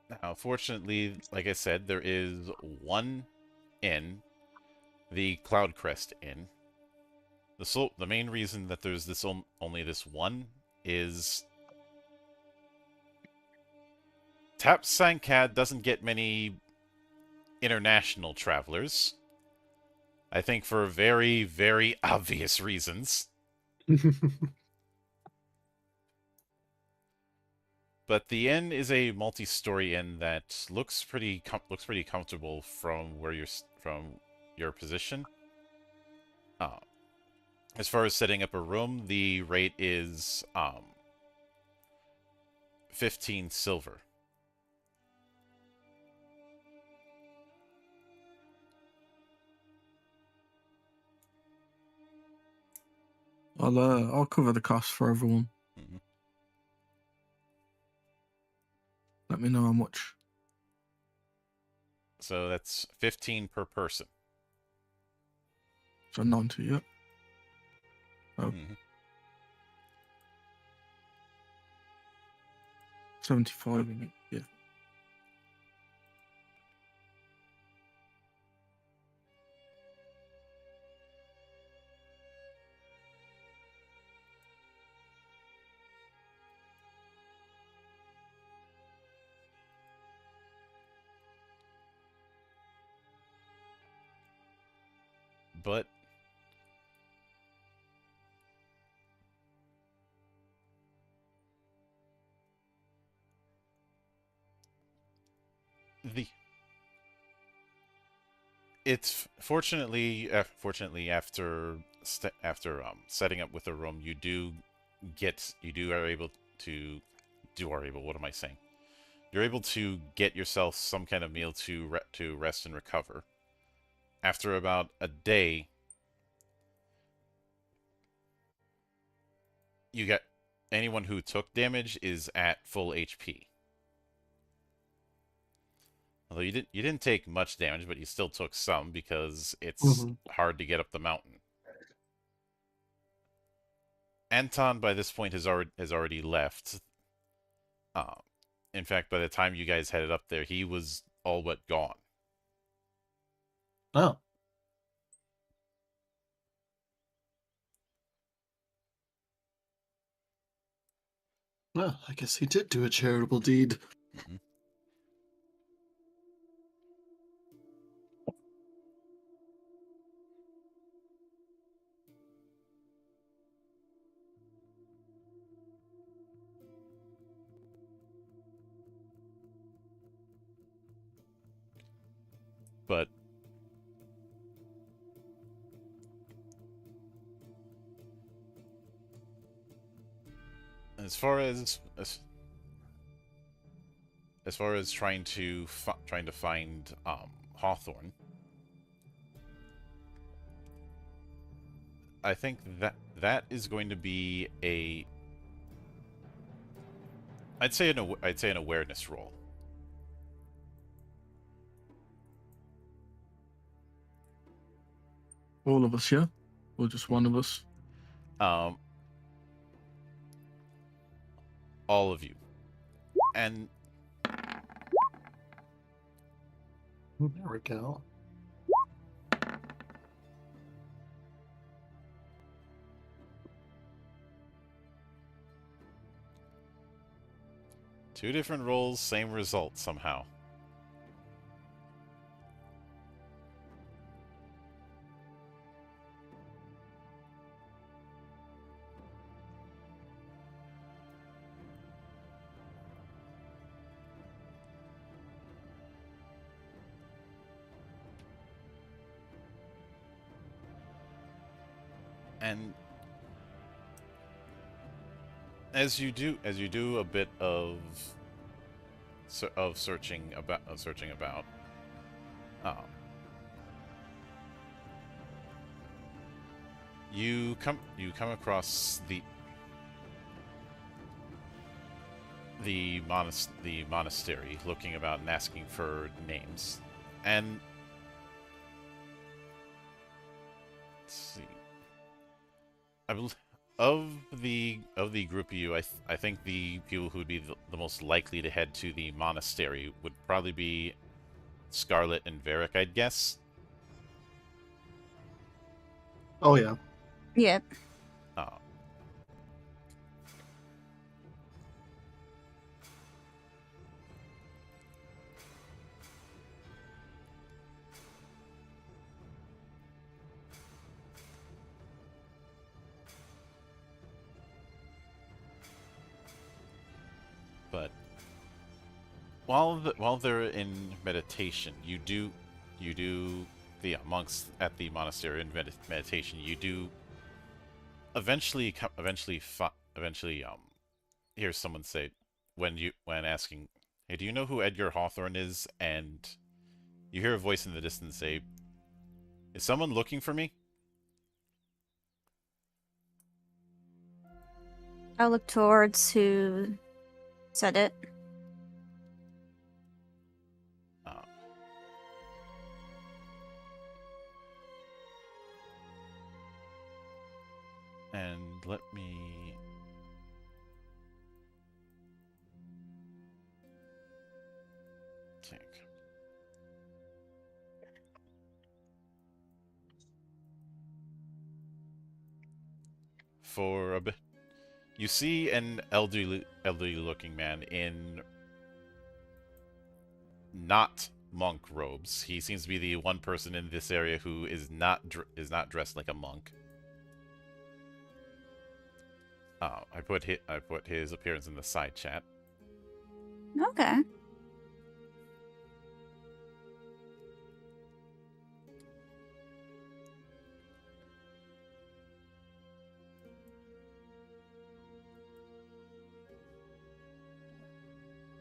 S1: Now, fortunately, like I said, there is one inn, the Cloudcrest Inn. The main reason that there's only this one is Tap Sankad doesn't get many international travelers. I think for very, very obvious reasons. But the inn is a multi-story inn that looks pretty comfortable from from your position. As far as setting up a room, the rate is 15 silver.
S3: I'll cover the cost for everyone.
S1: Mhm.
S3: Let me know how much.
S1: So that's 15 per person.
S3: So 90, yeah. Oh.
S1: Mhm.
S3: 75, yeah.
S1: But the it's fortunately after setting up with a room, what am I saying? You're able to get yourself some kind of meal to rest and recover. After about a day, you get anyone who took damage is at full HP. Although you didn't take much damage, but you still took some because it's hard to get up the mountain. Anton by this point has already left. In fact, by the time you guys headed up there, he was all but gone.
S4: Oh. Well, I guess he did do a charitable deed.
S1: Mhm. But as far as trying to find Hawthorne, I think that is going to be I'd say an awareness roll.
S3: All of us, yeah? Or just one of us?
S1: All of you. And
S4: There we go.
S1: two different rolls, same result somehow. And as you do a bit of searching about, you come across the monastery, looking about and asking for names, and let's see, of the group of you, I think the people who would be the most likely to head to the monastery would probably be Scarlet and Varric, I'd guess.
S4: Oh yeah.
S6: Yep.
S1: Uh, but while they're in meditation, the monks at the monastery in meditation, you do eventually hear someone say when asking, "Hey, do you know who Edgar Hawthorne is?" And you hear a voice in the distance say, "Is someone looking for me?"
S6: I'll look towards who said it.
S1: Uh, and let me think. For a bit, you see an elderly-looking man in not monk robes. He seems to be the one person in this area who is not dressed like a monk. I put his appearance in the side chat.
S6: Okay.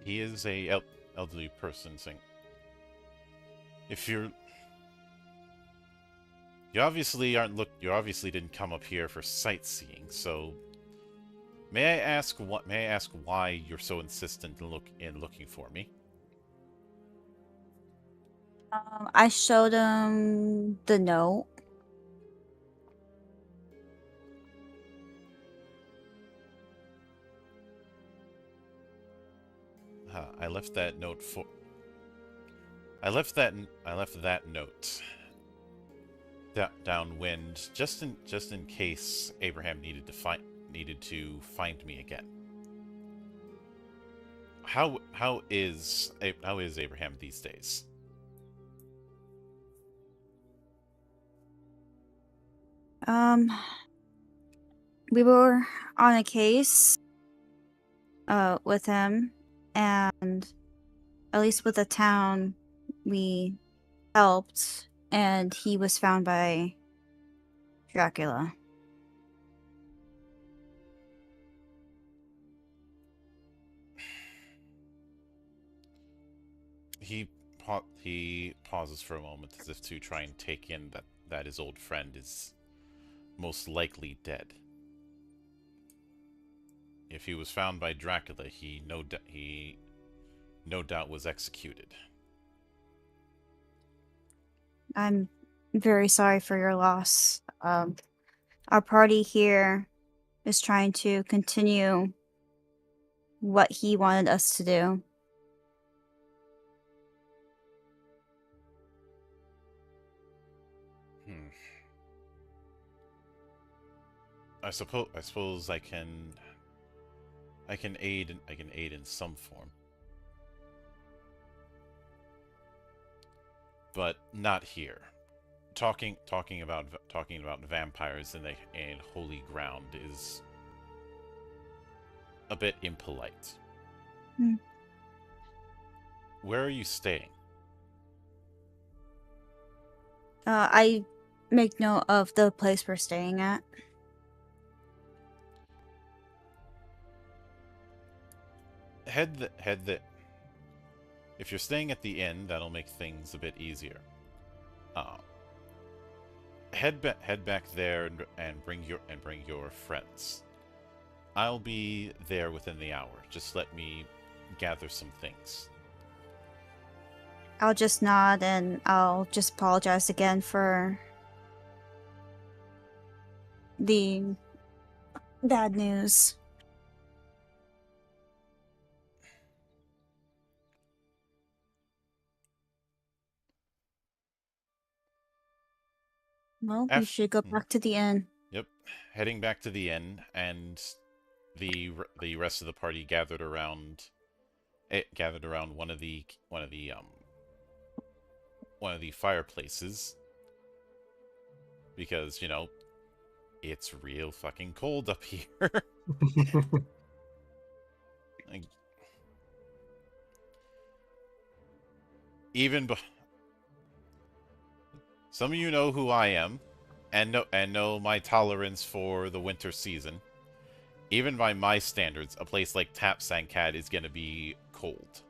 S1: He is a elderly person saying, "If you obviously didn't come up here for sightseeing, so may I ask why you're so insistent in looking for me?"
S6: I showed him the note.
S1: I left that note for. I left that note downwind just in case Abraham needed to find me again. How is Abraham these days?
S6: We were on a case with him, and at least with the town we helped, and he was found by Dracula.
S1: He pauses for a moment as if to try and take in that his old friend is most likely dead. If he was found by Dracula, he no doubt was executed.
S6: I'm very sorry for your loss. Our party here is trying to continue what he wanted us to do.
S1: I suppose I can aid in some form. But not here. Talking about vampires in holy ground is a bit impolite. Where are you staying?
S6: I make note of the place we're staying at.
S1: If you're staying at the inn, that'll make things a bit easier. Head back there and bring your friends. I'll be there within the hour. Just let me gather some things.
S6: I'll just nod and I'll just apologize again for the Bad news. Well, we should go back to the inn.
S1: Yep, heading back to the inn, and the rest of the party gathered around. It gathered around one of the fireplaces because it's real fucking cold up here. Like, some of you know who I am, and know my tolerance for the winter season. Even by my standards, a place like Tap Sankad is going to be cold.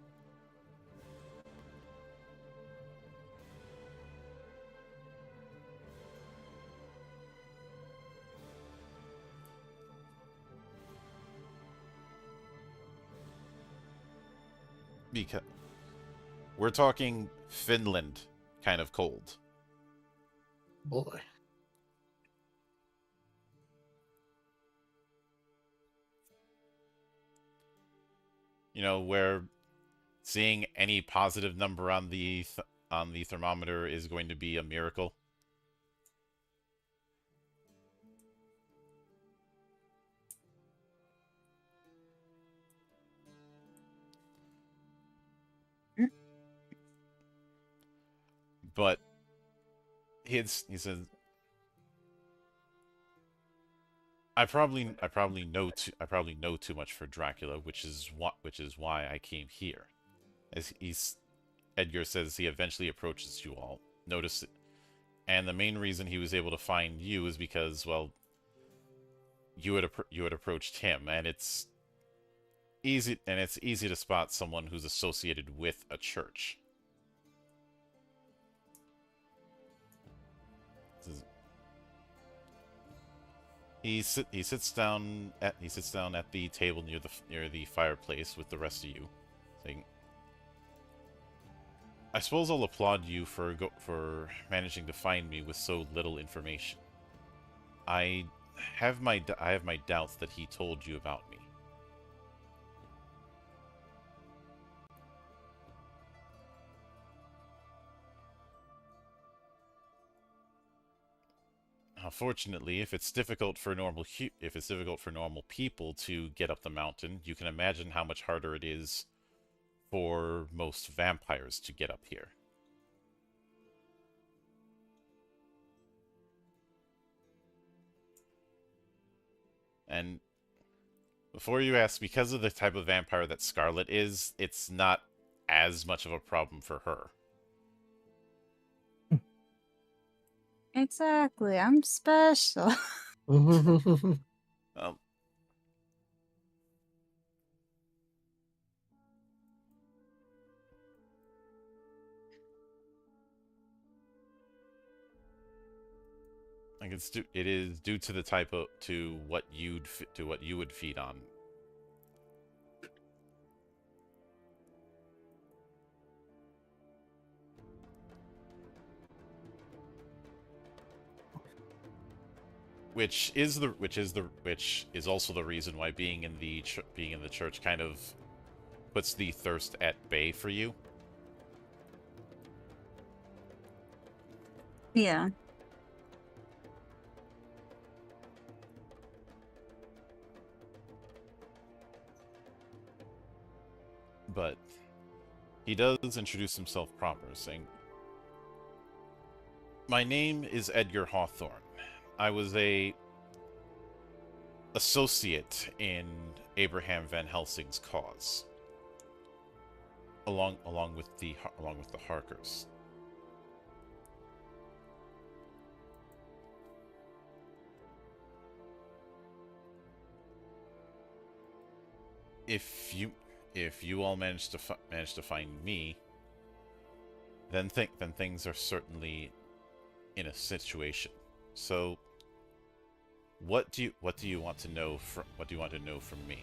S1: Because we're talking Finland kind of cold.
S4: Boy.
S1: Where seeing any positive number on the thermometer is going to be a miracle. But he says, I probably know too much for Dracula, which is why I came here. As Edgar says, he eventually approaches you all. Notice it, and the main reason he was able to find you is because, well, you had approached him, and it's easy to spot someone who's associated with a church. He sits down at the table near the fireplace with the rest of you, saying, "I suppose I'll applaud you for managing to find me with so little information. I have my doubts that he told you about me." Unfortunately, if it's difficult for normal people to get up the mountain, you can imagine how much harder it is for most vampires to get up here. And before you ask, because of the type of vampire that Scarlet is, it's not as much of a problem for her.
S6: Exactly. I'm special.
S1: Like it is due to the to what you would feed on. Which is also the reason why being in the church kind of puts the thirst at bay for you.
S6: Yeah.
S1: But he does introduce himself proper, saying, "My name is Edgar Hawthorne. I was a associate in Abraham Van Helsing's cause, along with the Harkers. If you all manage to find me, then things are certainly in a situation. So, what do you want to know from me?"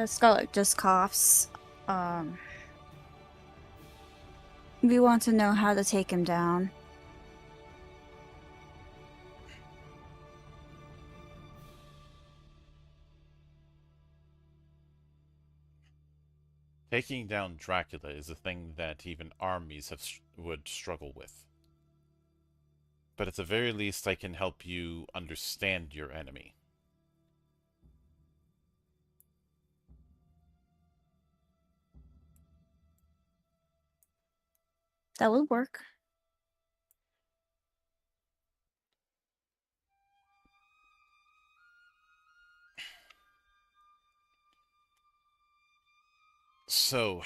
S6: Scarlet just coughs. Um, we want to know how to take him down.
S1: Taking down Dracula is a thing that even armies would struggle with. But at the very least, I can help you understand your enemy.
S6: That would work.
S1: So,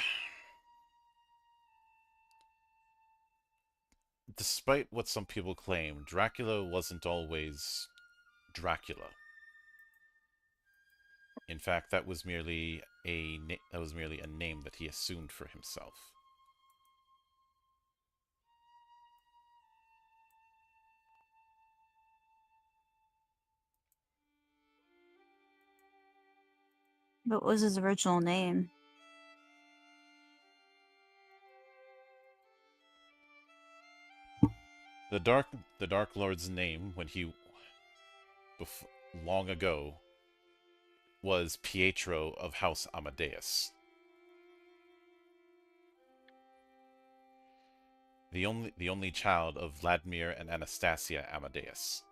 S1: despite what some people claim, Dracula wasn't always Dracula. In fact, that was merely a name that he assumed for himself.
S6: What was his original name?
S1: The Dark Lord's name, when he long ago, was Pietro of House Amadeus. The only child of Vladimir and Anastasia Amadeus,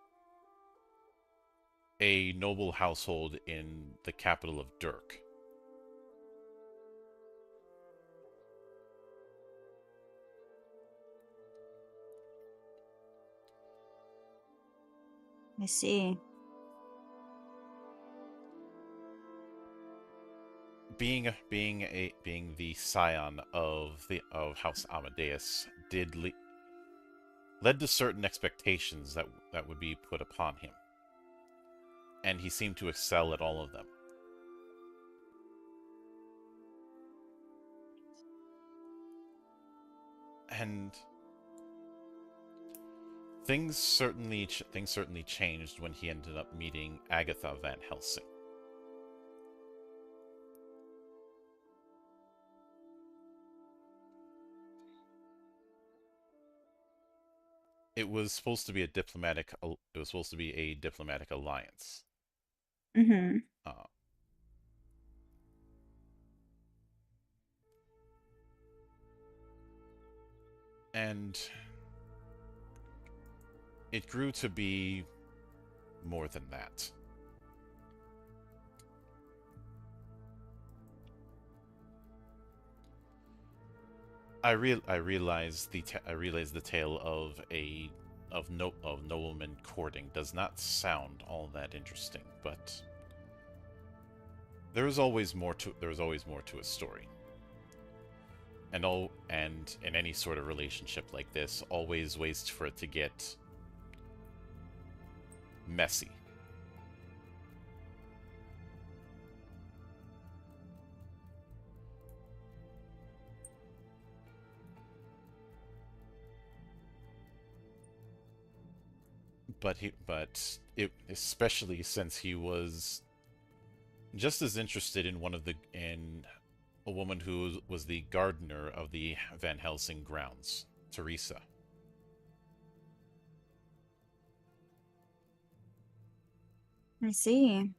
S1: a noble household in the capital of Dirk.
S6: I see.
S1: Being the scion of House Amadeus led to certain expectations that would be put upon him, and he seemed to excel at all of them. And things certainly changed when he ended up meeting Agatha Van Helsing. It was supposed to be a diplomatic alliance.
S6: Mm-hmm.
S1: And it grew to be more than that. I realize the tale of noblemen courting does not sound all that interesting, but there is always more to a story. And in any sort of relationship like this, always ways for it to get messy. Especially since he was just as interested in a woman who was the gardener of the Van Helsing grounds, Teresa.
S6: I see.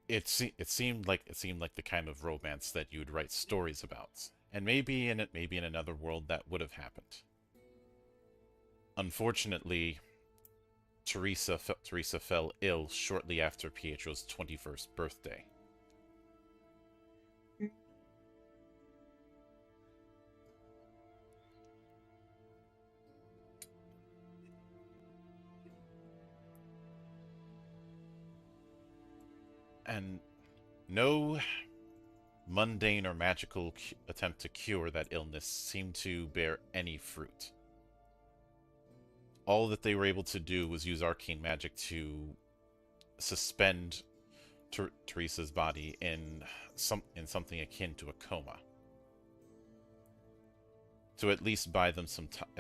S1: It seemed like the kind of romance that you'd write stories about, and maybe in another world that would have happened. Unfortunately, Teresa fell ill shortly after Pietro's 21st birthday. And no mundane or magical attempt to cure that illness seemed to bear any fruit. All that they were able to do was use arcane magic to suspend Teresa's body in something akin to a coma. to at least buy them some time.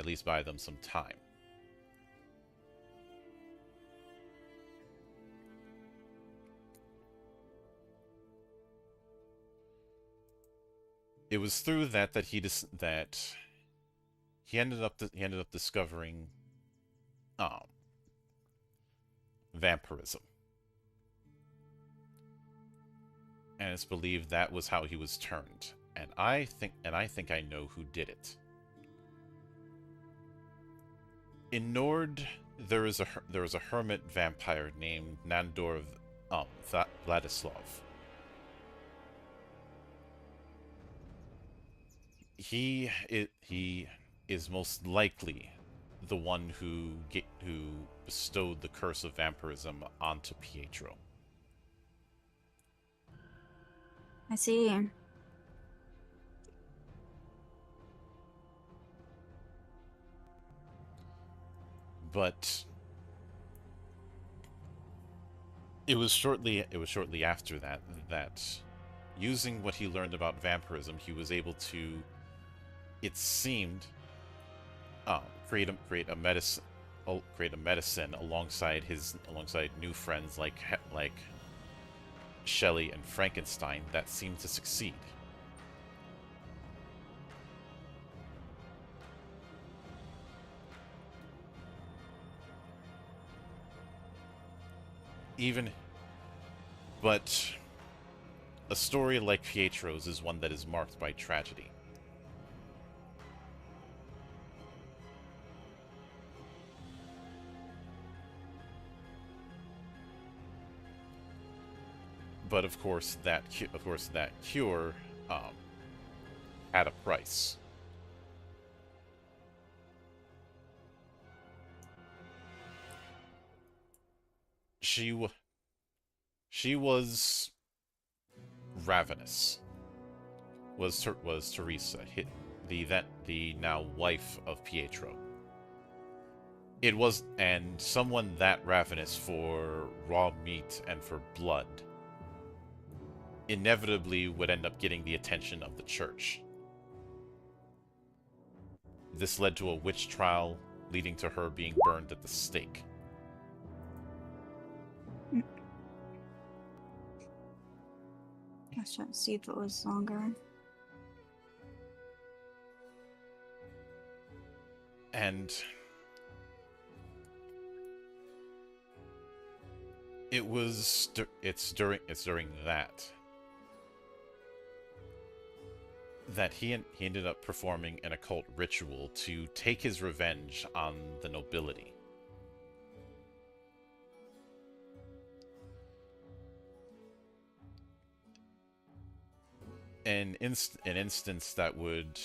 S1: It was through that he ended up discovering vampirism, and it's believed that was how he was turned. And I think I know who did it. In Nord, there is a hermit vampire named Nandor Vladislav. He is most likely the one who bestowed the curse of vampirism onto Pietro.
S6: I see.
S1: But it was shortly after that using what he learned about vampirism, he was able to, it seemed, create a medicine alongside new friends like Shelley and Frankenstein that seemed to succeed. But a story like Pietro's is one that is marked by tragedy. But of course, that cure had a price. She was ravenous. Was Teresa, the now wife of Pietro. It was, and someone that ravenous for raw meat and for blood inevitably would end up getting the attention of the church. This led to a witch trial, leading to her being burned at the stake.
S6: I was trying to see if it was longer.
S1: And it's during that he ended up performing an occult ritual to take his revenge on the nobility. An instance that would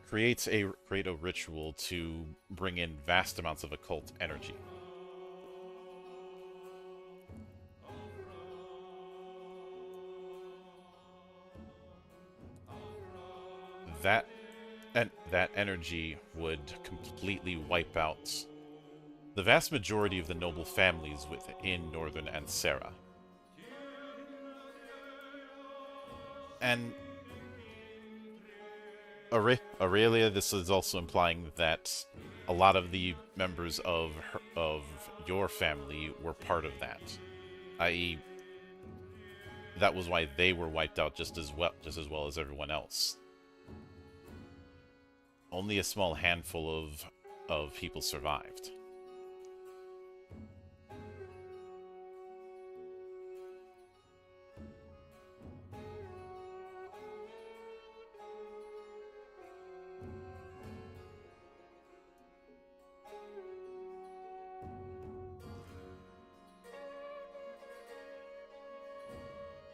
S1: create a ritual to bring in vast amounts of occult energy. That energy would completely wipe out the vast majority of the noble families within northern Ansera. And Aurelia, this is also implying that a lot of the members of your family were part of that, i.e., that was why they were wiped out just as well as everyone else. Only a small handful of people survived.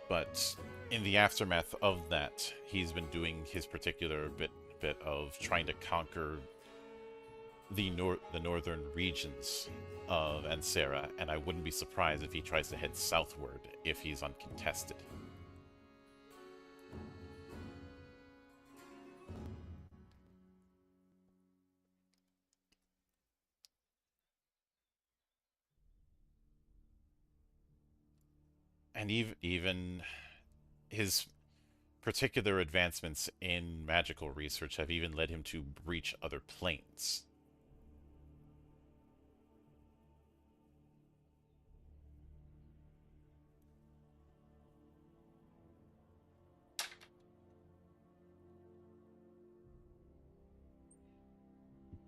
S1: But in the aftermath of that, he's been doing his particular bit of trying to conquer the northern regions of Ansera, and I wouldn't be surprised if he tries to head southward if he's uncontested. And even his particular advancements in magical research have even led him to breach other planes.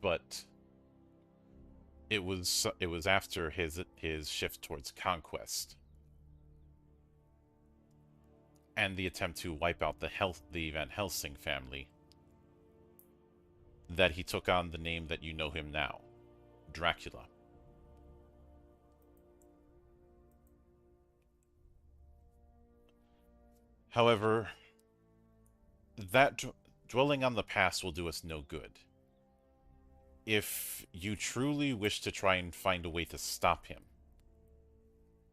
S1: But it was after his shift towards conquest and the attempt to wipe out the Van Helsing family that he took on the name that you know him now, Dracula. However, that dwelling on the past will do us no good. If you truly wish to try and find a way to stop him,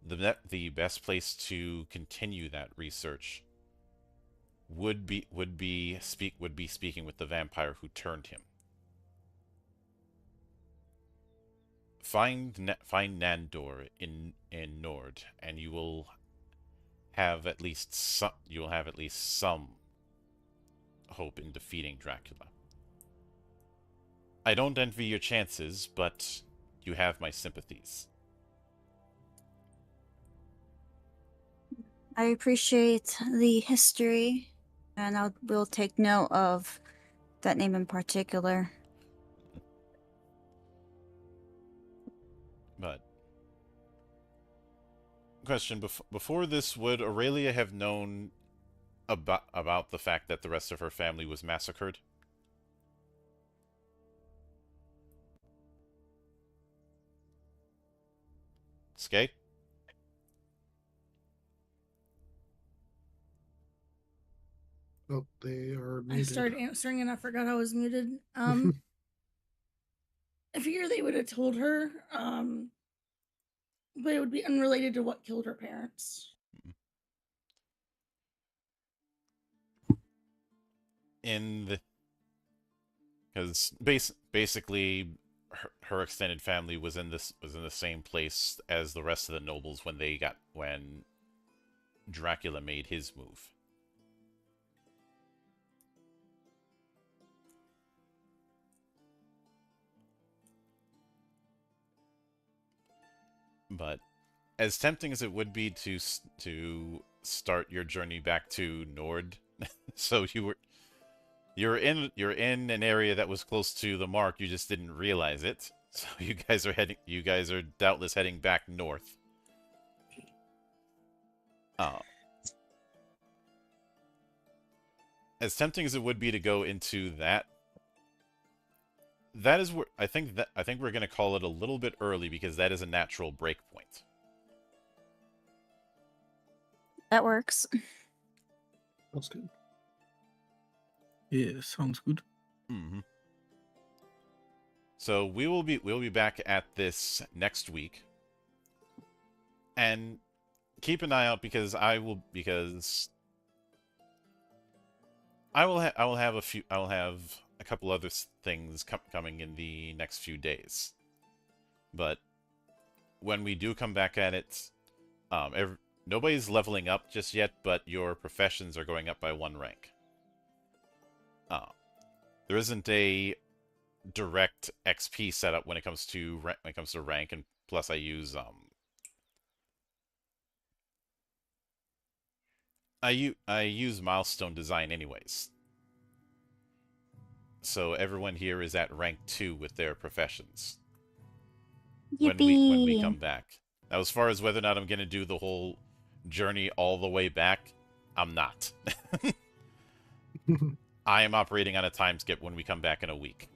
S1: the best place to continue that research would be speaking with the vampire who turned him. Find Nandor in Nord, and you will have at least some hope in defeating Dracula. I don't envy your chances, but you have my sympathies.
S6: I appreciate the history, and we'll take note of that name in particular.
S1: But question: before this, would Aurelia have known about the fact that the rest of her family was massacred? Skate?
S4: Oh, they are
S2: I
S4: muted.
S2: started answering and I forgot I was muted. I figure they would have told her, but it would be unrelated to what killed her parents.
S1: Because basically her extended family was in the same place as the rest of the nobles when Dracula made his move. But as tempting as it would be to start your journey back to Nord, so you're in an area that was close to the mark, you just didn't realize it. So you guys are doubtless heading back north. As tempting as it would be to go into that is where I think we're going to call it a little bit early, because that is a natural break point.
S6: That works.
S4: That's good.
S3: Yeah, sounds good.
S1: Mm-hmm. So we'll be back at this next week, and keep an eye out, because I will have a couple other things coming in the next few days. But when we do come back at it, nobody's leveling up just yet, but your professions are going up by 1 rank. There isn't a direct XP setup when it comes to rank, and plus I use I use milestone design anyways. So everyone here is at rank 2 with their professions. When we come back. Now, as far as whether or not I'm going to do the whole journey all the way back, I'm not. I am operating on a time skip when we come back in a week.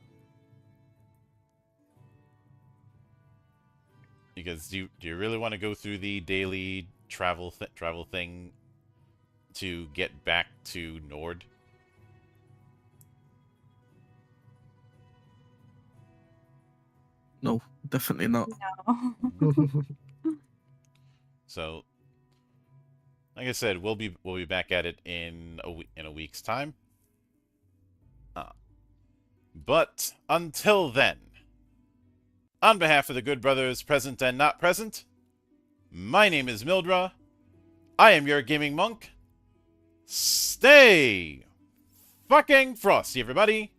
S1: Because do you really want to go through the daily travel thing to get back to Nord?
S3: No, definitely not.
S6: No.
S1: So, like I said, we'll be back at it in a week's time. But until then, on behalf of the good brothers present and not present, my name is Mildra. I am your gaming monk, stay fucking frosty, everybody.